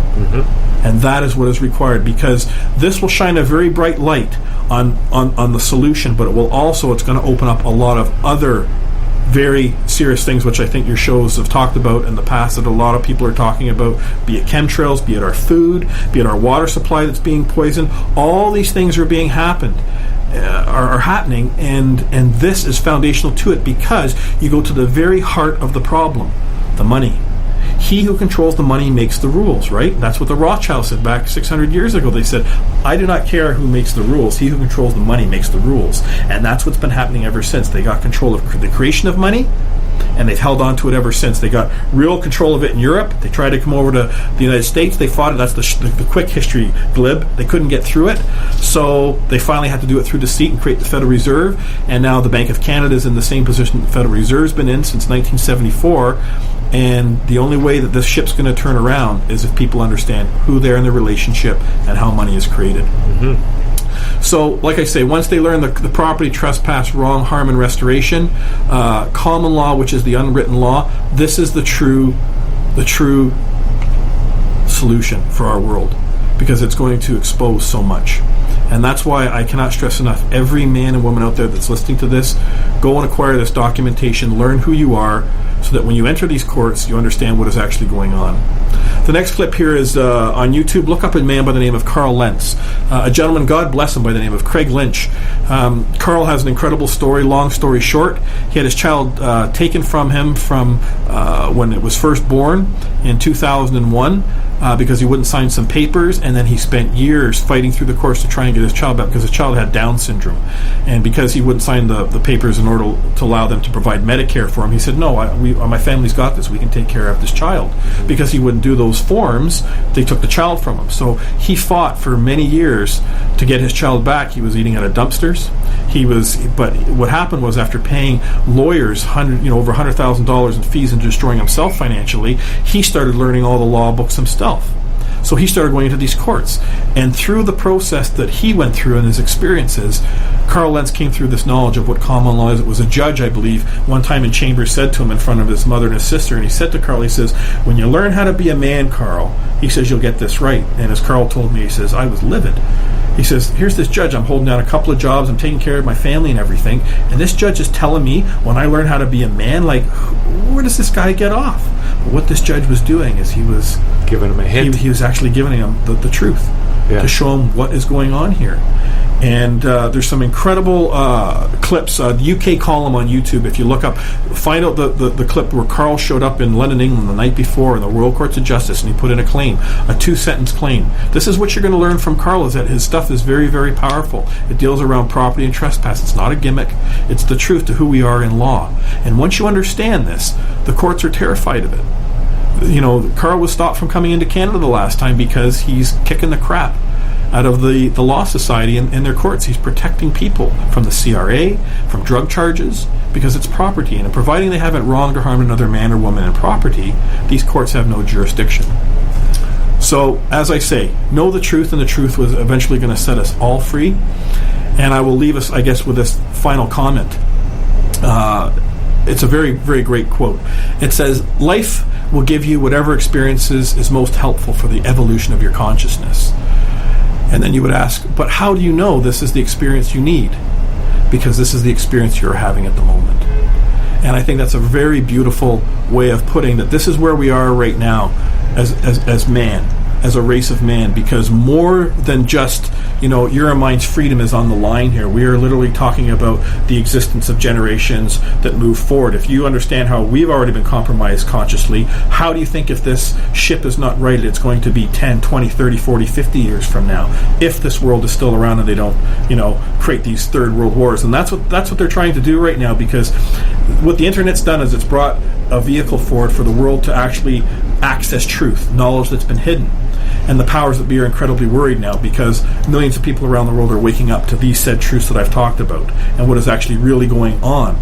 And that is what is required, because this will shine a very bright light on the solution, but it will also, it's going to open up a lot of other very serious things, which I think your shows have talked about in the past, that a lot of people are talking about, be it chemtrails, be it our food, be it our water supply that's being poisoned. All these things are happening, and this is foundational to it, because you go to the very heart of the problem, the money. He who controls the money makes the rules, right? That's what the Rothschilds said back 600 years ago. They said, I do not care who makes the rules. He who controls the money makes the rules. And that's what's been happening ever since. They got control of the creation of money, and they've held on to it ever since. They got real control of it in Europe. They tried to come over to the United States. They fought it. That's the quick history glib. They couldn't get through it. So they finally had to do it through deceit and create the Federal Reserve. And now the Bank of Canada is in the same position the Federal Reserve's been in since 1974. And the only way that this ship's going to turn around is if people understand who they're in the relationship and how money is created. So, like I say, once they learn the property, trespass, wrong, harm, and restoration, common law, which is the unwritten law, this is the true solution for our world, because it's going to expose so much. And that's why I cannot stress enough, every man and woman out there that's listening to this, go and acquire this documentation, learn who you are, so that when you enter these courts, you understand what is actually going on. The next clip here is on YouTube. Look up a man by the name of Carl Lentz, a gentleman, God bless him, by the name of Craig Lynch. Carl has an incredible story. Long story short, he had his child taken from him from when it was first born in 2001 because he wouldn't sign some papers, and then he spent years fighting through the courts to try and get his child back because his child had Down syndrome. And because he wouldn't sign the papers in order to allow them to provide Medicare for him, he said, no, my family's got this. We can take care of this child. Because he wouldn't do those forms, they took the child from him. So he fought for many years to get his child back. He was eating out of dumpsters. But what happened was, after paying lawyers over $100,000 in fees and destroying himself financially, he started learning all the law books himself. So he started going into these courts. And through the process that he went through and his experiences, Carl Lentz came through this knowledge of what common law is. It was a judge, I believe, one time in chambers said to him in front of his mother and his sister, and he said to Carl, he says, when you learn how to be a man, Carl, he says, you'll get this right. And as Carl told me, he says, I was livid. He says, here's this judge, I'm holding down a couple of jobs, I'm taking care of my family and everything, and this judge is telling me when I learn how to be a man, like, where does this guy get off? But what this judge was doing is he was giving him a hint. He was actually giving him the truth to show him what is going on here. And there's some incredible clips. The UK column on YouTube, if you look up, find out the clip where Carl showed up in London, England the night before in the Royal Courts of Justice, and he put in a claim, a 2-sentence claim. This is what you're going to learn from Carl, is that his stuff is very, very powerful. It deals around property and trespass. It's not a gimmick. It's the truth to who we are in law. And once you understand this, the courts are terrified of it. You know, Carl was stopped from coming into Canada the last time because he's kicking the crap out of the Law Society in their courts. He's protecting people from the CRA, from drug charges, because it's property. And providing they haven't wronged or harmed another man or woman in property, these courts have no jurisdiction. So, as I say, know the truth, and the truth was eventually going to set us all free. And I will leave us, I guess, with this final comment. It's a very, very great quote. It says, "Life will give you whatever experiences is most helpful for the evolution of your consciousness." And then you would ask, but how do you know this is the experience you need? Because this is the experience you're having at the moment. And I think that's a very beautiful way of putting that this is where we are right now as man, as a race of man, because more than just, your and mine's freedom is on the line here. We are literally talking about the existence of generations that move forward. If you understand how we've already been compromised consciously, how do you think if this ship is not righted, it's going to be 10, 20, 30, 40, 50 years from now, if this world is still around and they don't, create these third world wars? And that's what they're trying to do right now, because what the internet's done is it's brought a vehicle forward for the world to actually access truth, knowledge that's been hidden. And the powers that be are incredibly worried now, because millions of people around the world are waking up to these said truths that I've talked about and what is actually really going on.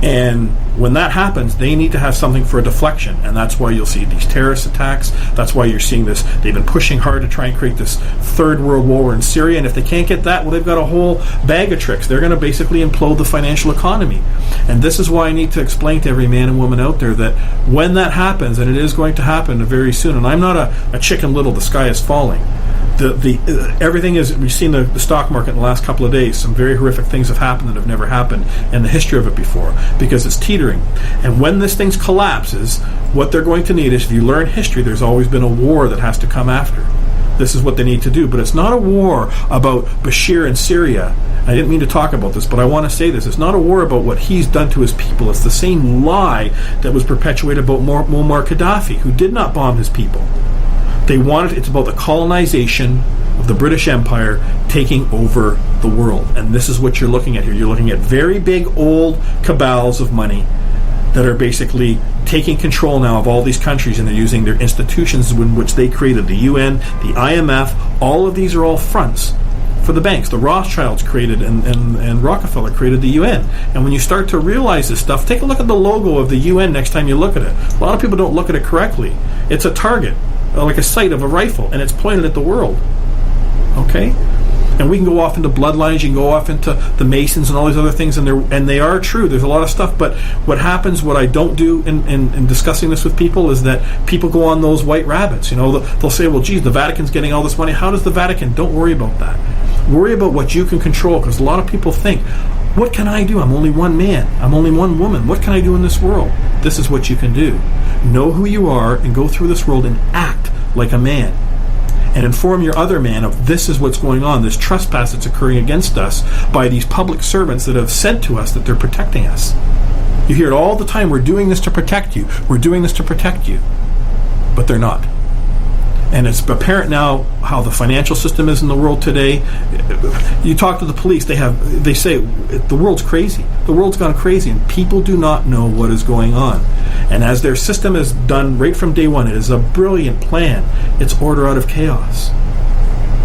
And when that happens, they need to have something for a deflection, and that's why you'll see these terrorist attacks. That's why you're seeing this. They've been pushing hard to try and create this third world war in Syria, and if they can't get that, well, they've got a whole bag of tricks. They're going to basically implode the financial economy. And this is why I need to explain to every man and woman out there that when that happens, and it is going to happen very soon, and I'm not a Chicken Little, the sky is falling. Everything is, we've seen the stock market in the last couple of days, some very horrific things have happened that have never happened in the history of it before, because it's teetering. And when this thing collapses, what they're going to need is, if you learn history, there's always been a war that has to come after. This is what they need to do. But it's not a war about Bashir in Syria. I didn't mean to talk about this, but I want to say this. It's not a war about what he's done to his people. It's the same lie that was perpetuated about Muammar Gaddafi, who did not bomb his people. It's about the colonization of the British Empire taking over the world. And this is what you're looking at here. You're looking at very big old cabals of money that are basically taking control now of all these countries, and they're using their institutions in which they created, the UN, the IMF. All of these are all fronts for the banks. The Rothschilds created and Rockefeller created the UN. And when you start to realize this stuff, take a look at the logo of the UN next time you look at it. A lot of people don't look at it correctly. It's a target, like a sight of a rifle, and it's pointed at the world. Okay? And we can go off into bloodlines, you can go off into the Masons and all these other things, and they are true. There's a lot of stuff, but what happens, what I don't do in discussing this with people, is that people go on those white rabbits. They'll say, well, geez, the Vatican's getting all this money. How does the Vatican? Don't worry about that. Worry about what you can control, because a lot of people think, what can I do? I'm only one man. I'm only one woman. What can I do in this world? This is what you can do. Know who you are and go through this world and act like a man. And inform your other man of this is what's going on, this trespass that's occurring against us by these public servants that have said to us that they're protecting us. You hear it all the time, we're doing this to protect you. We're doing this to protect you. But they're not. And it's apparent now how the financial system is in the world today. You talk to the police, they say the world's crazy. The world's gone crazy, and people do not know what is going on. And as their system is done right from day one, it is a brilliant plan. It's order out of chaos.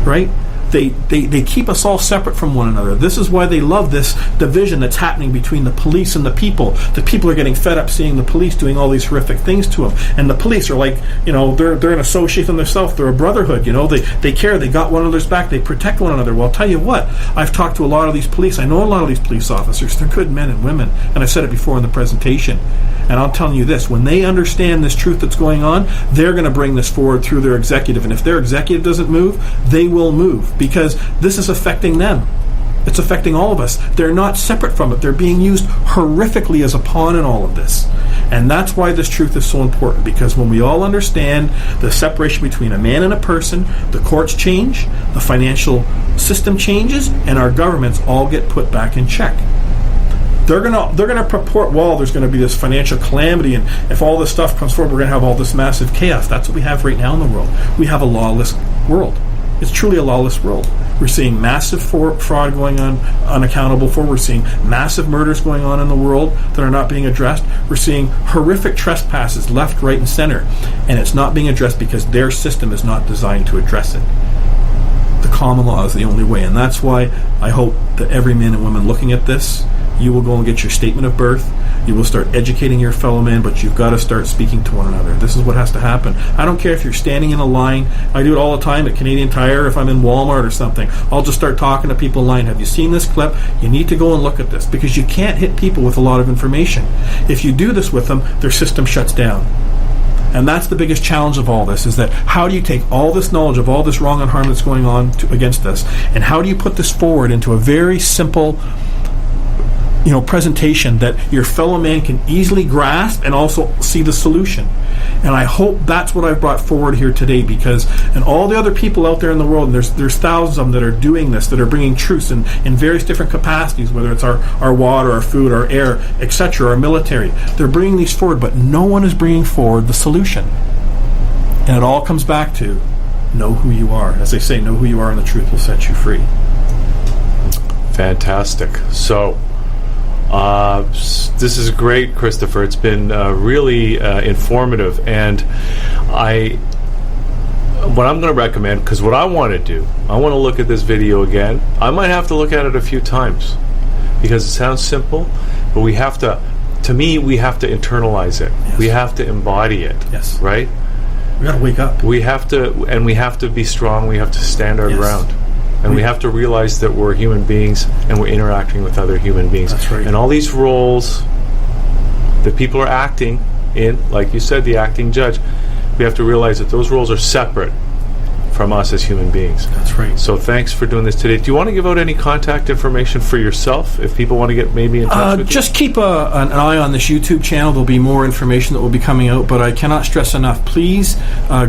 Right? They keep us all separate from one another. This is why they love this division that's happening between the police and the people. The people are getting fed up seeing the police doing all these horrific things to them. And the police are like, they're an association themselves. They're a brotherhood. They care. They got one another's back. They protect one another. Well, I'll tell you what. I've talked to a lot of these police. I know a lot of these police officers. They're good men and women. And I said it before in the presentation. And I'm telling you this, when they understand this truth that's going on, they're going to bring this forward through their executive. And if their executive doesn't move, they will move, because this is affecting them. It's affecting all of us. They're not separate from it. They're being used horrifically as a pawn in all of this. And that's why this truth is so important, because when we all understand the separation between a man and a person, the courts change, the financial system changes, and our governments all get put back in check. They're gonna purport, well, there's going to be this financial calamity, and if all this stuff comes forward, we're going to have all this massive chaos. That's what we have right now in the world. We have a lawless world. It's truly a lawless world. We're seeing massive fraud going on, unaccountable for. We're seeing massive murders going on in the world that are not being addressed. We're seeing horrific trespasses left, right, and center, and it's not being addressed because their system is not designed to address it. The common law is the only way, and that's why I hope that every man and woman looking at this, you will go and get your statement of birth. You will start educating your fellow man, but you've got to start speaking to one another. This is what has to happen. I don't care if you're standing in a line. I do it all the time at Canadian Tire. If I'm in Walmart or something, I'll just start talking to people in line. Have you seen this clip? You need to go and look at this, because you can't hit people with a lot of information. If you do this with them, their system shuts down. And that's the biggest challenge of all this, is that how do you take all this knowledge of all this wrong and harm that's going on against us, and how do you put this forward into a very simple presentation that your fellow man can easily grasp and also see the solution. And I hope that's what I've brought forward here today, because and all the other people out there in the world, and there's thousands of them that are doing this, that are bringing truths in various different capacities, whether it's our water, our food, our air, etc., our military. They're bringing these forward, but no one is bringing forward the solution. And it all comes back to know who you are. As they say, know who you are and the truth will set you free. Fantastic. So, this is great, Christopher. It's been really informative, and what I'm going to recommend, because what I want to do, I want to look at this video again. I might have to look at it a few times, because it sounds simple, but we have to internalize it. Yes. We have to embody it. Yes. Right? We got to wake up. We have to be strong. We have to stand our ground. And we have to realize that we're human beings and we're interacting with other human beings. That's right. And all these roles that people are acting in, like you said, the acting judge, we have to realize that those roles are separate from us as human beings. That's right. So thanks for doing this today. Do you want to give out any contact information for yourself if people want to get maybe in touch with you? Just keep an eye on this YouTube channel. There'll be more information that will be coming out, but I cannot stress enough, please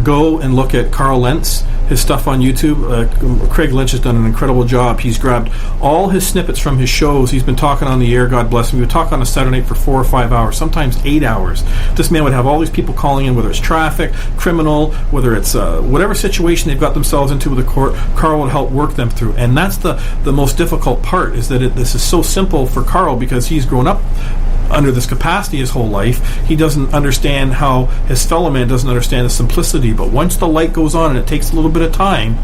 go and look at Carl Lentz, his stuff on YouTube. Craig Lynch has done an incredible job. He's grabbed all his snippets from his shows. He's been talking on the air, God bless him. He would talk on a Saturday night for 4 or 5 hours, sometimes 8 hours. This man would have all these people calling in, whether it's traffic, criminal, whether it's whatever situation they've got themselves into with the court, Carl would help work them through. And that's the most difficult part, is that this is so simple for Carl, because he's grown up under this capacity his whole life. He doesn't understand how his fellow man doesn't understand the simplicity. But once the light goes on, and it takes a little bit of time,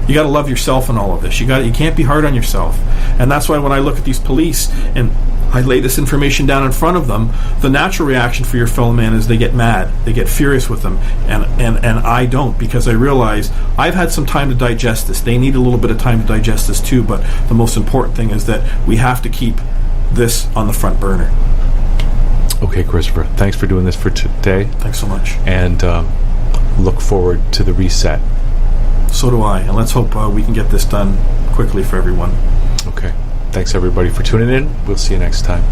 you got to love yourself in all of this. You can't be hard on yourself. And that's why when I look at these police and I lay this information down in front of them, the natural reaction for your fellow man is they get mad, they get furious with them, and I don't, because I realize I've had some time to digest this. They need a little bit of time to digest this too, but the most important thing is that we have to keep this on the front burner. Okay, Christopher, thanks for doing this for today. Thanks so much. And look forward to the reset. So do I, and let's hope we can get this done quickly for everyone. Okay. Thanks, everybody, for tuning in. We'll see you next time.